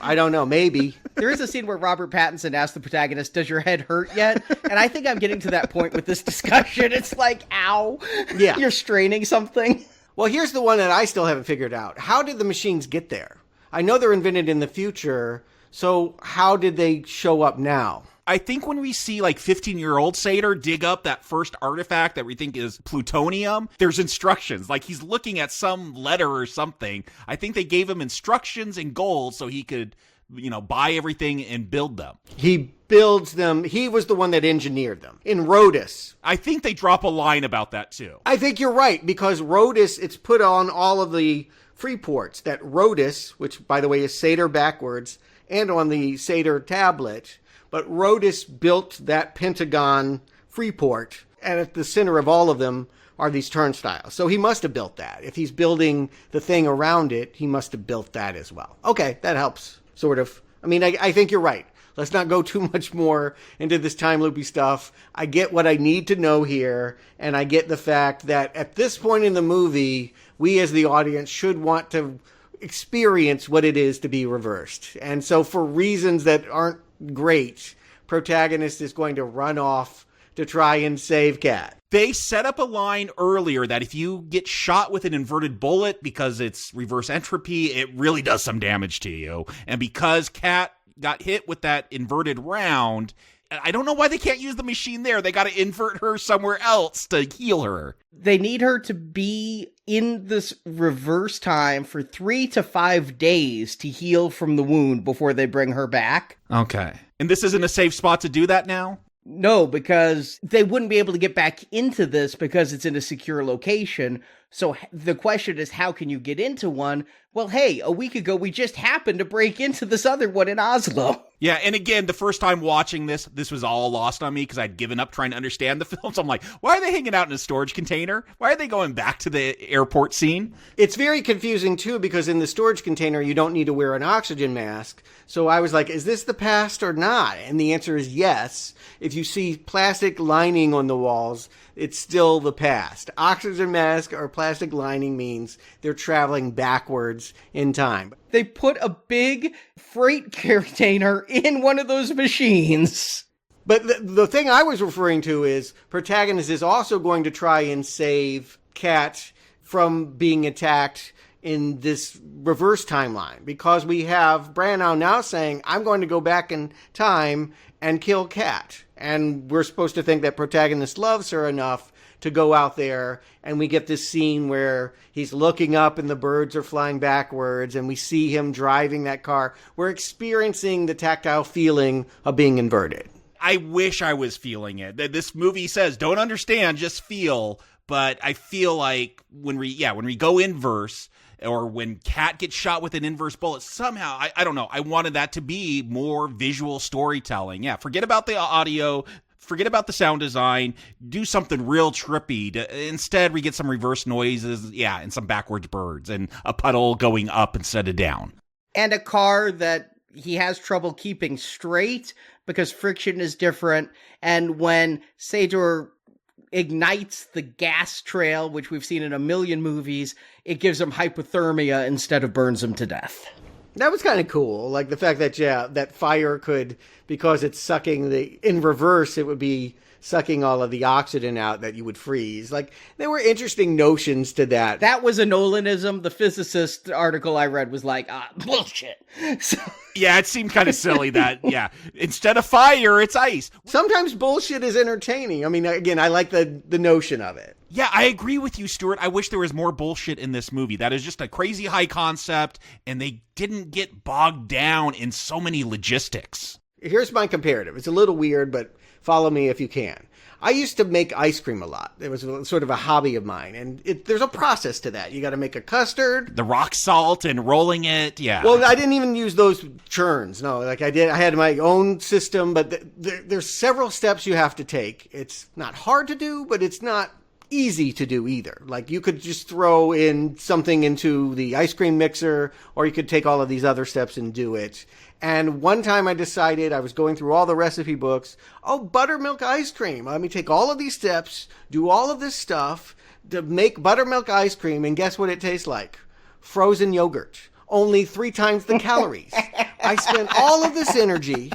[SPEAKER 8] I don't know. Maybe.
[SPEAKER 7] There is a scene where Robert Pattinson asks the protagonist, does your head hurt yet? And I think I'm getting to that point with this discussion. It's like, ow.
[SPEAKER 8] Yeah.
[SPEAKER 7] You're straining something.
[SPEAKER 8] Well, here's the one that I still haven't figured out. How did the machines get there? I know they're invented in the future, so how did they show up now?
[SPEAKER 10] I think when we see like 15-year-old Sator dig up that first artifact that we think is plutonium, there's instructions. Like he's looking at some letter or something. I think they gave him instructions in gold so he could, buy everything and build them.
[SPEAKER 8] He builds them. He was the one that engineered them. In Rhodus.
[SPEAKER 10] I think they drop a line about that too.
[SPEAKER 8] I think you're right, because Rhodus, it's put on all of the free ports that Rhodus, which by the way is Sator backwards, and on the Sator tablet. But Rhodus built that Pentagon Freeport, and at the center of all of them are these turnstiles. So he must have built that. If he's building the thing around it, he must have built that as well. Okay, that helps, sort of. I mean, I think you're right. Let's not go too much more into this time loopy stuff. I get what I need to know here, and I get the fact that at this point in the movie, we as the audience should want to experience what it is to be reversed. And so for reasons that aren't great, protagonist is going to run off to try and save Kat.
[SPEAKER 10] They set up a line earlier that if you get shot with an inverted bullet because it's reverse entropy, it really does some damage to you. And because Kat got hit with that inverted round, I don't know why they can't use the machine there. They got to invert her somewhere else to heal her.
[SPEAKER 7] They need her to be in this reverse time for 3 to 5 days to heal from the wound before they bring her back.
[SPEAKER 10] Okay. And this isn't a safe spot to do that now?
[SPEAKER 7] No, because they wouldn't be able to get back into this because it's in a secure location. So the question is, how can you get into one? Well, hey, a week ago, we just happened to break into this other one in Oslo.
[SPEAKER 10] Yeah, and again, the first time watching this was all lost on me because I'd given up trying to understand the film. So I'm like, why are they hanging out in a storage container? Why are they going back to the airport scene?
[SPEAKER 8] It's very confusing, too, because in the storage container, you don't need to wear an oxygen mask. So I was like, is this the past or not? And the answer is yes. If you see plastic lining on the walls, it's still the past. Oxygen mask or plastic lining means they're traveling backwards in time.
[SPEAKER 7] They put a big freight container in one of those machines.
[SPEAKER 8] But the thing I was referring to is protagonist is also going to try and save Kat from being attacked in this reverse timeline, because we have Branagh now saying, I'm going to go back in time and kill Kat. And we're supposed to think that protagonist loves her enough to go out there, and we get this scene where he's looking up and the birds are flying backwards, and we see him driving that car. We're experiencing the tactile feeling of being inverted.
[SPEAKER 10] I wish I was feeling it. This movie says, don't understand, just feel. But I feel like when we go inverse, or when Kat gets shot with an inverse bullet, somehow, I don't know, I wanted that to be more visual storytelling. Yeah, forget about the audio, forget about the sound design, do something real trippy. Instead, we get some reverse noises, and some backwards birds, and a puddle going up instead of down.
[SPEAKER 7] And a car that he has trouble keeping straight because friction is different. And when Sador ignites the gas trail, which we've seen in a million movies, it gives him hypothermia instead of burns him to death.
[SPEAKER 8] That was kind of cool. Like the fact that, that fire could, because it's sucking in reverse, it would be sucking all of the oxygen out that you would freeze. Like, there were interesting notions to that.
[SPEAKER 7] That was a Nolanism. The physicist article I read was like, bullshit. So...
[SPEAKER 10] Yeah, it seemed kind of silly that, instead of fire, it's ice.
[SPEAKER 8] Sometimes bullshit is entertaining. I mean, again, I like the notion of it.
[SPEAKER 10] Yeah, I agree with you, Stuart. I wish there was more bullshit in this movie. That is just a crazy high concept, and they didn't get bogged down in so many logistics.
[SPEAKER 8] Here's my comparative. It's a little weird, but follow me if you can. I used to make ice cream a lot. It was sort of a hobby of mine. And there's a process to that. You got to make a custard.
[SPEAKER 10] The rock salt and rolling it, yeah.
[SPEAKER 8] Well, I didn't even use those churns. No, like I had my own system, but there's several steps you have to take. It's not hard to do, but it's not easy to do either. Like you could just throw in something into the ice cream mixer, or you could take all of these other steps and do it. And one time I decided, I was going through all the recipe books, buttermilk ice cream. Let me take all of these steps, do all of this stuff to make buttermilk ice cream, and guess what it tastes like? Frozen yogurt. Only 3 times the calories. I spent all of this energy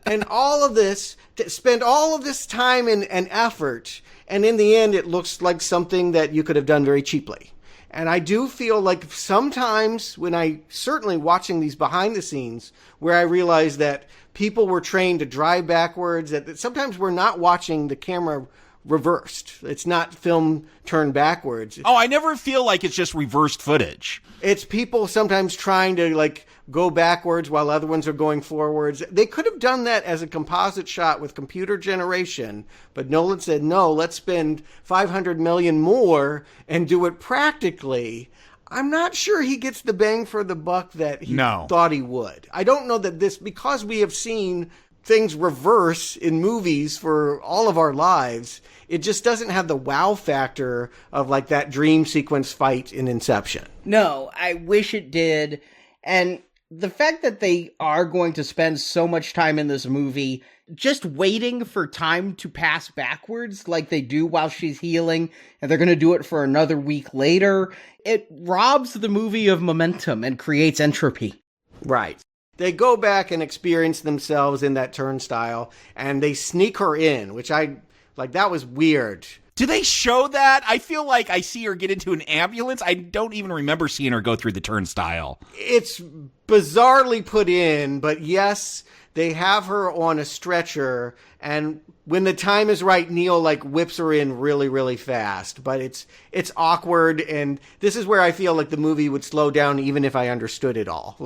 [SPEAKER 8] and all of this, spend all of this time and effort, and in the end it looks like something that you could have done very cheaply. And I do feel like sometimes when certainly watching these behind the scenes, where I realized that people were trained to drive backwards, that sometimes we're not watching the camera reversed. It's not film turned backwards.
[SPEAKER 10] Oh, I never feel like it's just reversed footage.
[SPEAKER 8] It's people sometimes trying to go backwards while other ones are going forwards. They could have done that as a composite shot with computer generation, but Nolan said, no, let's spend $500 million more and do it practically. I'm not sure he gets the bang for the buck that he thought he would. I don't know that because we have seen things reverse in movies for all of our lives. It just doesn't have the wow factor of like that dream sequence fight in Inception.
[SPEAKER 7] No, I wish it did. And the fact that they are going to spend so much time in this movie just waiting for time to pass backwards like they do while she's healing, and they're going to do it for another week later, it robs the movie of momentum and creates entropy.
[SPEAKER 8] Right. They go back and experience themselves in that turnstile, and they sneak her in, which that was weird.
[SPEAKER 10] Do they show that? I feel like I see her get into an ambulance. I don't even remember seeing her go through the turnstile.
[SPEAKER 8] It's bizarrely put in, but yes, they have her on a stretcher, and when the time is right, Neil whips her in really, really fast. But it's awkward, and this is where I feel like the movie would slow down even if I understood it all.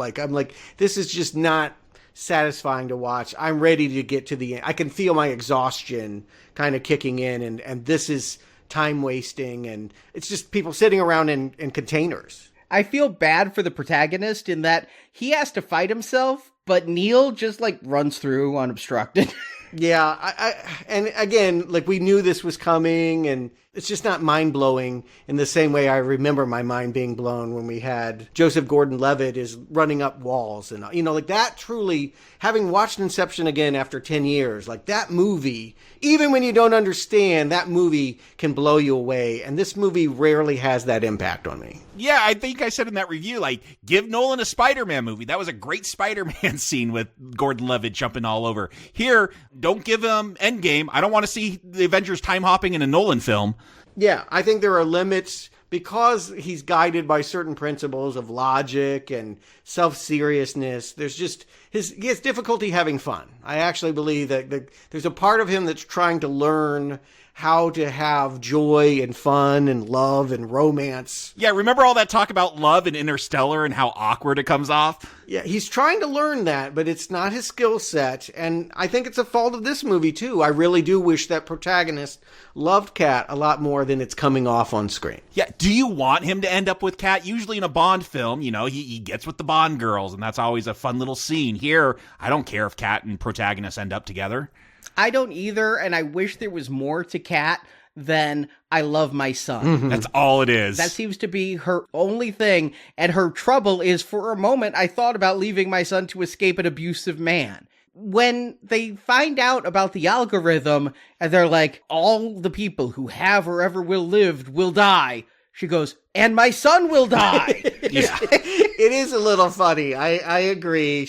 [SPEAKER 8] This is just not satisfying to watch. I'm ready to get to the end. I can feel my exhaustion kind of kicking in, and this is time wasting, and it's just people sitting around in containers.
[SPEAKER 7] I feel bad for the protagonist in that he has to fight himself, but Neil just runs through unobstructed.
[SPEAKER 8] Yeah, and again, we knew this was coming, and it's just not mind-blowing in the same way I remember my mind being blown when we had Joseph Gordon-Levitt is running up walls. And, that truly, having watched Inception again after 10 years, that movie, even when you don't understand, that movie can blow you away. And this movie rarely has that impact on me.
[SPEAKER 10] Yeah, I think I said in that review, give Nolan a Spider-Man movie. That was a great Spider-Man scene with Gordon-Levitt jumping all over. Here, don't give him Endgame. I don't want to see the Avengers time hopping in a Nolan film.
[SPEAKER 8] Yeah, I think there are limits because he's guided by certain principles of logic and self-seriousness. There's just he has difficulty having fun. I actually believe that there's a part of him that's trying to learn how to have joy and fun and love and romance.
[SPEAKER 10] Yeah, remember all that talk about love in Interstellar and how awkward it comes off?
[SPEAKER 8] Yeah, he's trying to learn that, but it's not his skill set. And I think it's a fault of this movie, too. I really do wish that protagonist loved Kat a lot more than it's coming off on screen.
[SPEAKER 10] Yeah, do you want him to end up with Kat? Usually in a Bond film, he gets with the Bond girls, and that's always a fun little scene. Here, I don't care if Kat and protagonist end up together.
[SPEAKER 7] I don't either, and I wish there was more to Kat than I love my son.
[SPEAKER 10] Mm-hmm. That's all it is.
[SPEAKER 7] That seems to be her only thing, and her trouble is, for a moment, I thought about leaving my son to escape an abusive man. When they find out about the algorithm, and they're like, all the people who have or ever will live will die, she goes, and my son will die.
[SPEAKER 10] Yeah.
[SPEAKER 8] It is a little funny. I agree.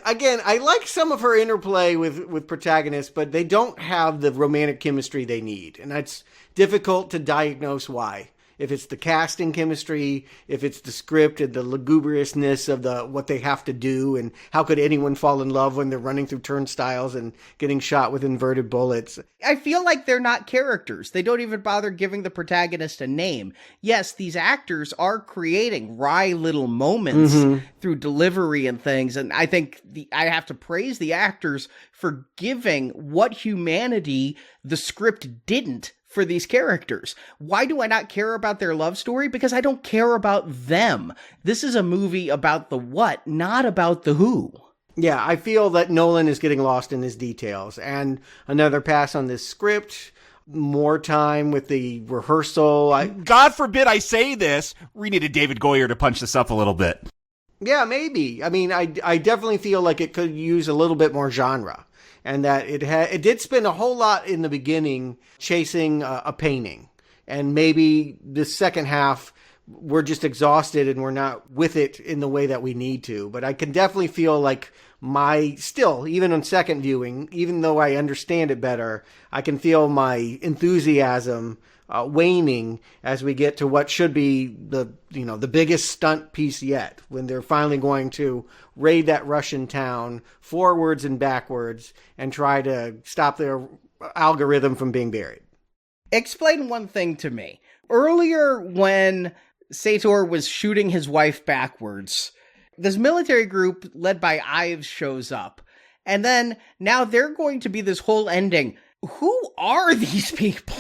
[SPEAKER 8] Again, I like some of her interplay with protagonists, but they don't have the romantic chemistry they need. And that's difficult to diagnose why. If it's the casting chemistry, if it's the script and the lugubriousness of what they have to do, and how could anyone fall in love when they're running through turnstiles and getting shot with inverted bullets.
[SPEAKER 7] I feel like they're not characters. They don't even bother giving the protagonist a name. Yes, these actors are creating wry little moments through delivery and things, and I think I have to praise the actors for giving what humanity the script didn't for these characters. Why do I not care about their love story? Because I don't care about them. This is a movie about the what, not about the who.
[SPEAKER 8] Yeah, I feel that Nolan is getting lost in his details. And another pass on this script, more time with the rehearsal.
[SPEAKER 10] God forbid I say this. We needed David Goyer to punch this up a little bit.
[SPEAKER 8] Yeah, maybe. I mean, I definitely feel like it could use a little bit more genre. And that it did spend a whole lot in the beginning chasing a painting. And maybe the second half, we're just exhausted and we're not with it in the way that we need to. But I can definitely feel like even on second viewing, even though I understand it better, I can feel my enthusiasm waning as we get to what should be the biggest stunt piece yet, when they're finally going to raid that Russian town forwards and backwards and try to stop their algorithm from being buried.
[SPEAKER 7] Explain one thing to me. Earlier, when Sator was shooting his wife backwards, this military group led by Ives shows up, and then now they're going to be this whole ending. Who are these people?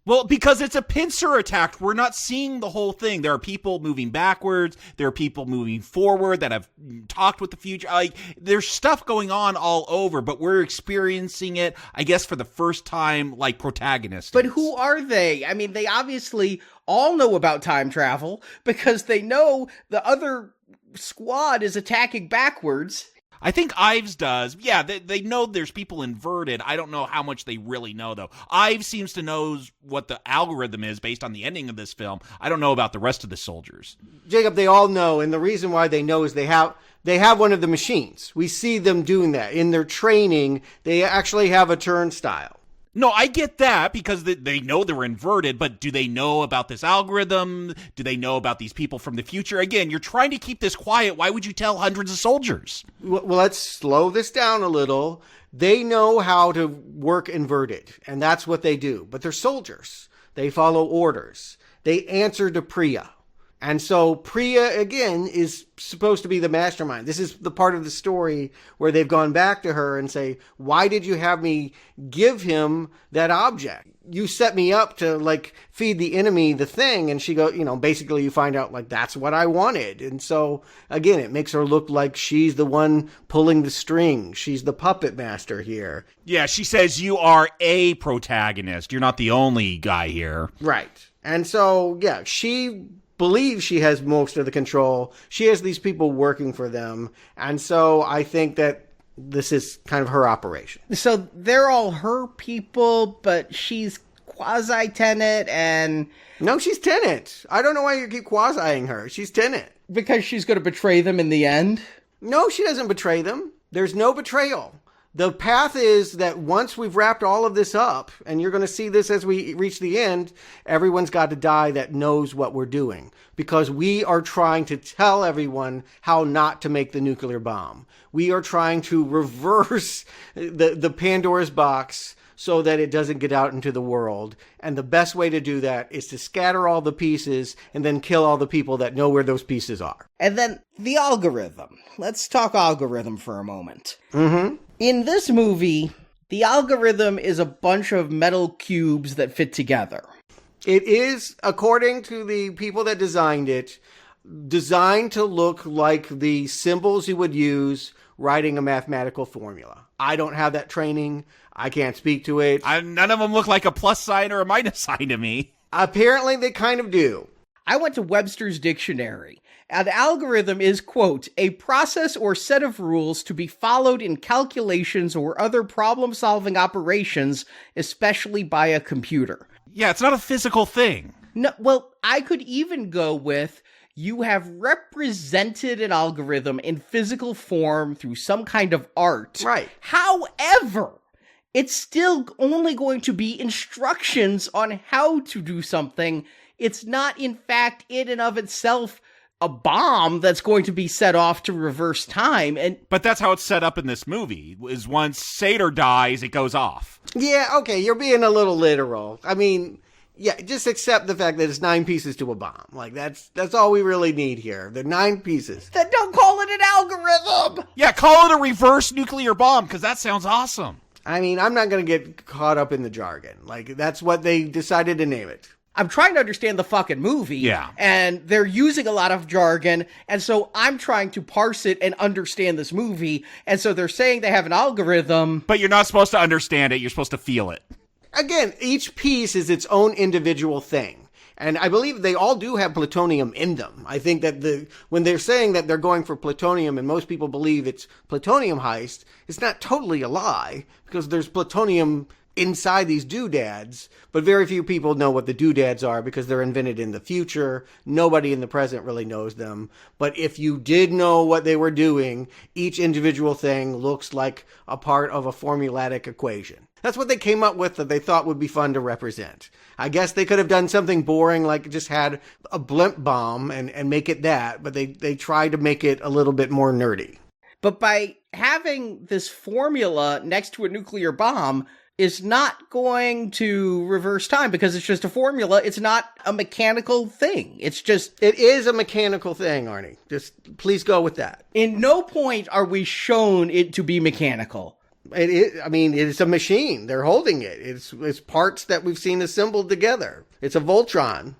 [SPEAKER 10] Well, because it's a pincer attack. We're not seeing the whole thing. There are people moving backwards. There are people moving forward that have talked with the future. Like, there's stuff going on all over, but we're experiencing it, I guess, for the first time, like protagonists.
[SPEAKER 7] But who are they? I mean, they obviously all know about time travel because they know the other squad is attacking backwards.
[SPEAKER 10] I think Ives does. Yeah, they know there's people inverted. I don't know how much they really know, though. Ives seems to know what the algorithm is based on the ending of this film. I don't know about the rest of the soldiers.
[SPEAKER 8] Jacob, they all know, and the reason why they know is they have one of the machines. We see them doing that. In their training, they actually have a turnstile.
[SPEAKER 10] No, I get that because they know they're inverted, but do they know about this algorithm? Do they know about these people from the future? Again, you're trying to keep this quiet. Why would you tell hundreds of soldiers?
[SPEAKER 8] Well, let's slow this down a little. They know how to work inverted, and that's what they do. But they're soldiers. They follow orders. They answer to Priya. And so Priya, again, is supposed to be the mastermind. This is the part of the story where they've gone back to her and say, why did you have me give him that object? You set me up to, like, feed the enemy the thing. And she goes, basically you find out, like, that's what I wanted. And so, again, it makes her look like she's the one pulling the strings. She's the puppet master here.
[SPEAKER 10] Yeah, she says you are a protagonist. You're not the only guy here.
[SPEAKER 8] Right. And so, yeah, she believes she has most of the control. She has these people working for them. And so I think that this is kind of her operation.
[SPEAKER 7] So they're all her people, but she's quasi-Tenet and...
[SPEAKER 8] No, she's Tenet. I don't know why you keep quasi-ing her. She's Tenet.
[SPEAKER 7] Because she's going to betray them in the end?
[SPEAKER 8] No, she doesn't betray them. There's no betrayal. The path is that once we've wrapped all of this up, and you're going to see this as we reach the end, everyone's got to die that knows what we're doing. Because we are trying to tell everyone how not to make the nuclear bomb. We are trying to reverse the Pandora's box so that it doesn't get out into the world. And the best way to do that is to scatter all the pieces and then kill all the people that know where those pieces are.
[SPEAKER 7] And then the algorithm. Let's talk algorithm for a moment.
[SPEAKER 8] Mm-hmm.
[SPEAKER 7] In this movie, the algorithm is a bunch of metal cubes that fit together.
[SPEAKER 8] It is, according to the people that designed it, designed to look like the symbols you would use writing a mathematical formula. I don't have that training. I can't speak to it.
[SPEAKER 10] None of them look like a plus sign or a minus sign to me.
[SPEAKER 8] Apparently, they kind of do.
[SPEAKER 7] I went to Webster's dictionary. An algorithm is, quote, a process or set of rules to be followed in calculations or other problem-solving operations, especially by a computer.
[SPEAKER 10] Yeah, it's not a physical thing.
[SPEAKER 7] No, well, I could even go with, you have represented an algorithm in physical form through some kind of art.
[SPEAKER 8] Right.
[SPEAKER 7] However, it's still only going to be instructions on how to do something. It's not, in fact, in and of itself, a bomb that's going to be set off to reverse time.
[SPEAKER 10] But that's how it's set up in this movie, is once Sator dies, it goes off.
[SPEAKER 8] Yeah, okay, you're being a little literal. I mean, yeah, just accept the fact that it's 9 pieces to a bomb. Like, that's all we really need here. The 9 pieces.
[SPEAKER 7] Then don't call it an algorithm!
[SPEAKER 10] Yeah, call it a reverse nuclear bomb, because that sounds awesome.
[SPEAKER 8] I mean, I'm not going to get caught up in the jargon. Like, that's what they decided to name it.
[SPEAKER 7] I'm trying to understand the fucking movie.
[SPEAKER 10] Yeah.
[SPEAKER 7] And they're using a lot of jargon. And so I'm trying to parse it and understand this movie. And so they're saying they have an algorithm.
[SPEAKER 10] But you're not supposed to understand it. You're supposed to feel it.
[SPEAKER 8] Again, each piece is its own individual thing. And I believe they all do have plutonium in them. I think that when they're saying that they're going for plutonium and most people believe it's plutonium heist, it's not totally a lie because there's plutonium inside these doodads, but very few people know what the doodads are because they're invented in the future. Nobody in the present really knows them. But if you did know what they were doing, each individual thing looks like a part of a formulatic equation. That's what they came up with that they thought would be fun to represent. I guess they could have done something boring like just had a blimp bomb and make it that, but they tried to make it a little bit more nerdy.
[SPEAKER 7] But by having this formula next to a nuclear bomb, is not going to reverse time because it's just a formula. It's not a mechanical thing. It
[SPEAKER 8] is a mechanical thing, Arnie. Just please go with that.
[SPEAKER 7] In no point are we shown it to be mechanical.
[SPEAKER 8] I mean, it's a machine. They're holding it. It's parts that we've seen assembled together. It's a Voltron.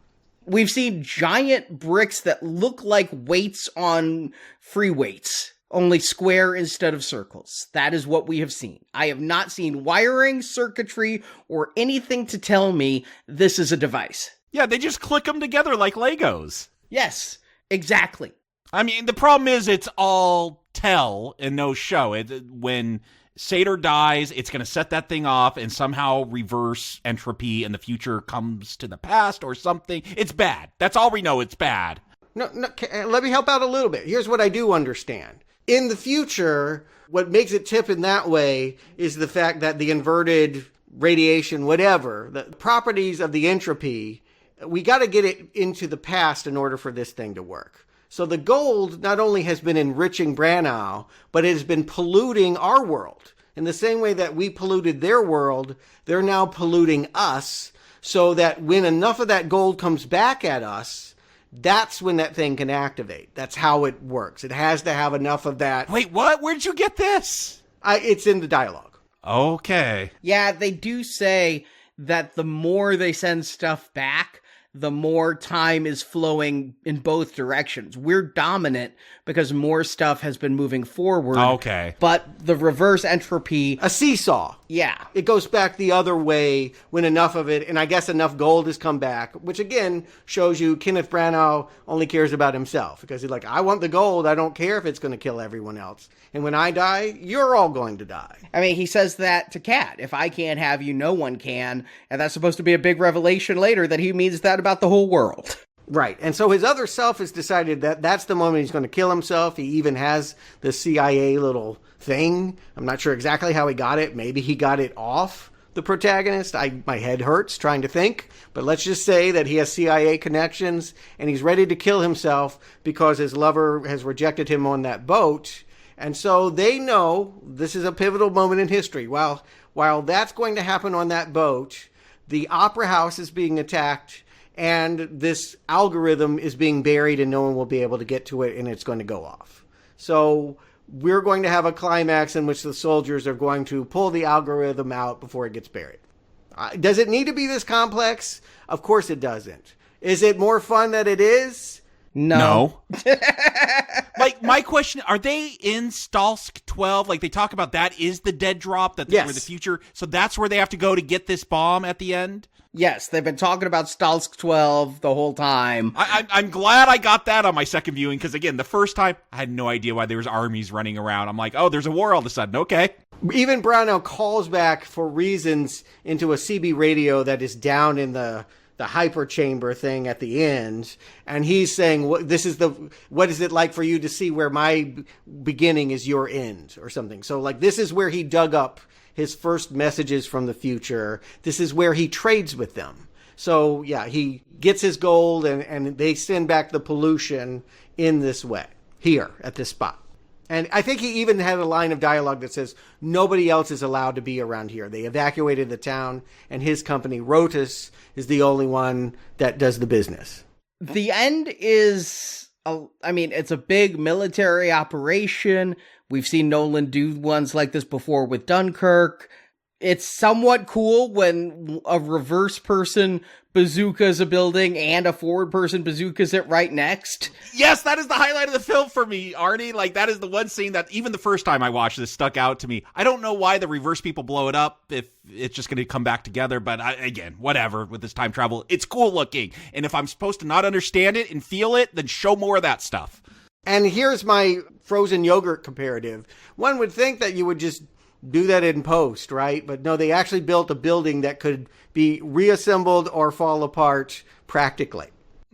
[SPEAKER 7] We've seen giant bricks that look like weights on free weights, only square instead of circles. That is what we have seen. I have not seen wiring, circuitry, or anything to tell me this is a device.
[SPEAKER 10] Yeah, they just click them together like Legos.
[SPEAKER 7] Yes, exactly.
[SPEAKER 10] I mean, the problem is it's all tell and no show. When Sator dies, it's going to set that thing off and somehow reverse entropy and the future comes to the past or something. It's bad. That's all we know. It's bad.
[SPEAKER 8] No, let me help out a little bit. Here's what I do understand. In the future, what makes it tip in that way is the fact that the inverted radiation, whatever, the properties of the entropy, we got to get it into the past in order for this thing to work. So the gold not only has been enriching Branagh, but it has been polluting our world. In the same way that we polluted their world, they're now polluting us, so that when enough of that gold comes back at us, that's when that thing can activate. That's how it works. It has to have enough of that.
[SPEAKER 10] Wait, what? Where'd you get this?
[SPEAKER 8] It's in the dialogue.
[SPEAKER 10] Okay.
[SPEAKER 7] Yeah, they do say that the more they send stuff back, the more time is flowing in both directions. We're dominant because more stuff has been moving forward.
[SPEAKER 10] Okay.
[SPEAKER 7] But the reverse entropy...
[SPEAKER 8] A seesaw.
[SPEAKER 7] Yeah.
[SPEAKER 8] It goes back the other way when enough of it, and I guess enough gold has come back, which again shows you Kenneth Branagh only cares about himself. Because he's like, I want the gold. I don't care if it's going to kill everyone else. And when I die, you're all going to die.
[SPEAKER 7] I mean, he says that to Kat. If I can't have you, no one can. And that's supposed to be a big revelation later that he means that about the whole world.
[SPEAKER 8] Right. And so his other self has decided that that's the moment he's going to kill himself. He even has the CIA little thing. I'm not sure exactly how he got it. Maybe he got it off the protagonist. My head hurts trying to think. But let's just say that he has CIA connections and he's ready to kill himself because his lover has rejected him on that boat. And so they know this is a pivotal moment in history. While that's going to happen on that boat, the opera house is being attacked and this algorithm is being buried and no one will be able to get to it and it's going to go off. So we're going to have a climax in which the soldiers are going to pull the algorithm out before it gets buried. Does it need to be this complex? Of course it doesn't. Is it more fun than it is?
[SPEAKER 7] No.
[SPEAKER 10] Like, my question, are they in Stalsk 12? Like, they talk about that is the dead drop, that's
[SPEAKER 8] yes.
[SPEAKER 10] where the future, so that's where they have to go to get this bomb at the end?
[SPEAKER 7] Yes, they've been talking about Stalsk 12 the whole time.
[SPEAKER 10] I'm glad I got that on my second viewing, because again, the first time, I had no idea why there was armies running around. I'm like, oh, there's a war all of a sudden, okay.
[SPEAKER 8] Even Branagh calls back for reasons into a CB radio that is down in the hyper chamber thing at the end, and he's saying, what is it like for you to see where my beginning is your end or something. So like, this is where he dug up his first messages from the future. This is where he trades with them. So yeah, he gets his gold and they send back the pollution in this way here at this spot. And I think he even had a line of dialogue that says, nobody else is allowed to be around here. They evacuated the town, and his company, Rotus, is the only one that does the business.
[SPEAKER 7] The end is, it's a big military operation. We've seen Nolan do ones like this before with Dunkirk. It's somewhat cool when a reverse person bazookas a building and a forward person bazookas it right next.
[SPEAKER 10] Yes, that is the highlight of the film for me, Arnie. Like, that is the one scene that even the first time I watched this stuck out to me. I don't know why the reverse people blow it up if it's just going to come back together, but again, whatever with this time travel. It's cool looking. And if I'm supposed to not understand it and feel it, then show more of that stuff.
[SPEAKER 8] And here's my frozen yogurt comparative. One would think that you would just do that in post, right? But no, they actually built a building that could be reassembled or fall apart practically.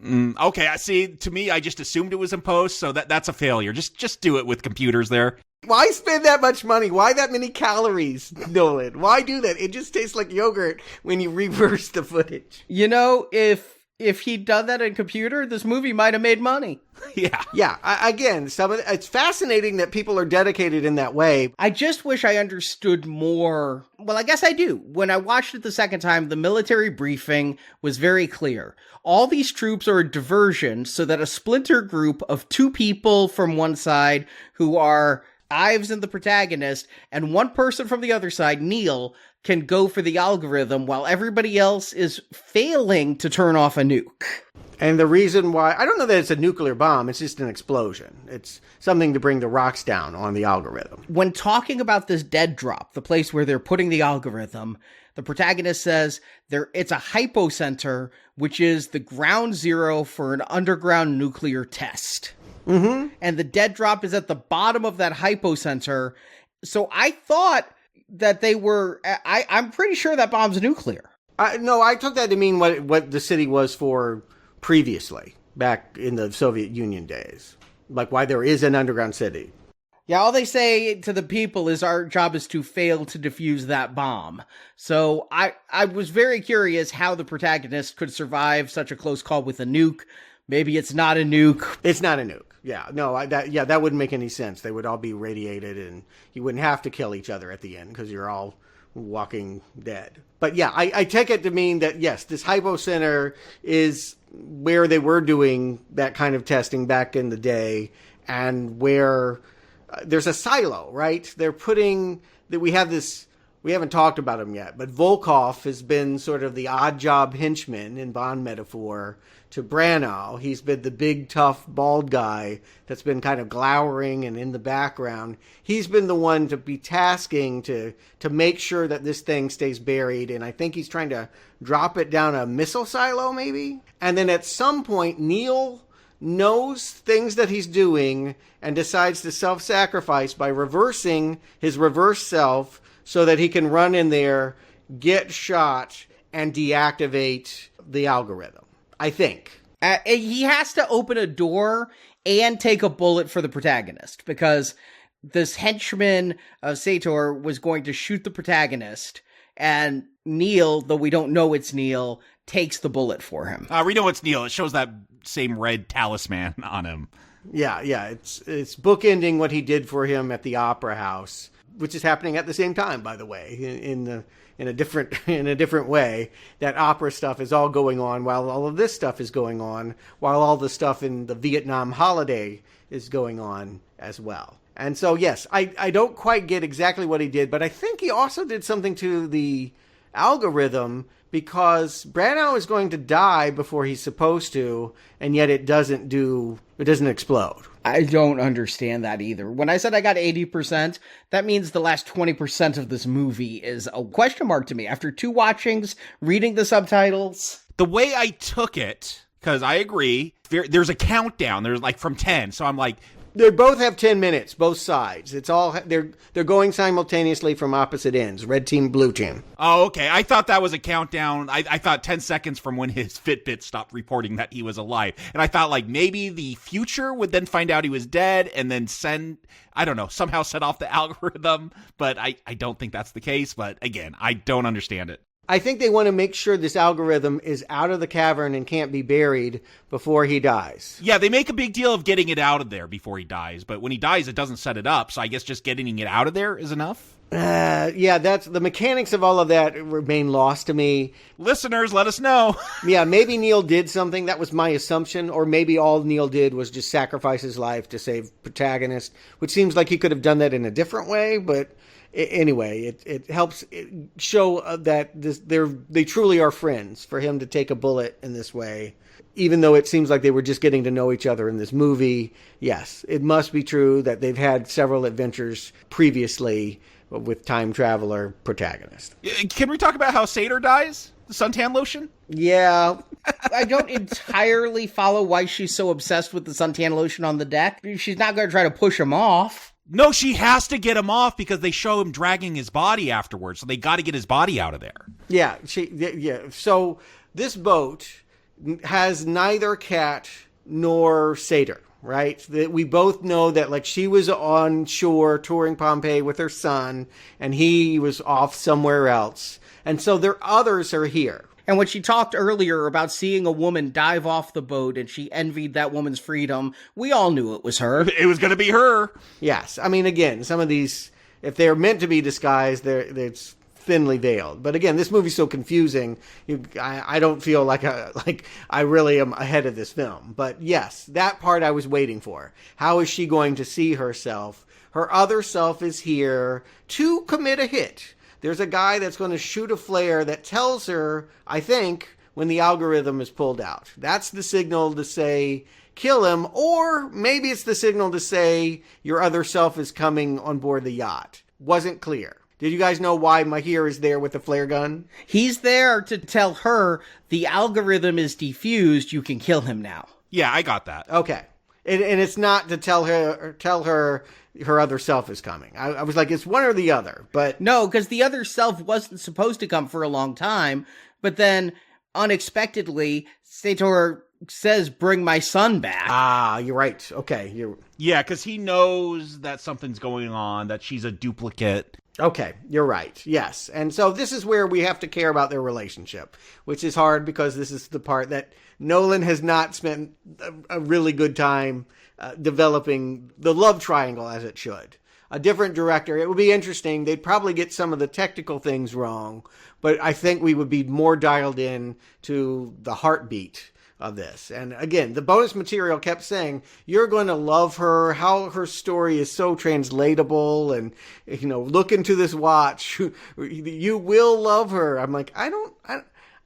[SPEAKER 10] Okay, I see. To me, I just assumed it was in post, so that's a failure. Just do it with computers there.
[SPEAKER 8] Why spend that much money? Why that many calories, Nolan? Why do that? It just tastes like yogurt when you reverse the footage.
[SPEAKER 7] You know, if he'd done that in computer, this movie might have made money.
[SPEAKER 10] Yeah.
[SPEAKER 8] Yeah. Again, it's fascinating that people are dedicated in that way.
[SPEAKER 7] I just wish I understood more. Well, I guess I do. When I watched it the second time, the military briefing was very clear. All these troops are a diversion so that a splinter group of two people from one side who are Ives and the protagonist, and one person from the other side, Neil, can go for the algorithm while everybody else is failing to turn off a nuke.
[SPEAKER 8] And the reason why, I don't know that it's a nuclear bomb, it's just an explosion. It's something to bring the rocks down on the algorithm.
[SPEAKER 7] When talking about this dead drop, the place where they're putting the algorithm, the protagonist says it's a hypocenter, which is the ground zero for an underground nuclear test.
[SPEAKER 8] Mm-hmm.
[SPEAKER 7] And the dead drop is at the bottom of that hypocenter. So I thought that they were, I'm pretty sure that bomb's nuclear.
[SPEAKER 8] No, I took that to mean what the city was for previously, back in the Soviet Union days. Like why there is an underground city.
[SPEAKER 7] Yeah, all they say to the people is our job is to fail to defuse that bomb. So I was very curious how the protagonist could survive such a close call with a nuke. Maybe it's not a nuke.
[SPEAKER 8] It's not a nuke. Yeah, no, that wouldn't make any sense. They would all be radiated and you wouldn't have to kill each other at the end because you're all walking dead. But yeah, I take it to mean that, yes, this hypocenter is where they were doing that kind of testing back in the day, and where there's a silo, right? They're putting that we haven't talked about him yet, but Volkov has been sort of the odd job henchman in Bond metaphor to Branagh. He's been the big, tough, bald guy that's been kind of glowering and in the background. He's been the one to be tasking to make sure that this thing stays buried, and I think he's trying to drop it down a missile silo, maybe? And then at some point, Neil knows things that he's doing and decides to self-sacrifice by reversing his reverse self so that he can run in there, get shot, and deactivate the algorithm. I think.
[SPEAKER 7] He has to open a door and take a bullet for the protagonist, because this henchman of Sator was going to shoot the protagonist, and Neil, though we don't know it's Neil, takes the bullet for him.
[SPEAKER 10] We know it's Neil. It shows that same red talisman on him.
[SPEAKER 8] Yeah. It's bookending what he did for him at the Opera House, which is happening at the same time, by the way, in a different way. That opera stuff is all going on while all of this stuff is going on, while all the stuff in the Vietnam holiday is going on as well. And so, yes, I don't quite get exactly what he did, but I think he also did something to the algorithm, because Branagh is going to die before he's supposed to, and yet it doesn't explode.
[SPEAKER 7] I don't understand that either. When I said I got 80%, that means the last 20% of this movie is a question mark to me. After 2 watchings, reading the subtitles.
[SPEAKER 10] The way I took it, because I agree, there's a countdown. There's like from 10. So I'm like,
[SPEAKER 8] They both have 10 minutes, both sides. It's all they're going simultaneously from opposite ends. Red team, blue team.
[SPEAKER 10] Oh, okay. I thought that was a countdown. I thought 10 seconds from when his Fitbit stopped reporting that he was alive. And I thought like maybe the future would then find out he was dead and then somehow set off the algorithm. But I don't think that's the case. But again, I don't understand it.
[SPEAKER 8] I think they want to make sure this algorithm is out of the cavern and can't be buried before he dies.
[SPEAKER 10] Yeah, they make a big deal of getting it out of there before he dies, but when he dies, it doesn't set it up, so I guess just getting it out of there is enough?
[SPEAKER 8] Yeah, that's the mechanics of all of that remain lost to me.
[SPEAKER 10] Listeners, let us know.
[SPEAKER 8] Yeah, maybe Neil did something. That was my assumption. Or maybe all Neil did was just sacrifice his life to save protagonist, which seems like he could have done that in a different way, but... Anyway, it helps show that they truly are friends for him to take a bullet in this way. Even though it seems like they were just getting to know each other in this movie, yes, it must be true that they've had several adventures previously with time traveler protagonist.
[SPEAKER 10] Can we talk about how Sator dies? The suntan lotion?
[SPEAKER 8] Yeah.
[SPEAKER 7] I don't entirely follow why she's so obsessed with the suntan lotion on the deck. She's not going to try to push him off.
[SPEAKER 10] No, she has to get him off because they show him dragging his body afterwards. So they got to get his body out of there.
[SPEAKER 8] Yeah. So this boat has neither Cat nor Sator, right? We both know that like she was on shore touring Pompeii with her son and he was off somewhere else. And so their others are here.
[SPEAKER 7] And when she talked earlier about seeing a woman dive off the boat and she envied that woman's freedom, we all knew it was her.
[SPEAKER 10] It was going to be her.
[SPEAKER 8] Yes. I mean, again, some of these, if they're meant to be disguised, it's thinly veiled. But again, this movie's so confusing. I don't feel like I really am ahead of this film. But yes, that part I was waiting for. How is she going to see herself? Her other self is here to commit a hit. There's a guy that's going to shoot a flare that tells her, I think, when the algorithm is pulled out. That's the signal to say, kill him, or maybe it's the signal to say your other self is coming on board the yacht. Wasn't clear. Did you guys know why Mahir is there with the flare gun?
[SPEAKER 7] He's there to tell her the algorithm is defused, you can kill him now.
[SPEAKER 10] Yeah, I got that.
[SPEAKER 8] Okay. And it's not to tell her her other self is coming. I was like, it's one or the other, but...
[SPEAKER 7] No, because the other self wasn't supposed to come for a long time, but then unexpectedly, Sator says, bring my son back.
[SPEAKER 8] Ah, you're right. Okay.
[SPEAKER 10] Yeah, because he knows that something's going on, that she's a duplicate.
[SPEAKER 8] Okay, you're right. Yes. And so this is where we have to care about their relationship, which is hard because this is the part that Nolan has not spent a really good time developing the love triangle as it should. A different director, it would be interesting. They'd probably get some of the technical things wrong, but I think we would be more dialed in to the heartbeat of this. And again, the bonus material kept saying, you're going to love her, how her story is so translatable, and, look into this watch. You will love her. I'm like, I don't know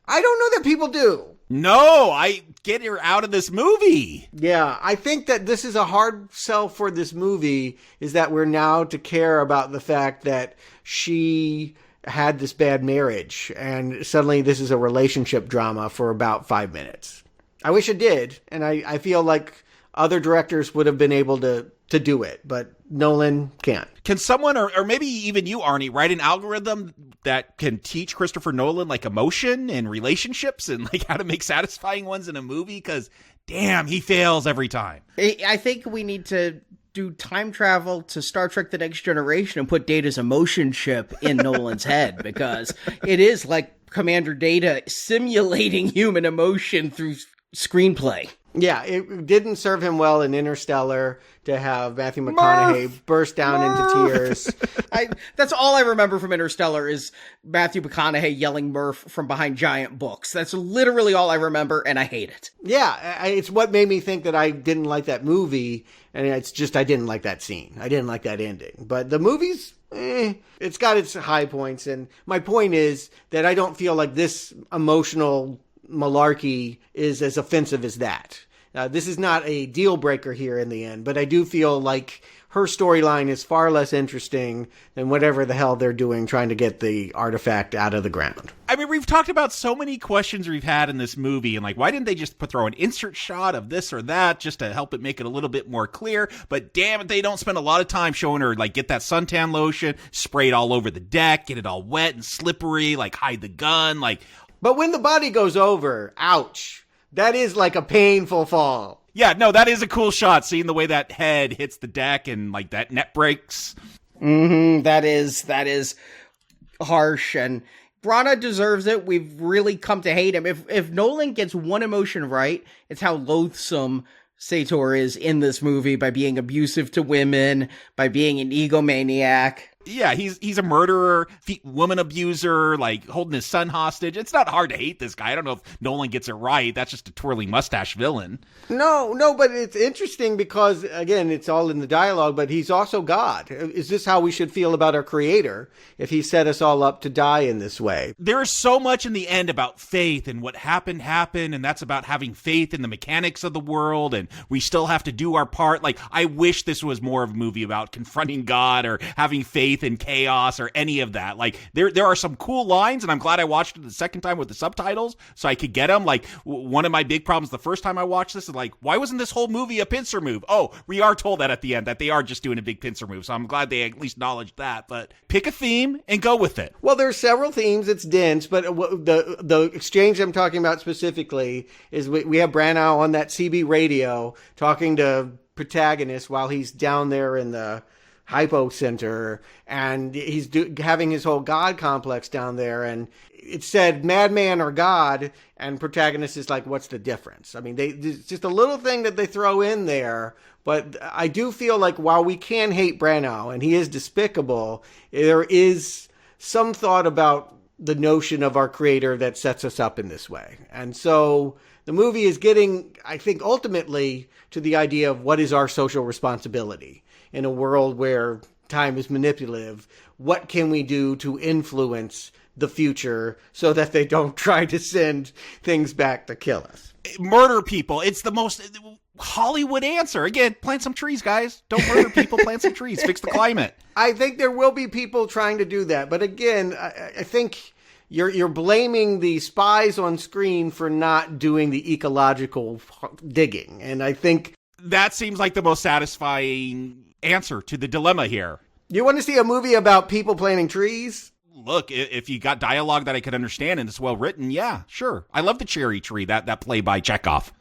[SPEAKER 8] that people do.
[SPEAKER 10] No, I get her out of this movie.
[SPEAKER 8] Yeah, I think that this is a hard sell for this movie, is that we're now to care about the fact that she had this bad marriage, and suddenly this is a relationship drama for about 5 minutes. I wish it did, and I feel like other directors would have been able to do it, but Nolan can't.
[SPEAKER 10] Can someone, or maybe even you, Arnie, write an algorithm that can teach Christopher Nolan, like, emotion and relationships and, like, how to make satisfying ones in a movie? Because, damn, he fails every time.
[SPEAKER 7] I think we need to do time travel to Star Trek The Next Generation and put Data's emotion chip in Nolan's head, because it is like Commander Data simulating human emotion through screenplay.
[SPEAKER 8] Yeah, it didn't serve him well in Interstellar to have Matthew McConaughey burst down into tears.
[SPEAKER 7] That's all I remember from Interstellar is Matthew McConaughey yelling Murph from behind giant books. That's literally all I remember, and I hate it.
[SPEAKER 8] Yeah, it's what made me think that I didn't like that movie, and it's just I didn't like that scene. I didn't like that ending. But the movie's, it's got its high points, and my point is that I don't feel like this emotional malarkey is as offensive as that. This is not a deal breaker here in the end, but I do feel like her storyline is far less interesting than whatever the hell they're doing trying to get the artifact out of the ground.
[SPEAKER 10] I mean, we've talked about so many questions we've had in this movie, and like, why didn't they just throw an insert shot of this or that just to help it make it a little bit more clear? But damn it, they don't spend a lot of time showing her, like, get that suntan lotion, spray it all over the deck, get it all wet and slippery, like, hide the gun, like...
[SPEAKER 8] But when the body goes over, ouch, that is like a painful fall.
[SPEAKER 10] Yeah, no, that is a cool shot, seeing the way that head hits the deck and, like, that net breaks.
[SPEAKER 7] That is harsh, and Branagh deserves it. We've really come to hate him. If Nolan gets one emotion right, it's how loathsome Sator is in this movie by being abusive to women, by being an egomaniac.
[SPEAKER 10] Yeah, he's a murderer, woman abuser, like holding his son hostage. It's not hard to hate this guy. I don't know if Nolan gets it right. That's just a twirly mustache villain.
[SPEAKER 8] No, but it's interesting because, again, it's all in the dialogue, but he's also God. Is this how we should feel about our creator if he set us all up to die in this way?
[SPEAKER 10] There is so much in the end about faith and what happened, and that's about having faith in the mechanics of the world, and we still have to do our part. Like, I wish this was more of a movie about confronting God or having faith in chaos or any of that. Like, there are some cool lines, and I'm glad I watched it the second time with the subtitles so I could get them. Like, one of my big problems the first time I watched this is like, why wasn't this whole movie a pincer move? Oh, we are told that at the end, that they are just doing a big pincer move, so I'm glad they at least acknowledged that. But pick a theme and go with it.
[SPEAKER 8] Well, there's several themes. It's dense, but the exchange I'm talking about specifically is we have Branagh on that CB radio talking to protagonist while he's down there in the hypo center, and he's having his whole God complex down there, and it said madman or God, and protagonist is like, what's the difference? I mean, it's just a little thing that they throw in there, but I do feel like while we can hate Branagh, and he is despicable, there is some thought about the notion of our creator that sets us up in this way. And so the movie is getting, I think, ultimately to the idea of what is our social responsibility in a world where time is manipulative. What can we do to influence the future so that they don't try to send things back to kill us?
[SPEAKER 10] Murder people. It's the most Hollywood answer. Again, plant some trees, guys. Don't murder people, plant some trees. Fix the climate.
[SPEAKER 8] I think there will be people trying to do that. But again, I think you're blaming the spies on screen for not doing the ecological digging. And I think
[SPEAKER 10] that seems like the most satisfying answer to the dilemma here.
[SPEAKER 8] You want to see a movie about people planting trees?
[SPEAKER 10] Look, if you got dialogue that I could understand and it's well written, yeah, sure. I love the cherry tree, that play by Chekhov.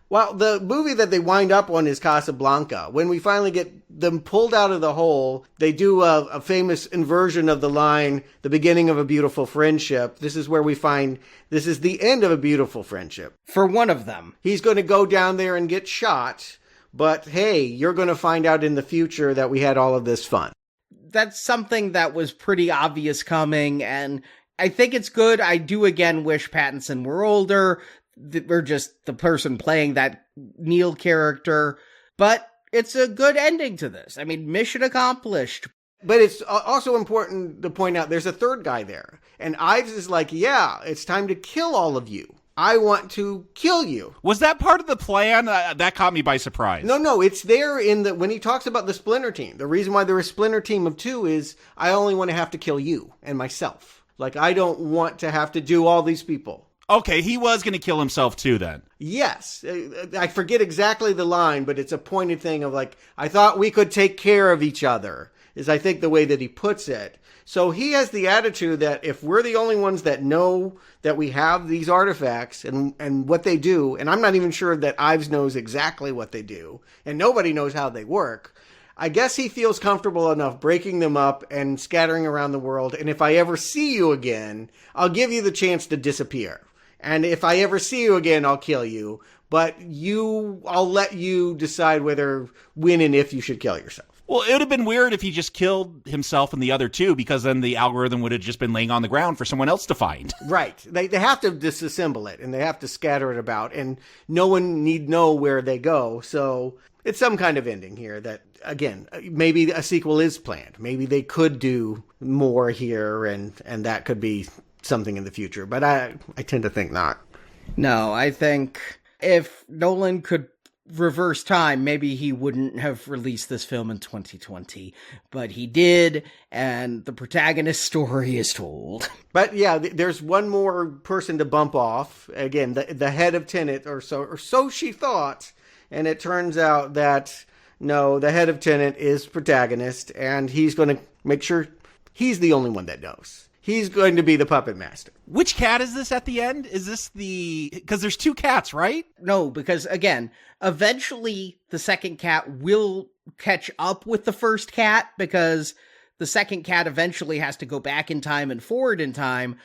[SPEAKER 8] Well, the movie that they wind up on is Casablanca. When we finally get them pulled out of the hole, they do a famous inversion of the line, the beginning of a beautiful friendship. This is where we find this is the end of a beautiful friendship.
[SPEAKER 7] For one of them.
[SPEAKER 8] He's going to go down there and get shot, but hey, you're going to find out in the future that we had all of this fun.
[SPEAKER 7] That's something that was pretty obvious coming, and I think it's good. I do again wish Pattinson were older, or just the person playing that Neil character, but it's a good ending to this. I mean, mission accomplished.
[SPEAKER 8] But it's also important to point out there's a third guy there, and Ives is like, yeah, it's time to kill all of you. I want to kill you.
[SPEAKER 10] Was that part of the plan? That caught me by surprise.
[SPEAKER 8] No, it's there when he talks about the Splinter Team. The reason why they're a Splinter Team of 2 is I only want to have to kill you and myself. Like, I don't want to have to do all these people.
[SPEAKER 10] Okay, he was going to kill himself too then.
[SPEAKER 8] Yes. I forget exactly the line, but it's a pointed thing of like, I thought we could take care of each other, is I think the way that he puts it. So he has the attitude that if we're the only ones that know that we have these artifacts and what they do, and I'm not even sure that Ives knows exactly what they do, and nobody knows how they work, I guess he feels comfortable enough breaking them up and scattering around the world. And if I ever see you again, I'll give you the chance to disappear. And if I ever see you again, I'll kill you. But I'll let you decide when and if you should kill yourself.
[SPEAKER 10] Well, it would have been weird if he just killed himself and the other two, because then the algorithm would have just been laying on the ground for someone else to find.
[SPEAKER 8] Right. They have to disassemble it, and they have to scatter it about, and no one need know where they go. So it's some kind of ending here that, again, maybe a sequel is planned. Maybe they could do more here, and that could be something in the future. But I tend to think not.
[SPEAKER 7] No, I think if Nolan could reverse time, maybe he wouldn't have released this film in 2020, but he did, and the protagonist's story is told.
[SPEAKER 8] But yeah, there's one more person to bump off. Again, the head of Tenet, or so she thought, and it turns out that no, the head of Tenet is protagonist, and he's going to make sure he's the only one that knows. He's going to be the puppet master.
[SPEAKER 10] Which cat is this at the end? Is this because there's two cats, right?
[SPEAKER 7] No, because again, eventually the second cat will catch up with the first cat, because the second cat eventually has to go back in time and forward in time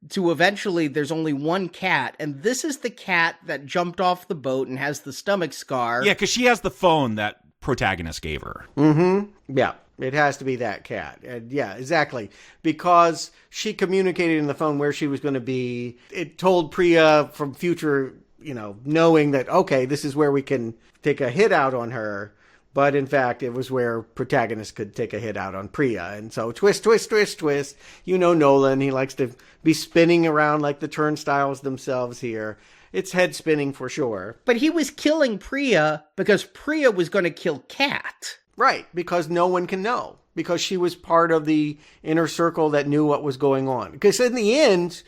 [SPEAKER 7] to eventually there's only one cat. And this is the cat that jumped off the boat and has the stomach scar.
[SPEAKER 10] Yeah, because she has the phone that protagonist gave her.
[SPEAKER 8] Mm-hmm. Yeah. It has to be that cat. Yeah, exactly. Because she communicated in the phone where she was going to be. It told Priya from future, knowing that, okay, this is where we can take a hit out on her. But in fact, it was where protagonist could take a hit out on Priya. And so twist, twist, twist, twist. Nolan, he likes to be spinning around like the turnstiles themselves here. It's head spinning for sure.
[SPEAKER 7] But he was killing Priya because Priya was going to kill Cat.
[SPEAKER 8] Right, because no one can know. Because she was part of the inner circle that knew what was going on. Because in the end,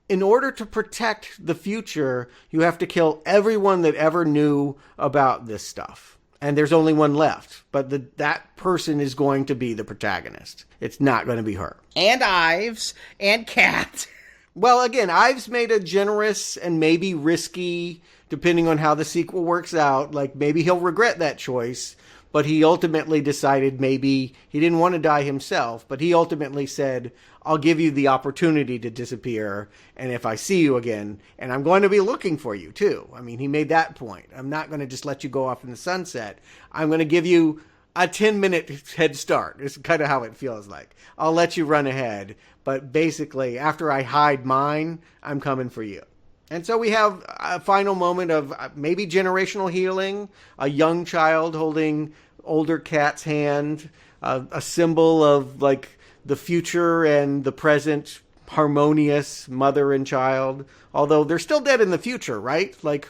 [SPEAKER 8] in order to protect the future, you have to kill everyone that ever knew about this stuff. And there's only one left. But that person is going to be the protagonist. It's not going to be her.
[SPEAKER 7] And Ives. And Cat.
[SPEAKER 8] Well, again, Ives made a generous and maybe risky, depending on how the sequel works out, like maybe he'll regret that choice. But he ultimately decided maybe he didn't want to die himself, but he ultimately said, I'll give you the opportunity to disappear, and if I see you again, and I'm going to be looking for you too. I mean, he made that point. I'm not going to just let you go off in the sunset. I'm going to give you a 10-minute head start. It's kind of how it feels like. I'll let you run ahead, but basically, after I hide mine, I'm coming for you. And so we have a final moment of maybe generational healing, a young child holding older Kat's hand, a symbol of like the future and the present harmonious mother and child. Although they're still dead in the future, right? Like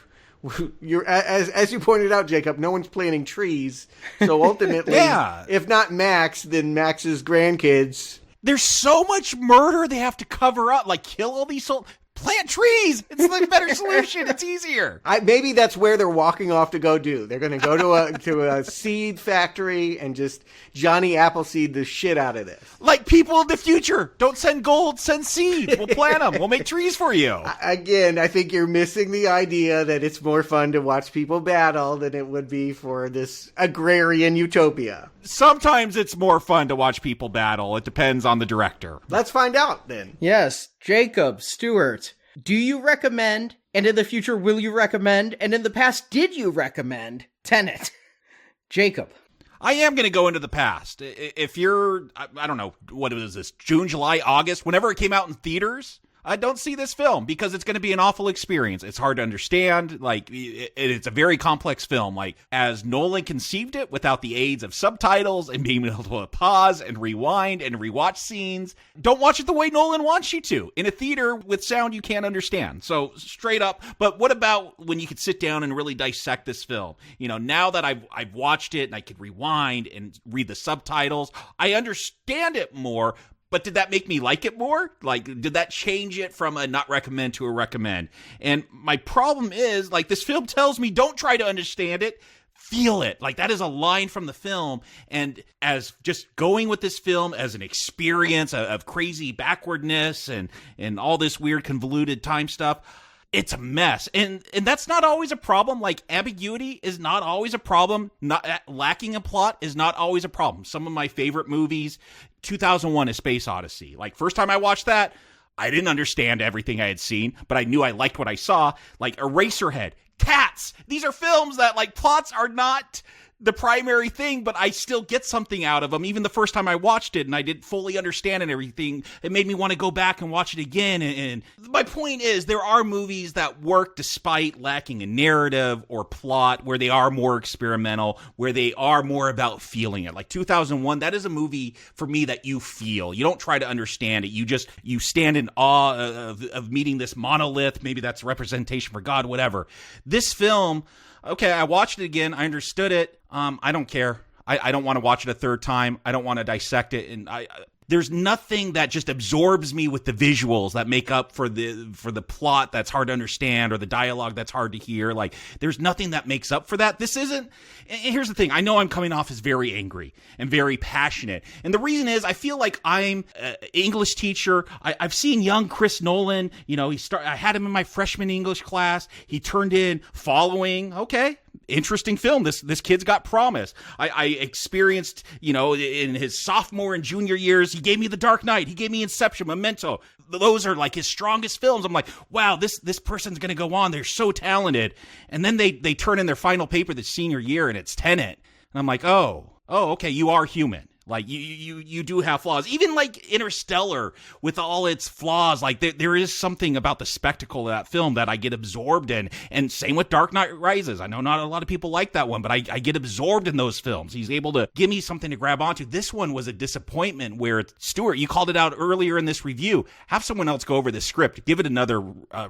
[SPEAKER 8] you're as you pointed out, Jacob, no one's planting trees. So ultimately,
[SPEAKER 10] Yeah.
[SPEAKER 8] if not Max, then Max's grandkids.
[SPEAKER 10] There's so much murder they have to cover up, like kill all these souls. Plant trees. It's the better solution. It's easier.
[SPEAKER 8] Maybe that's where they're walking off to go do. They're going to go to a seed factory and just Johnny Appleseed the shit out of this.
[SPEAKER 10] Like people in the future. Don't send gold, send seeds. We'll plant them. We'll make trees for you.
[SPEAKER 8] Again, I think you're missing the idea that it's more fun to watch people battle than it would be for this agrarian utopia.
[SPEAKER 10] Sometimes it's more fun to watch people battle. It depends on the director.
[SPEAKER 8] Let's find out then.
[SPEAKER 7] Yes, Jacob, Stuart, do you recommend, and in the future will you recommend, and in the past did you recommend Tenet? Jacob.
[SPEAKER 10] I am going to go into the past. If you're, I don't know, what is this, June, July, August, whenever it came out in theaters, I don't see this film because it's going to be an awful experience. It's hard to understand. Like, it's a very complex film. Like, as Nolan conceived it without the aids of subtitles and being able to pause and rewind and rewatch scenes, don't watch it the way Nolan wants you to. In a theater with sound you can't understand. So, straight up. But what about when you could sit down and really dissect this film? You know, now that I've watched it and I could rewind and read the subtitles, I understand it more. But did that make me like it more? Like, did that change it from a not recommend to a recommend? And my problem is, like, this film tells me don't try to understand it. Feel it. Like, that is a line from the film. And as just going with this film as an experience of crazy backwardness and all this weird convoluted time stuff, it's a mess. And that's not always a problem. Like, ambiguity is not always a problem. Not lacking a plot is not always a problem. Some of my favorite movies, 2001: A Space Odyssey. Like, first time I watched that, I didn't understand everything I had seen, but I knew I liked what I saw. Like, Eraserhead, Cats. These are films that, like, plots are not the primary thing, but I still get something out of them. Even the first time I watched it and I didn't fully understand and everything, it made me want to go back and watch it again. And my point is, there are movies that work despite lacking a narrative or plot, where they are more experimental, where they are more about feeling it. Like 2001, that is a movie for me that you feel. You don't try to understand it. You stand in awe of meeting this monolith. Maybe that's representation for God, whatever. This film, okay, I watched it again. I understood it. I don't care. I don't want to watch it a third time. I don't want to dissect it. And there's nothing that just absorbs me with the visuals that make up for the plot that's hard to understand or the dialogue that's hard to hear. Like, there's nothing that makes up for that. This isn't. And here's the thing. I know I'm coming off as very angry and very passionate. And the reason is I feel like I'm an English teacher. I've seen young Chris Nolan. You know, I had him in my freshman English class. He turned in Following. Okay. Interesting film. This kid's got promise. I experienced, you know, in his sophomore and junior years, he gave me The Dark Knight. He gave me Inception, Memento. Those are like his strongest films. I'm like, wow, this person's going to go on. They're so talented. And then they turn in their final paper the senior year and it's Tenet. And I'm like, oh, okay, you are human. Like, you do have flaws. Even like Interstellar, with all its flaws, like there is something about the spectacle of that film that I get absorbed in. And same with Dark Knight Rises. I know not a lot of people like that one, but I get absorbed in those films. He's able to give me something to grab onto. This one was a disappointment where, Stuart, you called it out earlier in this review. Have someone else go over the script. Give it another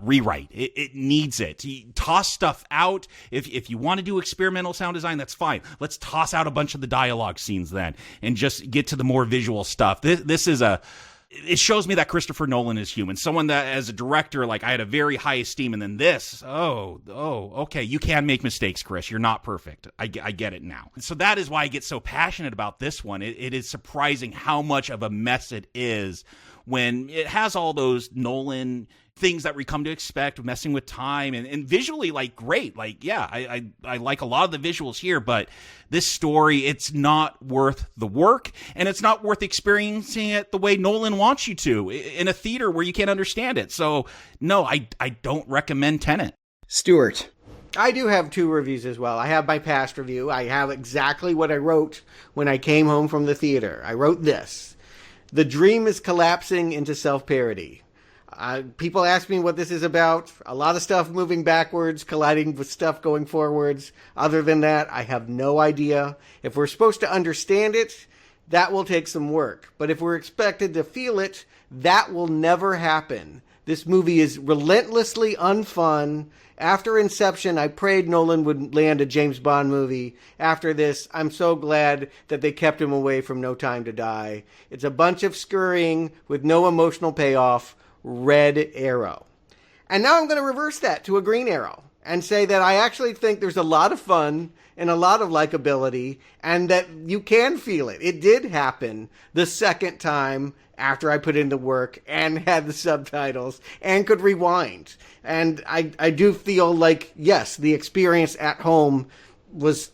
[SPEAKER 10] rewrite. It needs it. Toss stuff out. If you want to do experimental sound design, that's fine. Let's toss out a bunch of the dialogue scenes then and just get to the more visual stuff. This is it shows me that Christopher Nolan is human. Someone that, as a director, like, I had a very high esteem, and then this, okay, you can make mistakes, Chris. You're not perfect. I get it now. So that is why I get so passionate about this one. It is surprising how much of a mess it is when it has all those Nolan things that we come to expect, messing with time and visually, like, great. Like, yeah, I like a lot of the visuals here, but this story, it's not worth the work, and it's not worth experiencing it the way Nolan wants you to in a theater where you can't understand it. So no, I don't recommend Tenet.
[SPEAKER 7] Stuart.
[SPEAKER 8] I do have 2 reviews as well. I have my past review. I have exactly what I wrote when I came home from the theater. I wrote this: "The dream is collapsing into self-parody." People ask me what this is about. A lot of stuff moving backwards, colliding with stuff going forwards. Other than that, I have no idea. If we're supposed to understand it, that will take some work. But if we're expected to feel it, that will never happen. This movie is relentlessly unfun. After Inception, I prayed Nolan would land a James Bond movie. After this, I'm so glad that they kept him away from No Time to Die. It's a bunch of scurrying with no emotional payoff. Red arrow. And now I'm going to reverse that to a green arrow and say that I actually think there's a lot of fun and a lot of likability, and that you can feel it. It did happen the second time after I put in the work and had the subtitles and could rewind. And I do feel like, yes, the experience at home was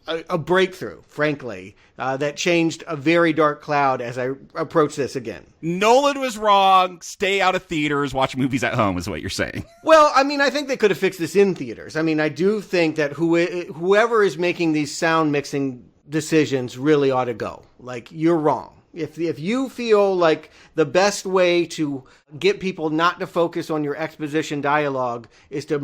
[SPEAKER 8] a breakthrough, frankly, that changed a very dark cloud as I approach this again.
[SPEAKER 10] Nolan was wrong. Stay out of theaters. Watch movies at home is what you're saying.
[SPEAKER 8] Well, I mean, I think they could have fixed this in theaters. I mean, I do think that whoever is making these sound mixing decisions really ought to go. Like, you're wrong. If you feel like the best way to get people not to focus on your exposition dialogue is to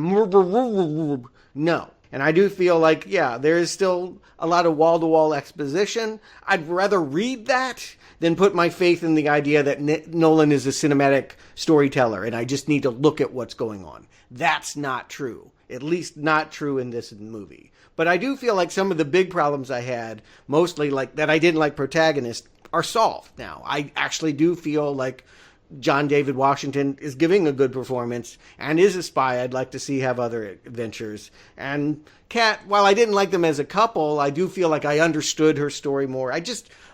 [SPEAKER 8] no. And I do feel like, yeah, there is still a lot of wall-to-wall exposition. I'd rather read that than put my faith in the idea that Nolan is a cinematic storyteller and I just need to look at what's going on. That's not true. At least not true in this movie. But I do feel like some of the big problems I had, mostly like that I didn't like protagonist, are solved now. I actually do feel like John David Washington is giving a good performance and is a spy I'd like to see have other adventures. And Kat, while I didn't like them as a couple, I do feel like I understood her story more.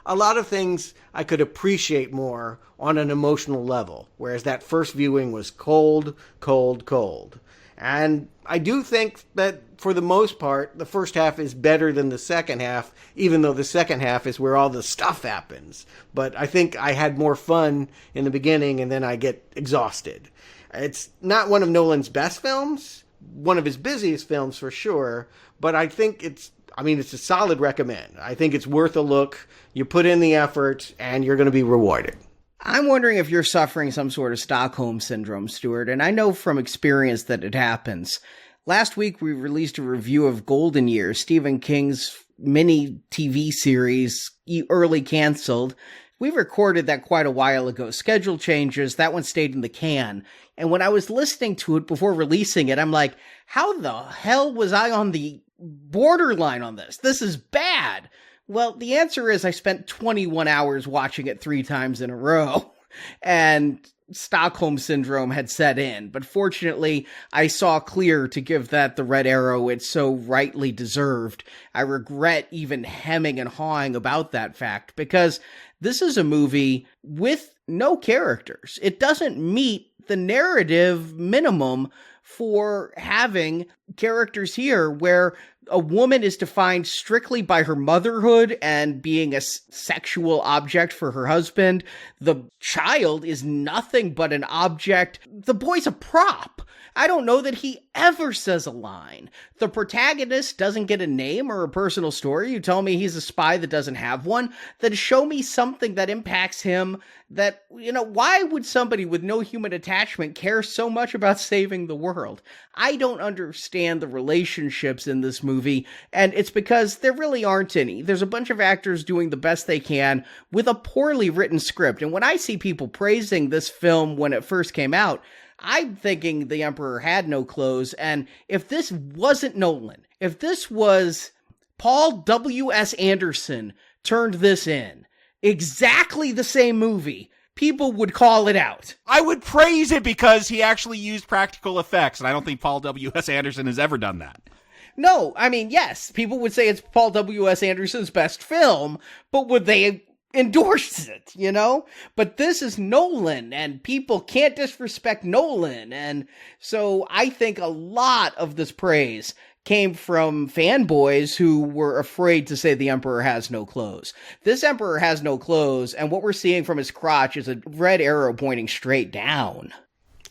[SPEAKER 8] A lot of things I could appreciate more on an emotional level, whereas that first viewing was cold, cold, cold. And I do think that for the most part, the first half is better than the second half, even though the second half is where all the stuff happens. But I think I had more fun in the beginning and then I get exhausted. It's not one of Nolan's best films, one of his busiest films for sure, but I think it's a solid recommend. I think it's worth a look. You put in the effort and you're going to be rewarded.
[SPEAKER 7] I'm wondering if you're suffering some sort of Stockholm syndrome, Stuart, and I know from experience that it happens. Last week, we released a review of Golden Years, Stephen King's mini TV series, early canceled. We recorded that quite a while ago. Schedule changes, that one stayed in the can. And when I was listening to it before releasing it, I'm like, how the hell was I on the borderline on this? This is bad. Well, the answer is I spent 21 hours watching it 3 times in a row, and Stockholm Syndrome had set in. But fortunately, I saw clear to give that the red arrow it so rightly deserved. I regret even hemming and hawing about that fact, because this is a movie with no characters. It doesn't meet the narrative minimum for having characters here, where a woman is defined strictly by her motherhood and being a sexual object for her husband. The child is nothing but an object. The boy's a prop. I don't know that he ever says a line. The protagonist doesn't get a name or a personal story. You tell me he's a spy that doesn't have one, then show me something that impacts him. That, why would somebody with no human attachment care so much about saving the world? I don't understand the relationships in this movie, and it's because there really aren't any. There's a bunch of actors doing the best they can with a poorly written script, and when I see people praising this film when it first came out, I'm thinking The Emperor Had No Clothes, and if this wasn't Nolan, if this was Paul W.S. Anderson turned this in, exactly the same movie, people would call it out.
[SPEAKER 10] I would praise it because he actually used practical effects, and I don't think Paul W.S. Anderson has ever done that.
[SPEAKER 7] No, I mean, yes, people would say it's Paul W.S. Anderson's best film, but would they endorse it, But this is Nolan, and people can't disrespect Nolan, and so I think a lot of this praise came from fanboys who were afraid to say the Emperor has no clothes. This Emperor has no clothes, and what we're seeing from his crotch is a red arrow pointing straight down.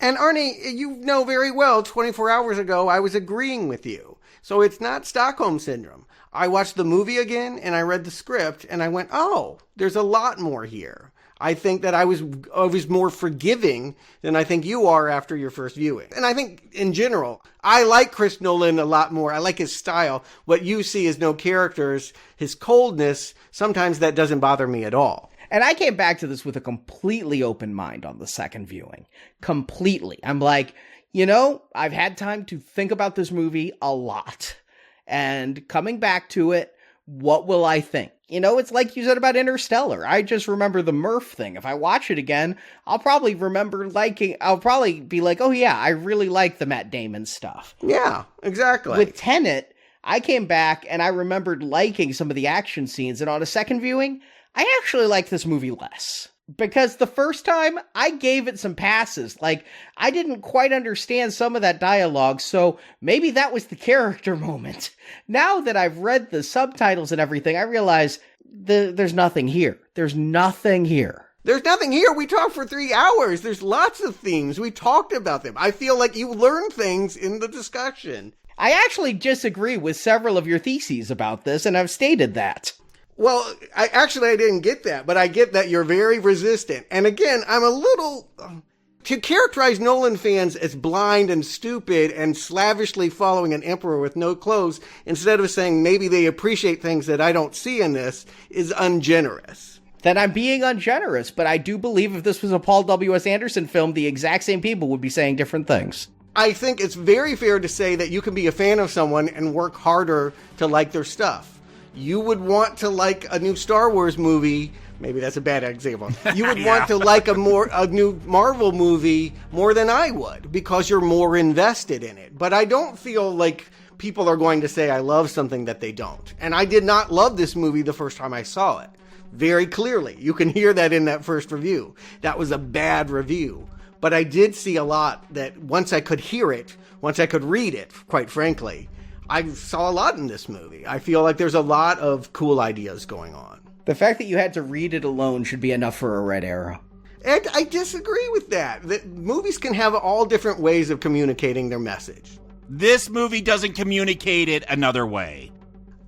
[SPEAKER 8] And Arnie, you know very well, 24 hours ago, I was agreeing with you. So it's not Stockholm Syndrome. I watched the movie again, and I read the script, and I went, oh, there's a lot more here. I think that I was more forgiving than I think you are after your first viewing. And I think, in general, I like Chris Nolan a lot more. I like his style. What you see is no characters, his coldness, sometimes that doesn't bother me at all.
[SPEAKER 7] And I came back to this with a completely open mind on the second viewing. Completely. I'm like, I've had time to think about this movie a lot. And coming back to it, what will I think? It's like you said about Interstellar. I just remember the Murph thing. If I watch it again, I'll probably be like, oh yeah, I really like the Matt Damon stuff.
[SPEAKER 8] Yeah, exactly.
[SPEAKER 7] With Tenet, I came back and I remembered liking some of the action scenes. And on a second viewing, I actually like this movie less. Because the first time, I gave it some passes. Like, I didn't quite understand some of that dialogue, so maybe that was the character moment. Now that I've read the subtitles and everything, I realize there's nothing here. There's nothing here.
[SPEAKER 8] There's nothing here. We talked for 3 hours. There's lots of themes. We talked about them. I feel like you learned things in the discussion.
[SPEAKER 7] I actually disagree with several of your theses about this, and I've stated that.
[SPEAKER 8] Well, I didn't get that, but I get that you're very resistant. And again, I'm a little... To characterize Nolan fans as blind and stupid and slavishly following an emperor with no clothes, instead of saying maybe they appreciate things that I don't see in this, is ungenerous.
[SPEAKER 7] Then I'm being ungenerous, but I do believe if this was a Paul W.S. Anderson film, the exact same people would be saying different things.
[SPEAKER 8] I think it's very fair to say that you can be a fan of someone and work harder to like their stuff. You would want to like a new Star Wars movie. Maybe that's a bad example. You would want to like a new Marvel movie more than I would because you're more invested in it. But I don't feel like people are going to say I love something that they don't. And I did not love this movie the first time I saw it. Very clearly. You can hear that in that first review. That was a bad review. But I did see a lot that once I could hear it, once I could read it, quite frankly, I saw a lot in this movie. I feel like there's a lot of cool ideas going on.
[SPEAKER 7] The fact that you had to read it alone should be enough for a red arrow.
[SPEAKER 8] And I disagree with that. Movies can have all different ways of communicating their message.
[SPEAKER 10] This movie doesn't communicate it another way.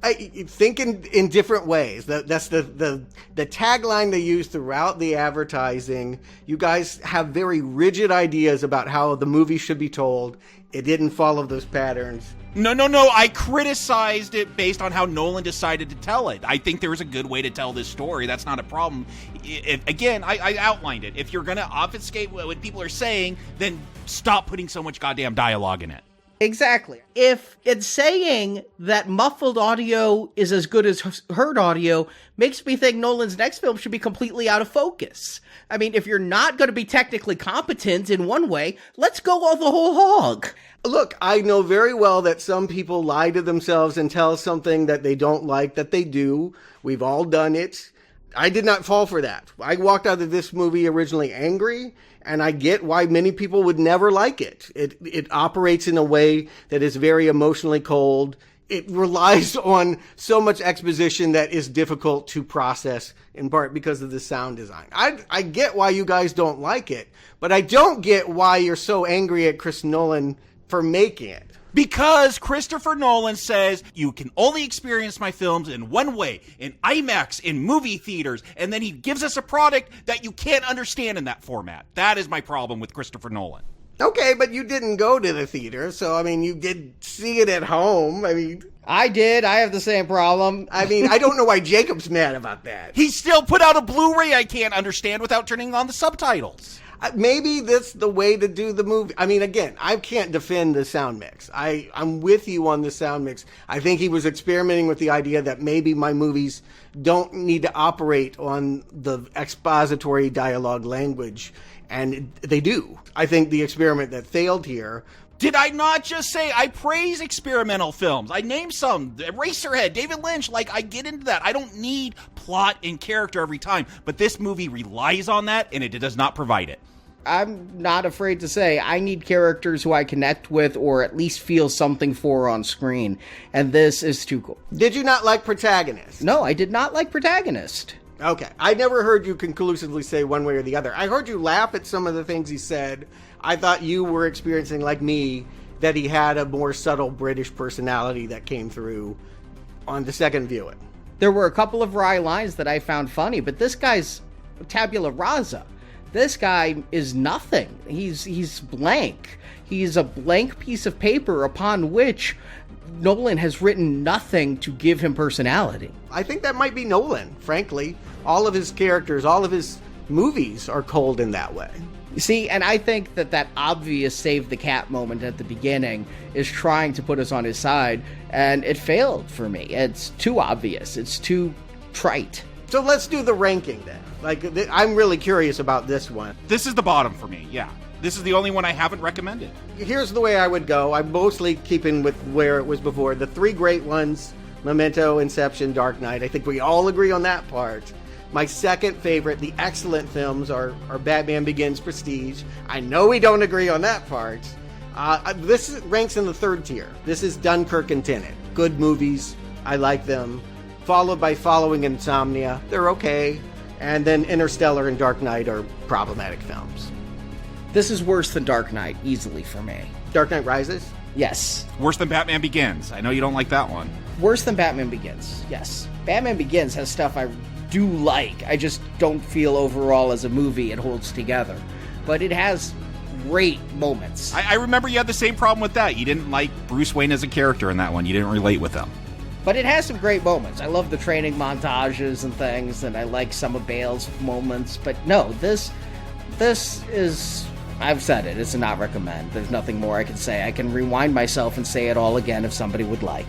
[SPEAKER 8] I think in different ways. That's the tagline they use throughout the advertising. You guys have very rigid ideas about how the movie should be told. It didn't follow those patterns.
[SPEAKER 10] No. I criticized it based on how Nolan decided to tell it. I think there was a good way to tell this story. That's not a problem. I outlined it. If you're going to obfuscate what people are saying, then stop putting so much goddamn dialogue in it.
[SPEAKER 7] Exactly. If it's saying that muffled audio is as good as heard audio, makes me think Nolan's next film should be completely out of focus. I mean, if you're not going to be technically competent in one way, let's go all the whole hog.
[SPEAKER 8] Look, I know very well that some people lie to themselves and tell something that they don't like that they do. We've all done it. I did not fall for that. I walked out of this movie originally angry, and I get why many people would never like it. It operates in a way that is very emotionally cold. It relies on so much exposition that is difficult to process, in part because of the sound design. I get why you guys don't like it, but I don't get why you're so angry at Chris Nolan for making it.
[SPEAKER 10] Because Christopher Nolan says you can only experience my films in one way, in IMAX, in movie theaters, and then he gives us a product that you can't understand in that format. That is my problem with Christopher Nolan.
[SPEAKER 8] Okay, but you didn't go to the theater, so, I mean, you did see it at home.
[SPEAKER 7] I did. I have the same problem.
[SPEAKER 8] I don't know why Jacob's mad about that.
[SPEAKER 10] He still put out a Blu-ray I can't understand without turning on the subtitles.
[SPEAKER 8] Maybe that's the way to do the movie. Again, I can't defend the sound mix. I'm with you on the sound mix. I think he was experimenting with the idea that maybe my movies don't need to operate on the expository dialogue language, and they do. I think the experiment that failed here...
[SPEAKER 10] Did I not just say I praise experimental films? I named some. Eraserhead, David Lynch, I get into that. I don't need plot and character every time, but this movie relies on that, and it does not provide it.
[SPEAKER 7] I'm not afraid to say I need characters who I connect with or at least feel something for on screen, and this is too cool.
[SPEAKER 8] Did you not like Protagonist?
[SPEAKER 7] No, I did not like Protagonist.
[SPEAKER 8] Okay. I never heard you conclusively say one way or the other. I heard you laugh at some of the things he said. I thought you were experiencing, like me, that he had a more subtle British personality that came through on the second viewing.
[SPEAKER 7] There were a couple of wry lines that I found funny, but this guy's tabula rasa. This guy is nothing. He's blank. He's a blank piece of paper upon which Nolan has written nothing to give him personality.
[SPEAKER 8] I think that might be Nolan, frankly. All of his characters, all of his movies are cold in that way.
[SPEAKER 7] See, and I think that obvious save the cat moment at the beginning is trying to put us on his side, and it failed for me. It's too obvious. It's too trite.
[SPEAKER 8] So let's do the ranking then. I'm really curious about this one.
[SPEAKER 10] This is the bottom for me, yeah. This is the only one I haven't recommended.
[SPEAKER 8] Here's the way I would go. I'm mostly keeping with where it was before. The three great ones, Memento, Inception, Dark Knight. I think we all agree on that part. My second favorite, the excellent films, are Batman Begins, Prestige. I know we don't agree on that part. This ranks in the third tier. This is Dunkirk and Tenet. Good movies. I like them. Followed by Following Insomnia. They're okay. And then Interstellar and Dark Knight are problematic films.
[SPEAKER 7] This is worse than Dark Knight, easily for me.
[SPEAKER 8] Dark Knight Rises?
[SPEAKER 7] Yes.
[SPEAKER 10] Worse than Batman Begins. I know you don't like that one.
[SPEAKER 7] Worse than Batman Begins, yes. Batman Begins has stuff I do like. I just don't feel overall as a movie it holds together. But it has great moments.
[SPEAKER 10] I remember you had the same problem with that. You didn't like Bruce Wayne as a character in that one. You didn't relate with him.
[SPEAKER 7] But it has some great moments. I love the training montages and things, and I like some of Bale's moments. But no, this is... I've said it. It's a not recommend. There's nothing more I can say. I can rewind myself and say it all again if somebody would like.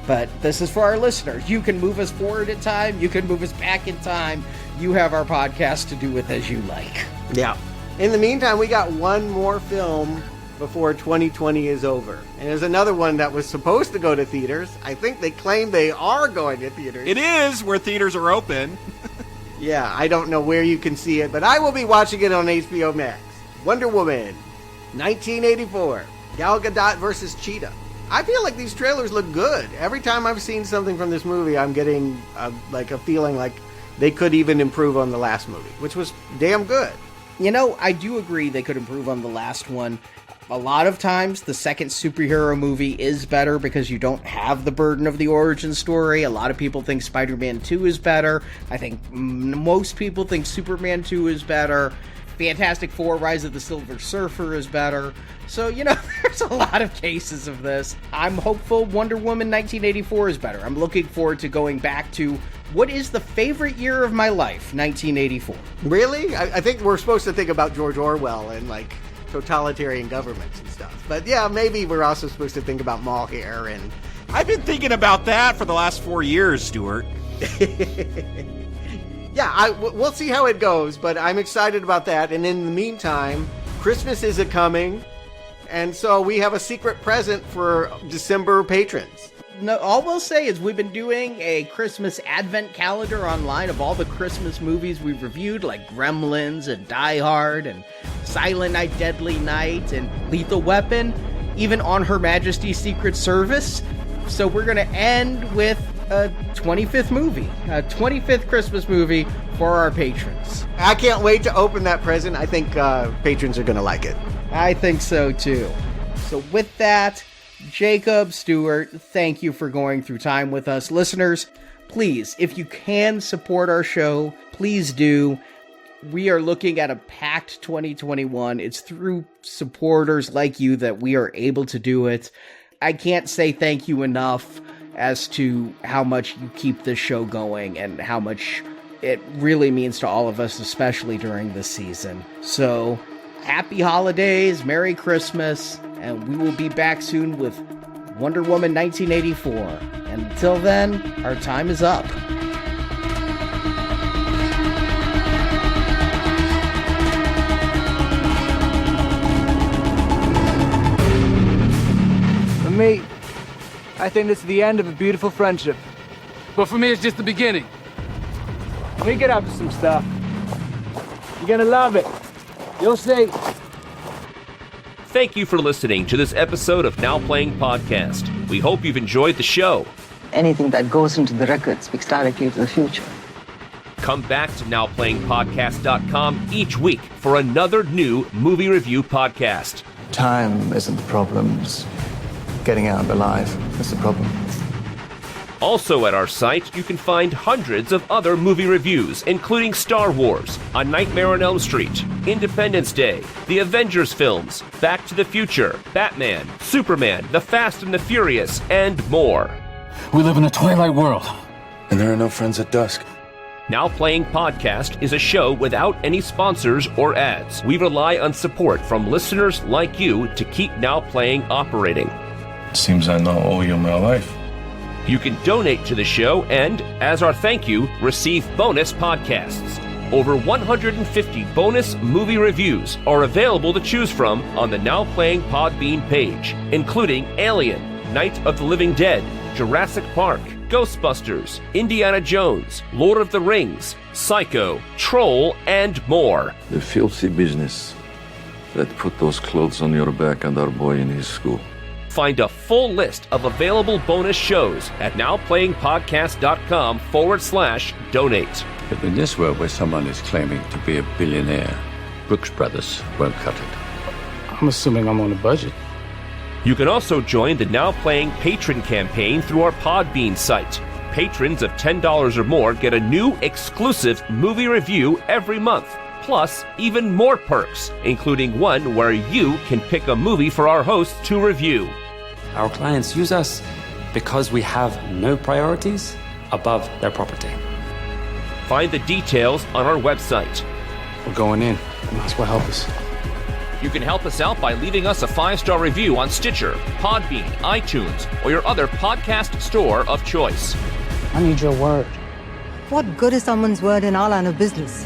[SPEAKER 7] But this is for our listeners. You can move us forward in time. You can move us back in time. You have our podcast to do with as you like.
[SPEAKER 8] Yeah. In the meantime, we got one more film before 2020 is over. And there's another one that was supposed to go to theaters. I think they claim they are going to theaters.
[SPEAKER 10] It is, where theaters are open.
[SPEAKER 8] Yeah, I don't know where you can see it, but I will be watching it on HBO Max. Wonder Woman, 1984. Gal Gadot versus Cheetah. I feel like these trailers look good. Every time I've seen something from this movie, I'm getting a feeling like they could even improve on the last movie, which was damn good.
[SPEAKER 7] You know, I do agree they could improve on the last one. A lot of times, the second superhero movie is better because you don't have the burden of the origin story. A lot of people think Spider-Man 2 is better. I think most people think Superman 2 is better. Fantastic Four, Rise of the Silver Surfer is better. So, you know, there's a lot of cases of this. I'm hopeful Wonder Woman 1984 is better. I'm looking forward to going back to what is the favorite year of my life, 1984.
[SPEAKER 8] Really? I think we're supposed to think about George Orwell and, like, totalitarian governments and stuff. But, yeah, maybe we're also supposed to think about mall hair and...
[SPEAKER 10] I've been thinking about that for the last 4 years, Stuart.
[SPEAKER 8] Yeah, we'll see how it goes, but I'm excited about that. And in the meantime, Christmas is a-coming, and so we have a secret present for December patrons.
[SPEAKER 7] No, all we'll say is we've been doing a Christmas advent calendar online of all the Christmas movies we've reviewed, like Gremlins and Die Hard and Silent Night, Deadly Night and Lethal Weapon, even On Her Majesty's Secret Service. So we're going to end with a 25th movie, a 25th Christmas movie for our patrons.
[SPEAKER 8] I can't wait to open that present. I think patrons are going to like it.
[SPEAKER 7] I think so too. So with that, Jakob, Stuart, thank you for going through time with us. Listeners, please, if you can support our show, please do. We are looking at a packed 2021. It's through supporters like you that we are able to do it. I can't say thank you enough as to how much you keep this show going and how much it really means to all of us, especially during this season. So, happy holidays, Merry Christmas, and we will be back soon with Wonder Woman 1984. And until then, our time is up.
[SPEAKER 6] For me, I think it's the end of a beautiful friendship. But for me, it's just the beginning. We get up to some stuff. You're gonna love it. You'll see.
[SPEAKER 2] Thank you for listening to this episode of Now Playing Podcast. We hope you've enjoyed the show.
[SPEAKER 11] Anything that goes into the record speaks directly to the future.
[SPEAKER 2] Come back to NowPlayingPodcast.com each week for another new movie review podcast.
[SPEAKER 11] Time isn't the problem. It's getting out alive is the problem.
[SPEAKER 2] Also at our site, you can find hundreds of other movie reviews, including Star Wars, A Nightmare on Elm Street, Independence Day, the Avengers films, Back to the Future, Batman, Superman, The Fast and the Furious, and more.
[SPEAKER 12] We live in a twilight world, and there are no friends at dusk.
[SPEAKER 2] Now Playing Podcast is a show without any sponsors or ads. We rely on support from listeners like you to keep Now Playing operating.
[SPEAKER 12] It seems I now owe you my life.
[SPEAKER 2] You can donate to the show and, as our thank you, receive bonus podcasts. Over 150 bonus movie reviews are available to choose from on the Now Playing Podbean page, including Alien, Night of the Living Dead, Jurassic Park, Ghostbusters, Indiana Jones, Lord of the Rings, Psycho, Troll, and more.
[SPEAKER 13] The filthy business that put those clothes on your back and our boy in his school.
[SPEAKER 2] Find a full list of available bonus shows at nowplayingpodcast.com/donate.
[SPEAKER 4] But in this world where someone is claiming to be a billionaire, Brooks Brothers won't cut it.
[SPEAKER 6] I'm assuming I'm on a budget.
[SPEAKER 2] You can also join the Now Playing Patron campaign through our Podbean site. Patrons of $10 or more get a new exclusive movie review every month, plus even more perks, including one where you can pick a movie for our hosts to review.
[SPEAKER 14] Our clients use us because we have no priorities above their property.
[SPEAKER 2] Find the details on our website.
[SPEAKER 6] We're going in. You might as well help us.
[SPEAKER 2] You can help us out by leaving us a 5-star review on Stitcher, Podbean, iTunes, or your other podcast store of choice.
[SPEAKER 6] I need your word.
[SPEAKER 15] What good is someone's word in our line of business?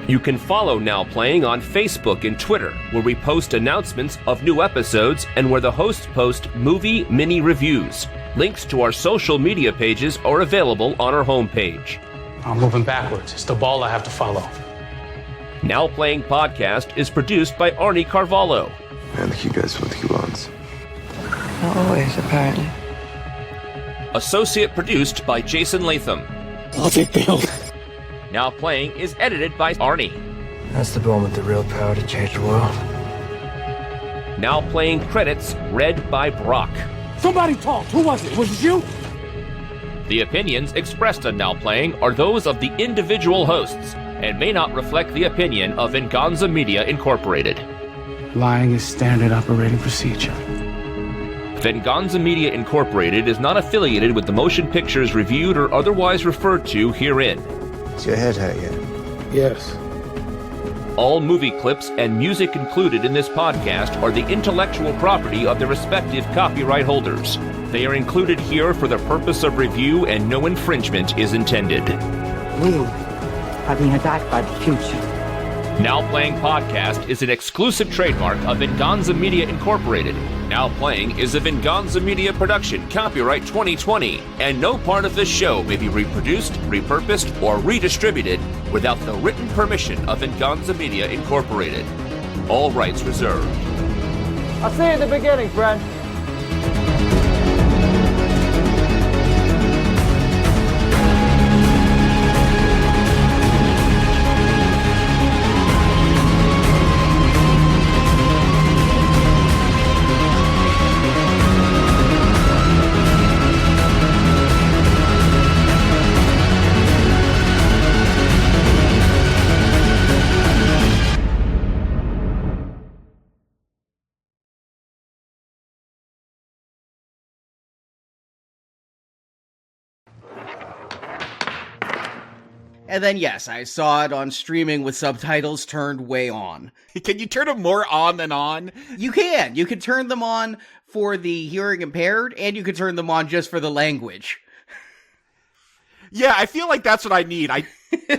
[SPEAKER 2] You can follow Now Playing on Facebook and Twitter, where we post announcements of new episodes and where the hosts post movie mini reviews. Links to our social media pages are available on our homepage.
[SPEAKER 6] I'm moving backwards. It's the ball I have to follow.
[SPEAKER 2] Now Playing Podcast is produced by Arnie Carvalho.
[SPEAKER 13] I think you guys what he wants.
[SPEAKER 5] Not always, apparently.
[SPEAKER 2] Associate produced by Jason Latham. Now Playing is edited by Arnie.
[SPEAKER 11] That's the one with the real power to change the world.
[SPEAKER 2] Now Playing credits read by Brock.
[SPEAKER 6] Somebody talked. Who was it? Was it you?
[SPEAKER 2] The opinions expressed on Now Playing are those of the individual hosts and may not reflect the opinion of Venganza Media Incorporated.
[SPEAKER 6] Lying is standard operating procedure.
[SPEAKER 2] Venganza Media Incorporated is not affiliated with the motion pictures reviewed or otherwise referred to herein.
[SPEAKER 11] Is your head hurt yet?
[SPEAKER 6] Yes.
[SPEAKER 2] All movie clips and music included in this podcast are the intellectual property of their respective copyright holders. They are included here for the purpose of review and no infringement is intended.
[SPEAKER 15] We are being attacked by the future.
[SPEAKER 2] Now Playing Podcast is an exclusive trademark of Venganza Media Incorporated. Now Playing is a Venganza Media production, copyright 2020, and no part of this show may be reproduced, repurposed, or redistributed without the written permission of Venganza Media Incorporated. All rights reserved.
[SPEAKER 6] I'll see you at the beginning, friend.
[SPEAKER 7] And then, yes, I saw it on streaming with subtitles turned way on.
[SPEAKER 10] Can you turn them more on than on?
[SPEAKER 7] You can. You can turn them on for the hearing impaired, and you can turn them on just for the language.
[SPEAKER 10] Yeah, I feel like that's what I need. I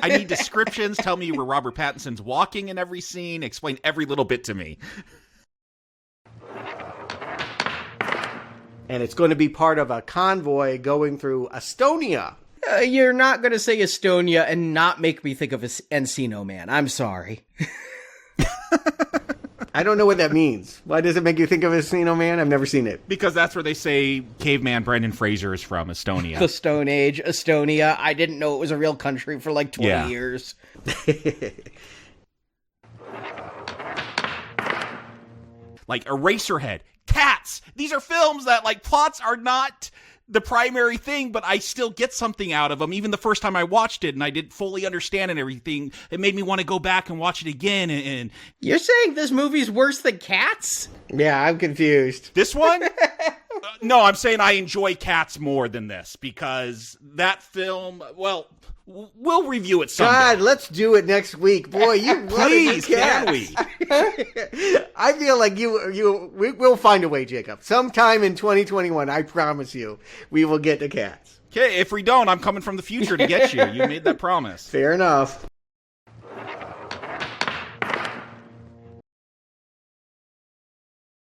[SPEAKER 10] need descriptions. Tell me where Robert Pattinson's walking in every scene. Explain every little bit to me.
[SPEAKER 8] And it's going to be part of a convoy going through Estonia.
[SPEAKER 7] You're not going to say Estonia and not make me think of Encino Man. I'm sorry.
[SPEAKER 8] I don't know what that means. Why does it make you think of Encino Man? I've never seen it.
[SPEAKER 10] Because that's where they say caveman Brendan Fraser is from, Estonia.
[SPEAKER 7] The Stone Age, Estonia. I didn't know it was a real country for like 20 years.
[SPEAKER 10] Like Eraserhead, Cats. These are films that, like, plots are not the primary thing, but I still get something out of them. Even the first time I watched it and I didn't fully understand and everything, it made me want to go back and watch it again. And
[SPEAKER 7] You're saying this movie's worse than Cats?
[SPEAKER 8] Yeah, I'm confused.
[SPEAKER 10] This one? No, I'm saying I enjoy Cats more than this because that film, well, we'll review it someday.
[SPEAKER 8] God, let's do it next week. Boy, you
[SPEAKER 10] please, can we?
[SPEAKER 8] I feel like we'll find a way, Jacob. Sometime in 2021, I promise you, we will get to Cats.
[SPEAKER 10] Okay, if we don't, I'm coming from the future to get you. You made that promise.
[SPEAKER 8] Fair enough.